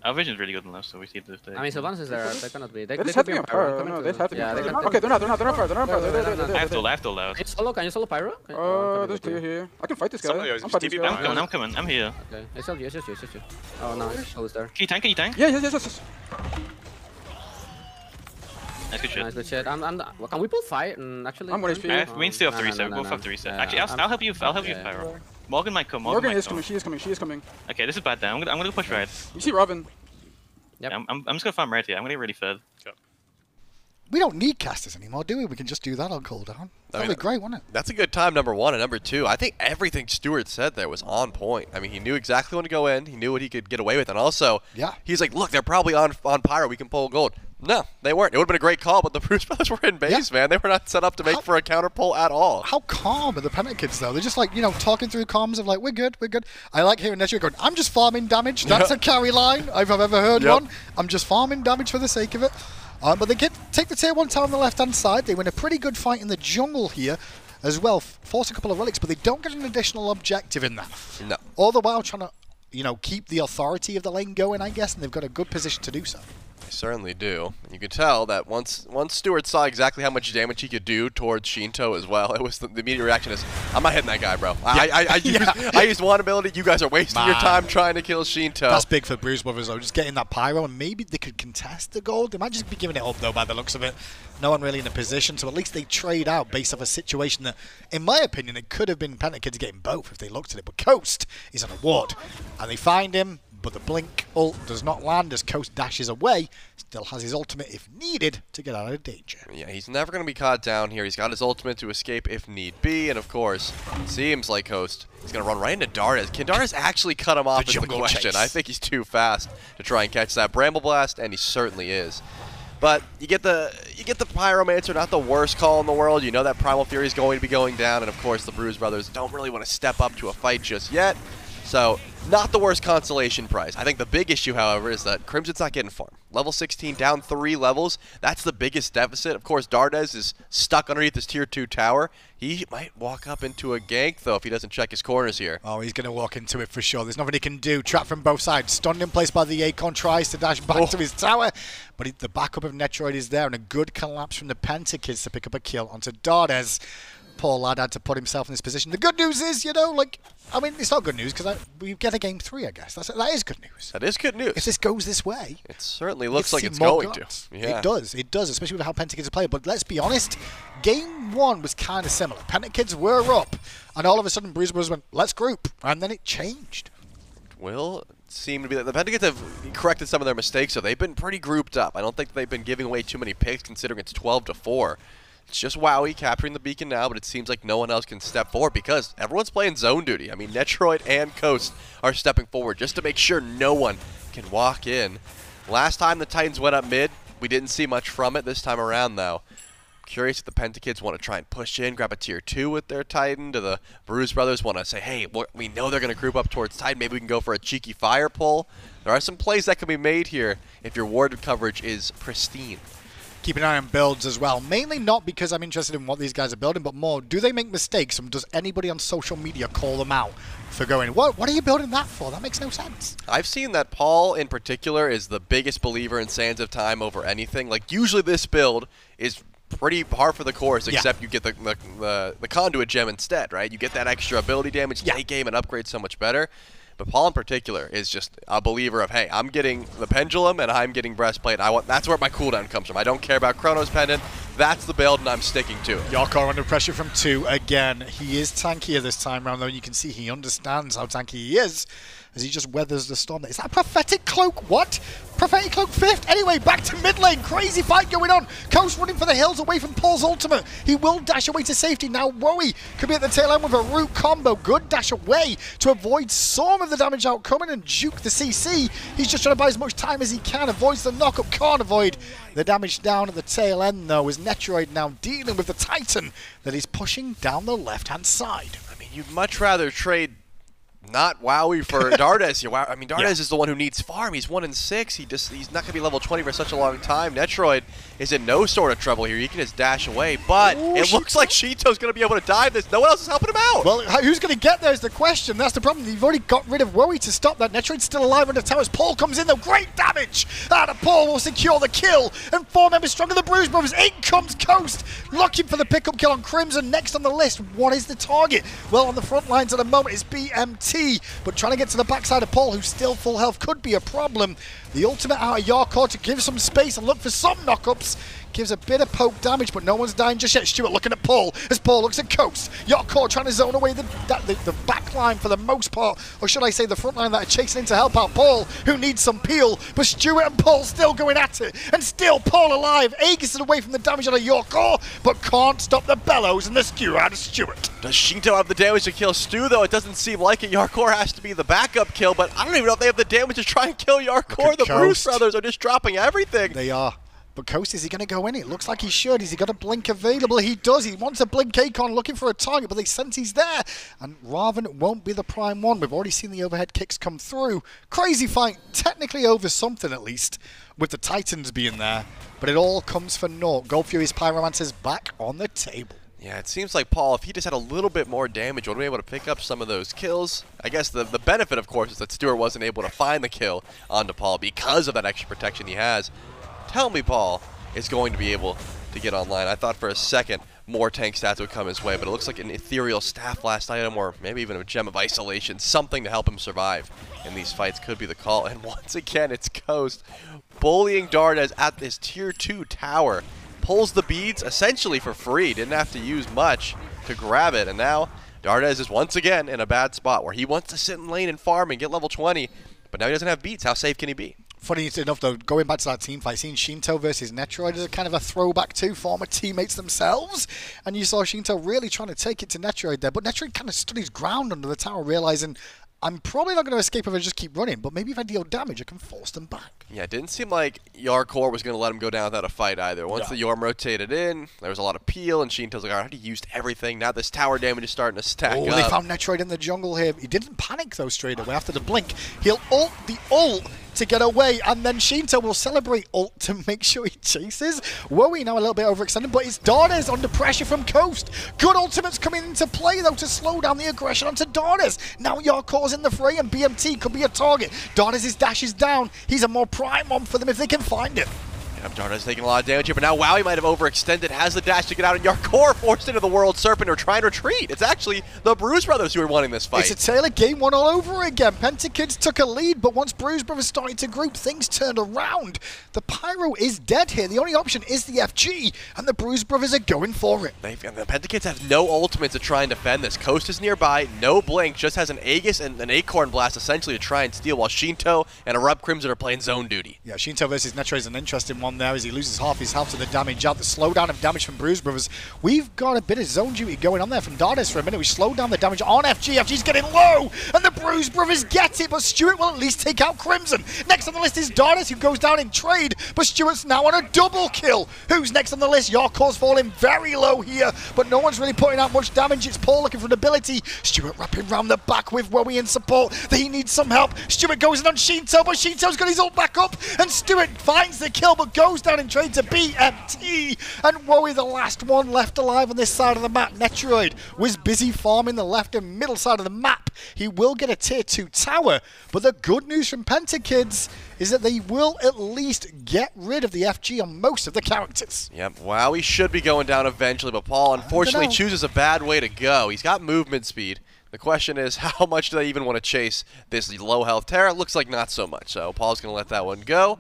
Our vision's really good on left, so we see if they. I mean, Sylvanus is there. They cannot be. They just have to be on power. No, they have to be on power. Okay, they're not power. I have to left or loud. Can you solo pyro? There's clear here. I can fight this guy. I'm fighting this guy. I'm coming. I'm here. Okay, it's just you. Oh no, it's there. Can you tank? Yes. Nice good shit. Nice good shit. Can we pull fight and actually? I'm 1 HP. We still have to reset. We'll both have to reset. Actually, I'll help you. I'll help you with pyro. Morgan might come. Morgan is coming. She is coming. Okay, this is bad then. I'm gonna push right. You see Robin? Yep. Yeah, I'm just gonna farm right here. I'm gonna get really fed. We don't need casters anymore, do we? We can just do that on cooldown. That'd be great, wouldn't it? That's a good time, number one. And number two, I think everything Stuart said there was on point. I mean, he knew exactly when to go in. He knew what he could get away with. And also, he's like, look, they're probably on Pyro. We can pull gold. No, they weren't. It would have been a great call, but the Bruise brothers were in base, man. They were not set up to make for a counter pull at all. How calm are the Pentakids, though? They're just like, talking through comms of like, we're good. I like hearing Netrioid going, I'm just farming damage. That's a carry line if I've ever heard one. I'm just farming damage for the sake of it. But they take the tier 1 tower on the left-hand side. They win a pretty good fight in the jungle here as well. Force a couple of relics, but they don't get an additional objective in that. No. All the while trying to, keep the authority of the lane going, I guess, and they've got a good position to do so. They certainly do. And you can tell that once Stuart saw exactly how much damage he could do towards Sheento as well, it was the immediate reaction is, I'm not hitting that guy, bro. I used one ability. You guys are wasting your time trying to kill Sheento. That's big for Bruise Brothers, though. Just getting that pyro, and maybe they could contest the gold. They might just be giving it up, though, by the looks of it. No one really in a position, so at least they trade out based off a situation that, in my opinion, it could have been Pentakids getting both if they looked at it. But Coast is on a ward, and they find him. But the blink ult does not land as Coast dashes away. Still has his ultimate if needed to get out of danger. Yeah, he's never going to be caught down here. He's got his ultimate to escape if need be. And of course, it seems like Coast is going to run right into Dardez. Can Dardez actually cut him off is the question. I think he's too fast to try and catch that Bramble Blast, and he certainly is. But you get the Pyromancer, not the worst call in the world. You know that Primal Fury is going to be going down. And of course, the Bruise brothers don't really want to step up to a fight just yet. So, not the worst consolation prize. I think the big issue, however, is that Crimson's not getting farm. Level 16, down 3 levels. That's the biggest deficit. Of course, Dardez is stuck underneath this tier 2 tower. He might walk up into a gank, though, if he doesn't check his corners here. Oh, he's going to walk into it for sure. There's nothing he can do. Trapped from both sides. Stunned in place by the Acorn. Tries to dash back to his tower. But the backup of Netrioid is there. And a good collapse from the Pentakids to pick up a kill onto Dardez. Poor lad had to put himself in this position. The good news is, you know, like, I mean, it's not good news because we get a game 3, I guess. That is good news. That is good news. If this goes this way, it certainly looks like it's going to. Yeah. It does, especially with how Pentakids are playing. But let's be honest, game 1 was kind of similar. Pentakids were up, and all of a sudden, Bruise went, let's group, and then it changed. Will seem to be that the Pentakids have corrected some of their mistakes, so they've been pretty grouped up. I don't think they've been giving away too many picks, considering it's 12-4. It's just Wowy capturing the beacon now, but it seems like no one else can step forward because everyone's playing zone duty. I mean, Netrioid and Coast are stepping forward just to make sure no one can walk in. Last time the Titans went up mid, we didn't see much from it. This time around, though, curious if the Pentakids want to try and push in, grab a tier 2 with their Titan. Do the Bruise brothers want to say, hey, we know they're going to group up towards Titan. Maybe we can go for a cheeky fire pull. There are some plays that can be made here if your ward coverage is pristine. Keep an eye on builds as well. Mainly not because I'm interested in what these guys are building, but more, do they make mistakes and does anybody on social media call them out for going, what are you building that for? That makes no sense. I've seen that Paul in particular is the biggest believer in Sands of Time over anything. Like, usually this build is pretty par for the course, except you get the conduit gem instead, right? You get that extra ability damage late game and upgrade so much better. But Paul in particular is just a believer of, hey, I'm getting the pendulum and I'm getting breastplate. That's where my cooldown comes from. I don't care about Chronos pendant. That's the build and I'm sticking to it. Jarcorrr under pressure from 2 again. He is tankier this time around, though. You can see he understands how tanky he is as he just weathers the storm. Is that a prophetic cloak? What? Prophetic cloak 5th. Anyway, back to mid lane. Crazy fight going on. Coast running for the hills away from Paul's ultimate. He will dash away to safety. Now Wowy could be at the tail end with a root combo. Good dash away to avoid some of the damage outcoming and juke the CC. He's just trying to buy as much time as he can. Avoids the knockup. Can't avoid the damage down at the tail end, though, as Netrioid now dealing with the Titan that he's pushing down the left-hand side. I mean, you'd much rather trade not Wowy for Dardez here. I mean, Dardez is the one who needs farm. He's 1-6. He's not going to be level 20 for such a long time. Netrioid is in no sort of trouble here. He can just dash away, but it looks like Sheento's going to be able to dive this. No one else is helping him out. Well, who's going to get there is the question. That's the problem. You've already got rid of Wowy to stop that. Netrioid's still alive under towers. Paul comes in, though. Great damage. And Paul will secure the kill. And 4 members stronger than the Bruise brothers. In comes Coast, looking for the pickup kill on Crimson. Next on the list, what is the target? Well, on the front lines at the moment is BMT. But trying to get to the backside of Paul, who's still full health, could be a problem. The ultimate out of Jarcorrr to give some space and look for some knockups. Gives a bit of poke damage, but no one's dying just yet. Stuart looking at Paul as Paul looks at Coast. Jarcorrr trying to zone away the back line for the most part, or should I say the front line that are chasing in to help out Paul, who needs some peel. But Stuart and Paul still going at it, and still Paul alive. Aegis away from the damage on a Jarcorrr, but can't stop the bellows and the skewer out of Stuart. Does Sheento have the damage to kill Stu, though? It doesn't seem like it. Jarcorrr has to be the backup kill, but I don't even know if they have the damage to try and kill Jarcorrr. The Bruise brothers are just dropping everything. They are. But Coast, is he going to go in? It looks like he should. Has he got a blink available? He does. He wants a blink Acorn looking for a target, but they sense he's there. And Ravana won't be the prime one. We've already seen the overhead kicks come through. Crazy fight. Technically over something, at least, with the Titans being there. But it all comes for naught. Gold Fury's Pyromancer's back on the table. Yeah, it seems like Paul, if he just had a little bit more damage, would be able to pick up some of those kills. I guess the benefit, of course, is that Stuart wasn't able to find the kill onto Paul because of that extra protection he has. Tell me Paul is going to be able to get online. I thought for a second more tank stats would come his way, but it looks like an ethereal staff last item or maybe even a gem of isolation, something to help him survive in these fights could be the call. And once again, it's Coast bullying Dardez at this tier 2 tower. Pulls the beads essentially for free, didn't have to use much to grab it, and now Dardez is once again in a bad spot where he wants to sit in lane and farm and get level 20, but now he doesn't have beats. How safe can he be? Funny enough, though, going back to that team fight, seeing Sheento versus Netrioid is a kind of a throwback to former teammates themselves. And you saw Sheento really trying to take it to Netrioid there, but Netrioid kind of stood his ground under the tower, realizing I'm probably not going to escape if I just keep running, but maybe if I deal damage, I can force them back. Yeah, it didn't seem like Jarcorrr was going to let him go down without a fight either. Once the Yorm rotated in, there was a lot of peel, and Sheento's like, all right, he used everything. Now this tower damage is starting to stack up. They found Netrioid in the jungle here. He didn't panic, though, straight away. After the blink, he'll ult the ult to get away, and then Sheento will celebrate ult to make sure he chases. Wowy now a little bit overextended, but it's Dardez under pressure from Coast. Good ultimates coming into play, though, to slow down the aggression onto Dardez. Now Jarcorr's in the fray, and BMT could be a target. Dardez's dash is down. He's a more prime one for them if they can find it. Yep, Dardez taking a lot of damage here, but now Wowy might have overextended, has the dash to get out, and Jarcorrr forced into the World Serpent or trying to retreat. It's actually the Bruise brothers who are wanting this fight. It's a tale of game one all over again. Pentakids took a lead, but once Bruise brothers started to group, things turned around. The Pyro is dead here. The only option is the FG, and the Bruise brothers are going for it. The Pentakids have no ultimate to try and defend this. Coast is nearby, no blink, just has an Aegis and an Acorn Blast essentially to try and steal, while Sheento and ErupTCrimson are playing zone duty. Yeah, Sheento versus Netrioid is an interesting one there as he loses half his health to the damage out. The slowdown of damage from Bruise brothers. We've got a bit of zone duty going on there from Dardez for a minute. We slowed down the damage on FG. FG's getting low, and the Bruise brothers get it, but Stuart will at least take out Crimson. Next on the list is Dardez, who goes down in trade, but Stuart's now on a double kill. Who's next on the list? Jarcorr's falling very low here, but no one's really putting out much damage. It's Paul looking for an ability. Stuart wrapping around the back with Wowy in support. He needs some help. Stuart goes in on Sheento, but Sheento's got his ult back up, and Stuart finds the kill, but goes down in trade to BMT, and Wowy the last one left alive on this side of the map. Netrioid was busy farming the left and middle side of the map. He will get a tier 2 tower, but the good news from Pentakids is that they will at least get rid of the FG on most of the characters. Yep, Wowy should be going down eventually, but Paul unfortunately chooses a bad way to go. He's got movement speed. The question is, how much do they even want to chase this low health Terra? Looks like not so much, so Paul's going to let that one go.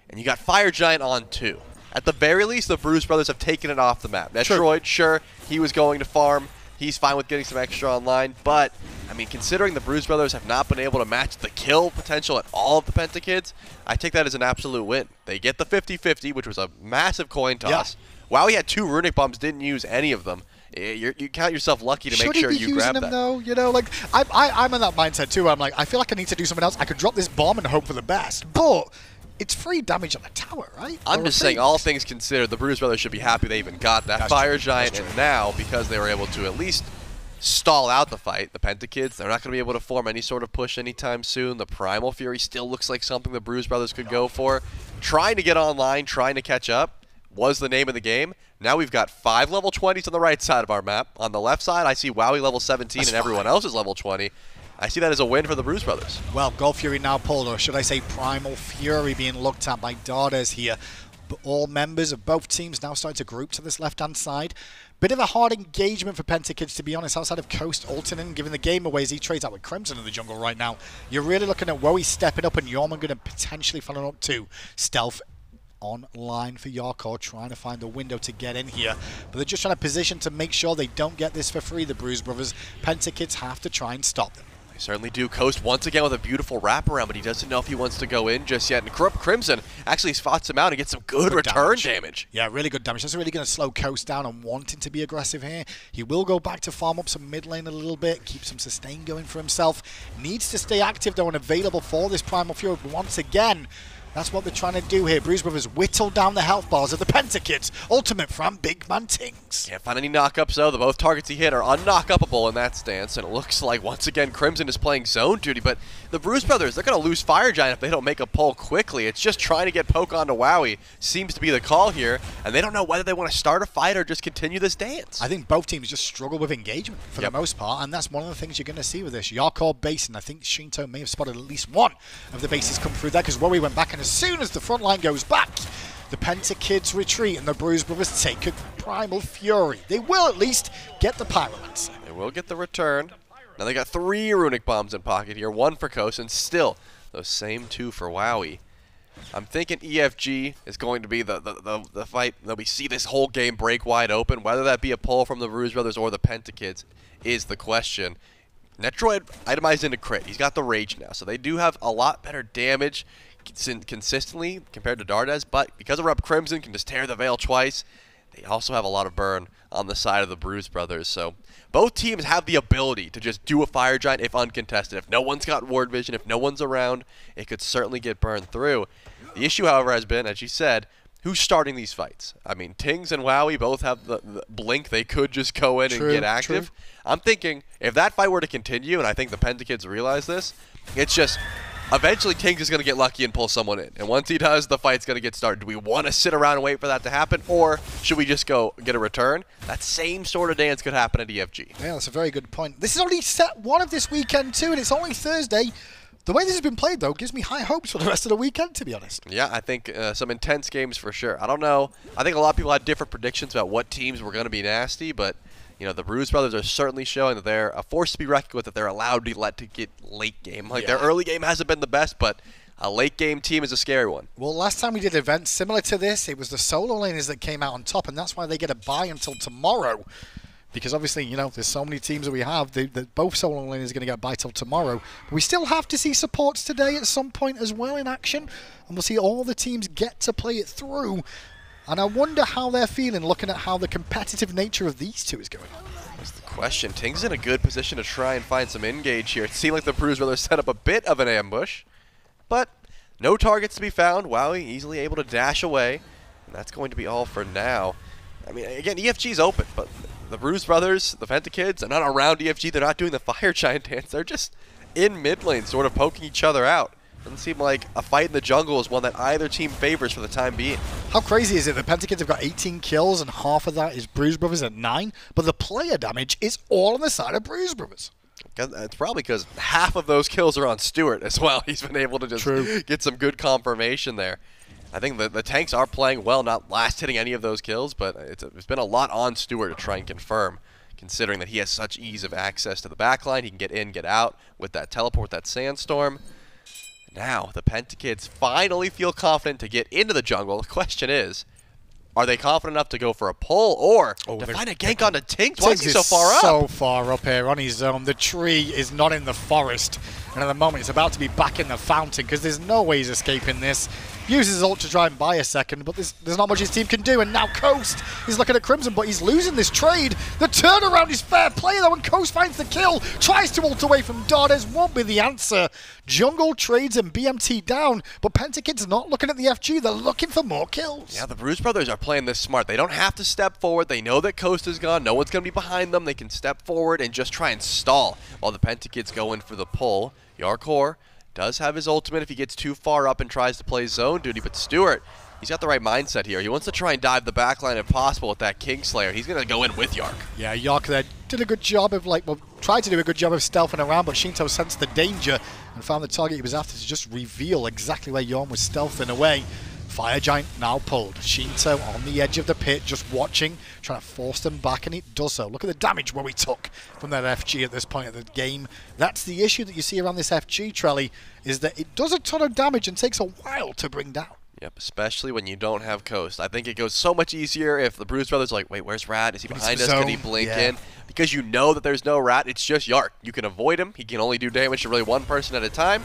And you got Fire Giant on 2. At the very least, the Bruise brothers have taken it off the map. Netrioid, sure, he was going to farm. He's fine with getting some extra online, but, I mean, considering the Bruise brothers have not been able to match the kill potential at all of the Pentakids, I take that as an absolute win. They get the 50-50, which was a massive coin toss. Yeah. Wow, he had 2 runic bombs, didn't use any of them. You count yourself lucky to make sure you grab that. Though? You know, like, I'm in that mindset too. I'm like, I feel like I need to do something else. I could drop this bomb and hope for the best, but it's free damage on the tower, right? I'm just saying, all things considered, the Bruise brothers should be happy they even got that Fire Giant, and now, because they were able to at least stall out the fight, the Pentakids, they're not going to be able to form any sort of push anytime soon. The Primal Fury still looks like something the Bruise brothers could go for. Trying to get online, trying to catch up was the name of the game. Now we've got 5 level 20s on the right side of our map. On the left side, I see Wowy level 17 and everyone else is level 20. I see that as a win for the Bruise brothers. Well, Gold Fury now pulled, or should I say Primal Fury being looked at by Dardez here. But all members of both teams now starting to group to this left-hand side. Bit of a hard engagement for Pentakids, to be honest, outside of Coast ulting and giving the game away as he trades out with Crimson in the jungle right now. You're really looking at Wowy stepping up and Jormungandr potentially following up to Stealth online for Jarcorrr, trying to find the window to get in here. But they're just trying to position to make sure they don't get this for free, the Bruise brothers. Pentakids have to try and stop them. They certainly do. Coast once again with a beautiful wraparound, but he doesn't know if he wants to go in just yet. And Crimson actually spots him out and gets some good return damage. Yeah, really good damage. That's really going to slow Coast down and wanting to be aggressive here. He will go back to farm up some mid lane a little bit, keep some sustain going for himself. Needs to stay active though and available for this Primal Fury once again. That's what they're trying to do here. Bruise brothers whittle down the health bars of the Pentakids. Ultimate from BigManTingz. Can't find any knockups though. The both targets he hit are unknock-upable in that stance, and it looks like once again Crimson is playing zone duty. But the Bruise brothers, they're going to lose Fire Giant if they don't make a pull quickly. It's just trying to get poke onto Wowy seems to be the call here, and they don't know whether they want to start a fight or just continue this dance. I think both teams just struggle with engagement for the most part, and that's one of the things you're going to see with this. Jarcorrr base, and I think Sheento may have spotted at least one of the bases come through there because Wowy went back, and as soon as the front line goes back, the Pentakids retreat and the Bruise brothers take a Primal Fury. They will at least get the Pyromancer. They will get the return. Now they got 3 runic bombs in pocket here, 1 for Coast, and still those same 2 for Wowy. I'm thinking EFG is going to be the fight that we see this whole game break wide open. Whether that be a pull from the Bruise brothers or the Pentakids is the question. Netrioid itemized into crit. He's got the rage now, so they do have a lot better damage consistently compared to Dardez, but because ErupTCrimson can just tear the veil twice, they also have a lot of burn on the side of the Bruise brothers. So both teams have the ability to just do a Fire Giant if uncontested. If no one's got ward vision, if no one's around, it could certainly get burned through. The issue, however, has been, as you said, who's starting these fights? I mean, Tingz and Wowy both have the blink. They could just go in and get active. I'm thinking if that fight were to continue, and I think the Pentakids realize this, it's just eventually Tingz is going to get lucky and pull someone in. And once he does, the fight's going to get started. Do we want to sit around and wait for that to happen, or should we just go get a return? That same sort of dance could happen at EFG. Yeah, that's a very good point. This is only set 1 of this weekend too, and it's only Thursday. The way this has been played, though, gives me high hopes for the rest of the weekend, to be honest. Yeah, I think some intense games for sure. I don't know. I think a lot of people had different predictions about what teams were going to be nasty, but you know, the Bruise brothers are certainly showing that they're a force to be reckoned with, that they're allowed to let to get late game. Like, their early game hasn't been the best, but a late game team is a scary one. Well, last time we did events similar to this, it was the solo laners that came out on top, and that's why they get a bye until tomorrow. Because obviously, you know, there's so many teams that we have, that both solo laners are going to get a bye till tomorrow. But we still have to see supports today at some point as well in action, and we'll see all the teams get to play it through. And I wonder how they're feeling, looking at how the competitive nature of these two is going. That's the question. Tingz is in a good position to try and find some engage here. It seemed like the Bruise brothers set up a bit of an ambush, but no targets to be found. Wowy easily able to dash away, and that's going to be all for now. I mean, again, EFG's open, but the Bruise brothers, the Pentakids, they're not around EFG. They're not doing the Fire Giant dance. They're just in mid lane, sort of poking each other out. Doesn't seem like a fight in the jungle is one that either team favors for the time being. How crazy is it? The Pentakids have got 18 kills, and half of that is Bruise brothers at 9, but the player damage is all on the side of Bruise brothers. It's probably because half of those kills are on Stuart as well. He's been able to just get some good confirmation there. I think the tanks are playing well, not last hitting any of those kills, but it's been a lot on Stuart to try and confirm, considering that he has such ease of access to the backline. He can get in, get out with that teleport, that sandstorm. Now, the Pentakids finally feel confident to get into the jungle. The question is, are they confident enough to go for a pull or to find a gank onto Tingz? Why is he so far up? So far up here on his own. The tree is not in the forest. And at the moment, it's about to be back in the fountain because there's no way he's escaping this. Uses his ult to try and buy a second, but there's not much his team can do. And now Coast is looking at Crimson, but he's losing this trade. The turnaround is fair play, though, and Coast finds the kill. Tries to ult away from Dardez. Won't be the answer. Jungle trades and BMT down, but Pentakids not looking at the FG. They're looking for more kills. Yeah, the Bruise brothers are playing this smart. They don't have to step forward. They know that Coast is gone. No one's going to be behind them. They can step forward and just try and stall while the Pentakids go in for the pull. Jarcorrr does have his ultimate if he gets too far up and tries to play zone duty, but Stuart, he's got the right mindset here. He wants to try and dive the backline if possible with that Kingslayer. He's going to go in with Jark. Yeah, Jark there did a good job of, tried to do a good job of stealthing around, but Sheento sensed the danger and found the target he was after to just reveal exactly where Jorm was stealthing away. Fire Giant now pulled. Sheento on the edge of the pit, just watching, trying to force them back, and it does so. Look at the damage Wowy took from that FG at this point of the game. That's the issue that you see around this FG, Trelly, is that it does a ton of damage and takes a while to bring down. Yep, especially when you don't have Coast. I think it goes so much easier if the Bruise brothers are like, wait, where's Rat? Is he behind us? Can he blink in? Because you know that there's no Rat, it's just Jark. You can avoid him. He can only do damage to really one person at a time.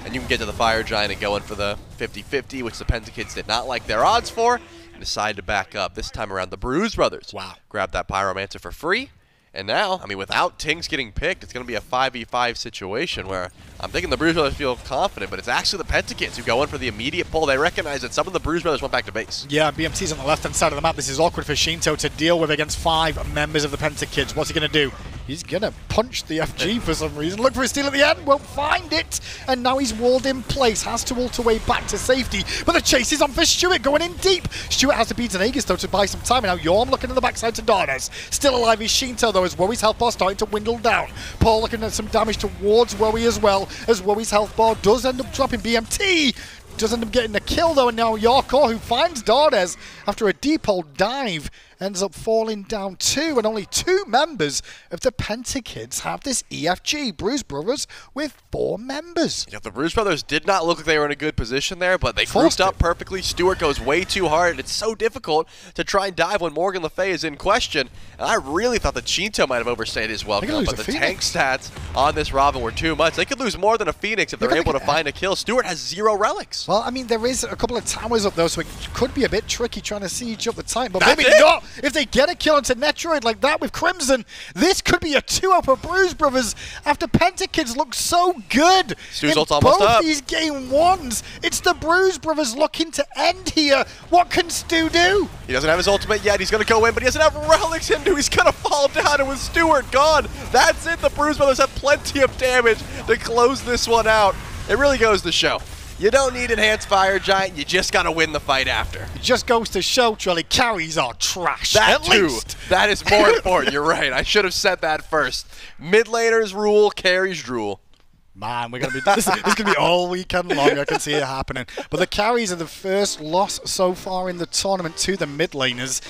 And you can get to the Fire Giant and go in for the 50-50, which the Pentakids did not like their odds for, and decide to back up. This time around, the Bruise brothers grab that Pyromancer for free. And now, I mean, without Tingz getting picked, it's going to be a 5v5 situation where I'm thinking the Bruise brothers feel confident, but it's actually the Pentakids who go in for the immediate pull. They recognize that some of the Bruise brothers went back to base. Yeah, BMT's on the left-hand side of the map. This is awkward for Sheento to deal with against 5 members of the Pentakids. What's he going to do? He's going to punch the FG for some reason. Look for his steal at the end. Won't find it. And now he's walled in place. Has to ult away back to safety. But the chase is on for Stuart, going in deep. Stuart has to beat an Aegis, though, to buy some time. And now Jorm looking at the backside to Dardez. Still alive is Sheento, though, as Wowy's health bar starting to dwindle down. Paul looking at some damage towards Wowy as well, as Wowy's health bar does end up dropping. BMT does end up getting a kill, though, and now Jarcorrr, who finds Dardez after a deep hold dive, ends up falling down too, and only 2 members of the Pentakids have this EFG. Bruise brothers with 4 members. Yeah, the Bruise brothers did not look like they were in a good position there, but they grouped up perfectly. Stuart goes way too hard, and it's so difficult to try and dive when Morgan Le Fay is in question. And I really thought that Sheento might have overstayed his welcome, but the tank stats on this Ravana were too much. They could lose more than a Phoenix if they're able to find a kill. Stuart has 0 relics. Well, I mean, there is a couple of towers up, though, so it could be a bit tricky trying to siege up the time, but maybe not. If they get a kill onto Netrioid like that with Crimson, this could be a 2-0 for Bruise Brothers after Pentakids look so good Stu's in ult's almost both up. these game ones. It's the Bruise Brothers looking to end here. What can Stu do? He doesn't have his ultimate yet. He's going to go in, but he doesn't have relics into. He's going to fall down, and with Stuart gone, that's it. The Bruise Brothers have plenty of damage to close this one out. It really goes to show. You don't need Enhanced Fire Giant, you just gotta win the fight after. It just goes to show, Charlie, carries are trash. That at too. least. That is more important, you're right. I should have said that first. Mid laners rule, carries drool. Man, we're gonna be this is gonna be all weekend long. I can see it happening. But the carries are the first loss so far in the tournament to the mid laners.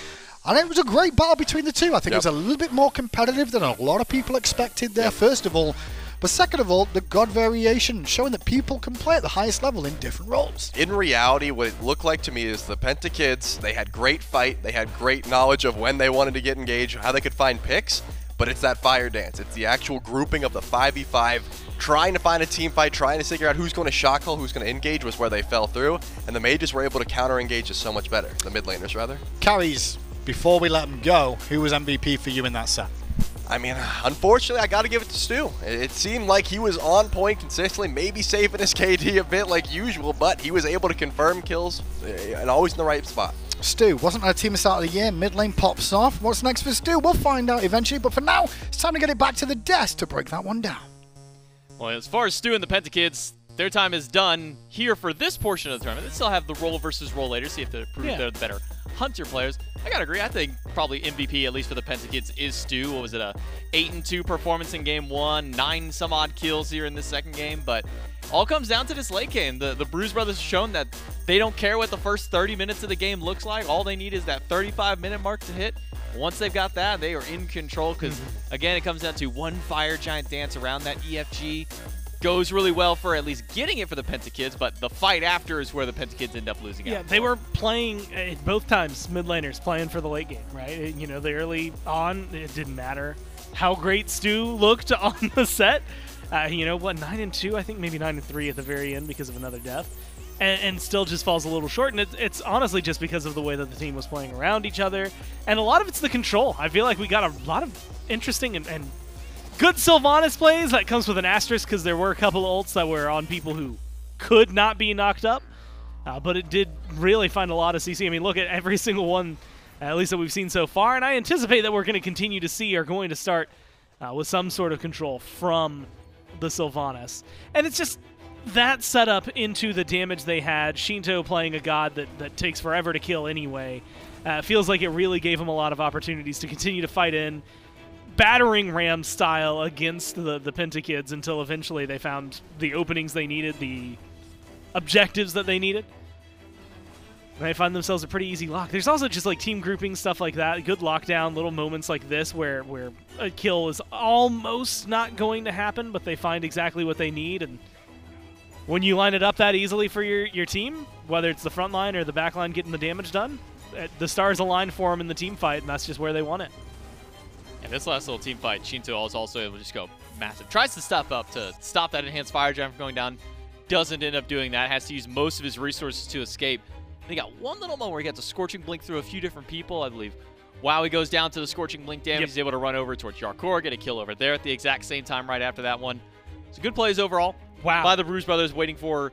And it was a great battle between the two. I think it was a little bit more competitive than a lot of people expected there, first of all. But second of all, the God variation, showing that people can play at the highest level in different roles. In reality, what it looked like to me is the Pentakids, they had great fight, they had great knowledge of when they wanted to get engaged, how they could find picks, but it's that fire dance. It's the actual grouping of the 5v5, trying to find a team fight, trying to figure out who's going to shock hull, who's going to engage was where they fell through, and the mages were able to counter-engage just so much better. The mid laners, rather. Carries, before we let them go, who was MVP for you in that set? I mean, unfortunately, I got to give it to Stu. It seemed like he was on point consistently, maybe saving his KD a bit like usual, but he was able to confirm kills and always in the right spot. Stu, wasn't our team at the start of the year? Mid lane pops off. What's next for Stu? We'll find out eventually, but for now, it's time to get it back to the desk to break that one down. Well, as far as Stu and the Pentakids, their time is done here for this portion of the tournament. They still have the role versus role later, so you have to prove they're the better Hunter players. I gotta agree. I think probably MVP, at least for the Pentakids, is Stu. What was it, a 8-2 performance in game 1, 9 some odd kills here in this second game, but all comes down to this late game. The Bruise Brothers have shown that they don't care what the first 30 minutes of the game looks like. All they need is that 35-minute mark to hit. Once they've got that, they are in control because, again, it comes down to one Fire Giant dance around that EFG. Goes really well for at least getting it for the Pentakids, but the fight after is where the Pentakids end up losing out. Yeah, they were playing both times, mid laners playing for the late game, right? You know, the early on, it didn't matter how great Stu looked on the set. You know, what, 9-2, I think maybe 9-3 at the very end because of another death. And still just falls a little short, and it's honestly just because of the way that the team was playing around each other. And a lot of it's the control. I feel like we got a lot of interesting and good Sylvanus plays. That comes with an asterisk because there were a couple of ults that were on people who could not be knocked up. But it did really find a lot of CC. I mean, look at every single one, at least that we've seen so far. And I anticipate that we're going to continue to see are going to start with some sort of control from the Sylvanus. And it's just that setup into the damage they had. Sheento playing a god that takes forever to kill anyway. Feels like it really gave him a lot of opportunities to continue to fight in battering ram style against the Pentakids until eventually they found the openings they needed, the objectives that they needed. They find themselves a pretty easy lock. There's also just like team grouping, stuff like that. Good lockdown, little moments like this where a kill is almost not going to happen, but they find exactly what they need. And when you line it up that easily for your team, whether it's the front line or the back line getting the damage done, the stars align for them in the team fight, and that's just where they want it. And this last little team fight, Sheento is also able to just go massive. Tries to step up to stop that Enhanced Fire Giant from going down. Doesn't end up doing that. Has to use most of his resources to escape. And he got one little moment where he gets a Scorching Blink through a few different people, I believe. Wowy goes down to the Scorching Blink damage. He's able to run over towards Jarcorrr, get a kill over there at the exact same time right after that one. So good plays overall. Wow. By the Bruise Brothers, waiting for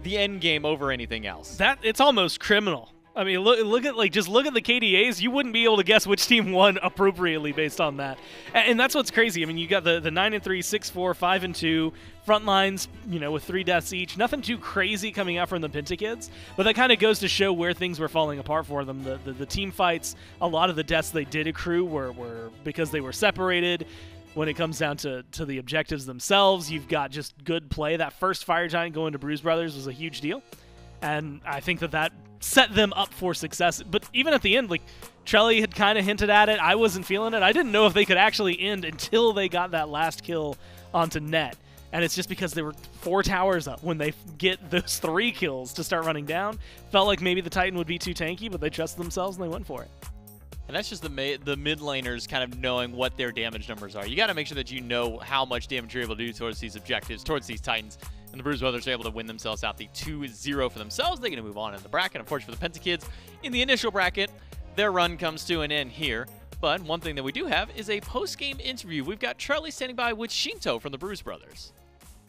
the end game over anything else. It's almost criminal. I mean, look at the KDAs. You wouldn't be able to guess which team won appropriately based on that. And that's what's crazy. I mean, you got the 9-3, 6-4, 5-2 front lines, you know, with 3 deaths each. Nothing too crazy coming out from the Pentakids, but that kind of goes to show where things were falling apart for them. The team fights, a lot of the deaths they did accrue were because they were separated. When it comes down to the objectives themselves, you've got just good play. That first Fire Giant going to Bruise Brothers was a huge deal. And I think that set them up for success. But even at the end, like, Chel had kind of hinted at it. I wasn't feeling it. I didn't know if they could actually end until they got that last kill onto net. And it's just because there were 4 towers up. When they get those 3 kills to start running down, felt like maybe the Titan would be too tanky, but they trusted themselves and they went for it. And that's just the mid laners kind of knowing what their damage numbers are. You got to make sure that you know how much damage you're able to do towards these objectives, towards these Titans. And the Bruise Brothers are able to win themselves out the 2-0 for themselves. They're going to move on in the bracket. Unfortunately for the Pentakids, in the initial bracket, their run comes to an end here. But one thing that we do have is a post-game interview. We've got Charlie standing by with Sheento from the Bruise brothers.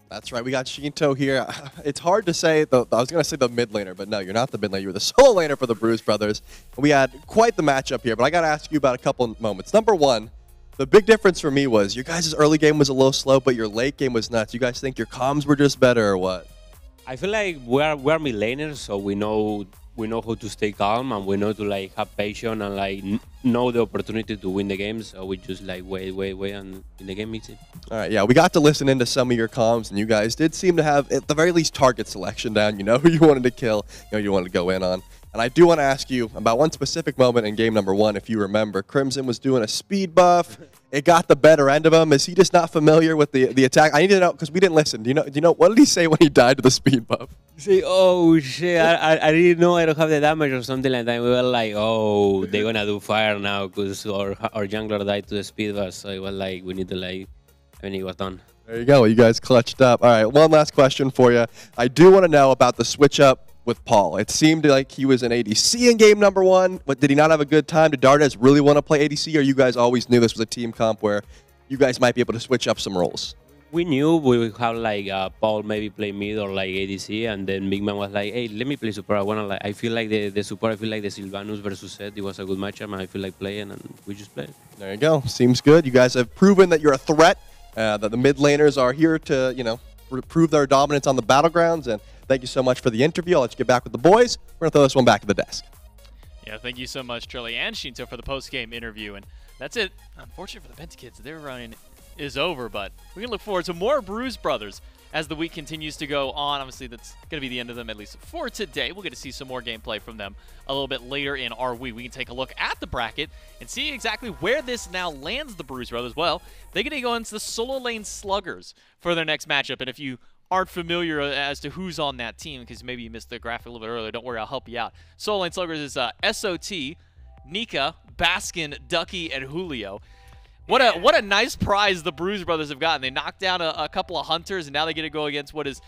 That's right, we got Sheento here. It's hard to say, I was going to say the mid laner, but no, you're not the mid laner. You're the solo laner for the Bruise brothers. We had quite the matchup here, but I got to ask you about a couple moments. Number one, the big difference for me was your guys' early game was a little slow, but your late game was nuts. You guys think your comms were just better or what? I feel like we're mid laners, so we know how to stay calm and we know to like have patience and like know the opportunity to win the game. So we just like wait and in the game it's it. All right, yeah, we got to listen into some of your comms, and you guys did seem to have at the very least target selection down. You know who you wanted to kill, you know you wanted to go in on. And I do want to ask you about one specific moment in game number 1, if you remember. Crimson was doing a speed buff. It got the better end of him. Is he just not familiar with the attack? I need to know because we didn't listen. Do you know what did he say when he died to the speed buff? Say, oh shit, I didn't know I don't have the damage or something like that. We were like, oh, they're gonna do fire now because our jungler died to the speed buff. So it was like, we need to like, and it was done. There you go. You guys clutched up. All right, one last question for you. I do want to know about the switch up with Paul. It seemed like he was an ADC in game number 1, but did he not have a good time? Did Dardez really want to play ADC, or you guys always knew this was a team comp where you guys might be able to switch up some roles? We knew we would have like Paul maybe play mid or like ADC, and then Big Man was like, hey, let me play support. I feel like the support, I feel like the Sylvanus versus Seth, it was a good matchup, and I feel like playing, and we just played. There you go. Seems good. You guys have proven that you're a threat, that the mid laners are here to, you know, prove their dominance on the battlegrounds, and thank you so much for the interview. I'll let you get back with the boys. We're going to throw this one back to the desk. Yeah, thank you so much, Charlie and Sheento, for the post-game interview. And that's it. Unfortunately for the Pentakids, their run is over, but we can look forward to more Bruise brothers as the week continues to go on. Obviously, that's going to be the end of them, at least for today. We'll get to see some more gameplay from them a little bit later in our week. We can take a look at the bracket and see exactly where this now lands the Bruise brothers. Well, they're going to go into the solo lane Sluggers for their next matchup. And if you aren't familiar as to who's on that team, because maybe you missed the graphic a little bit earlier, don't worry, I'll help you out. Solo lane Sluggers is SOT, Nika, Baskin, Ducky, and Julio. What a nice prize the Bruise brothers have gotten. They knocked down a couple of hunters, and now they get to go against what is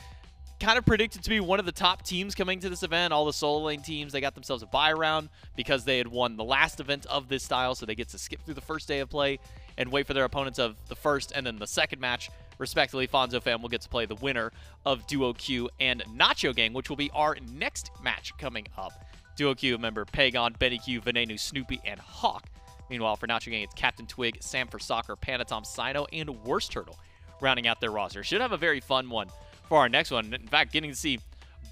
kind of predicted to be one of the top teams coming to this event. All the solo lane teams, they got themselves a bye round because they had won the last event of this style, so they get to skip through the first day of play and wait for their opponents of the first and then the second match. Respectively, Fonzo Fam will get to play the winner of Duo Q and Nacho Gang, which will be our next match coming up. Duo Q, remember, Pagon, Benny Q, Venenu, Snoopy, and Hawk. Meanwhile, for Nacho Gang, it's Captain Twig, Sam for Soccer, Panatom, Sino, and Worst Turtle rounding out their roster. Should have a very fun one for our next one. In fact, getting to see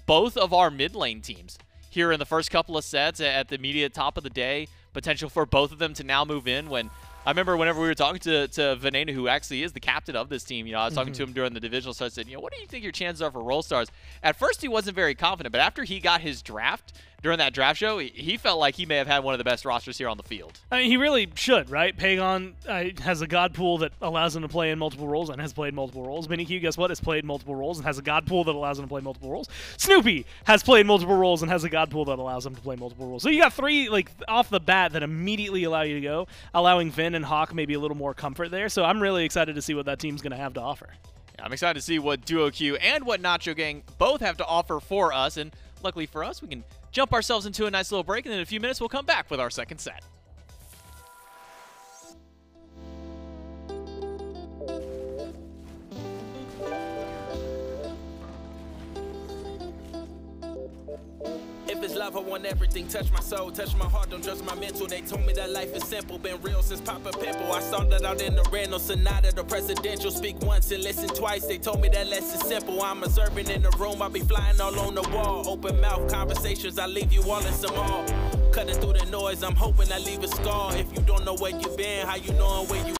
both of our mid lane teams here in the first couple of sets at the immediate top of the day. Potential for both of them to now move in. When I remember whenever we were talking to Venenu, who actually is the captain of this team, you know, I was talking to him during the divisional, so I said, you know, what do you think your chances are for Roll Stars? At first, he wasn't very confident, but after he got his draft, during that draft show, he felt like he may have had one of the best rosters here on the field. I mean, he really should, right? Pagon has a god pool that allows him to play in multiple roles and has played multiple roles. Benny Q, guess what, has played multiple roles and has a god pool that allows him to play multiple roles. Snoopy has played multiple roles and has a god pool that allows him to play multiple roles. So you got 3, like, off the bat that immediately allow you to go, allowing Vin and Hawk maybe a little more comfort there. So I'm really excited to see what that team's going to have to offer. Yeah, I'm excited to see what Duo Q and what Nacho Gang both have to offer for us. And luckily for us, we can jump ourselves into a nice little break, and in a few minutes, we'll come back with our second set. If it's love, I want everything. Touch my soul, touch my heart, don't judge my mental. They told me that life is simple, been real since Papa Pimple. I started out in the Renault Sonata, the presidential. Speak once and listen twice. They told me that less is simple. I'm observing in the room, I be flying all on the wall. Open mouth conversations, I leave you all in some awe. Cutting through the noise, I'm hoping I leave a scar. If you don't know where you been, how you knowing where you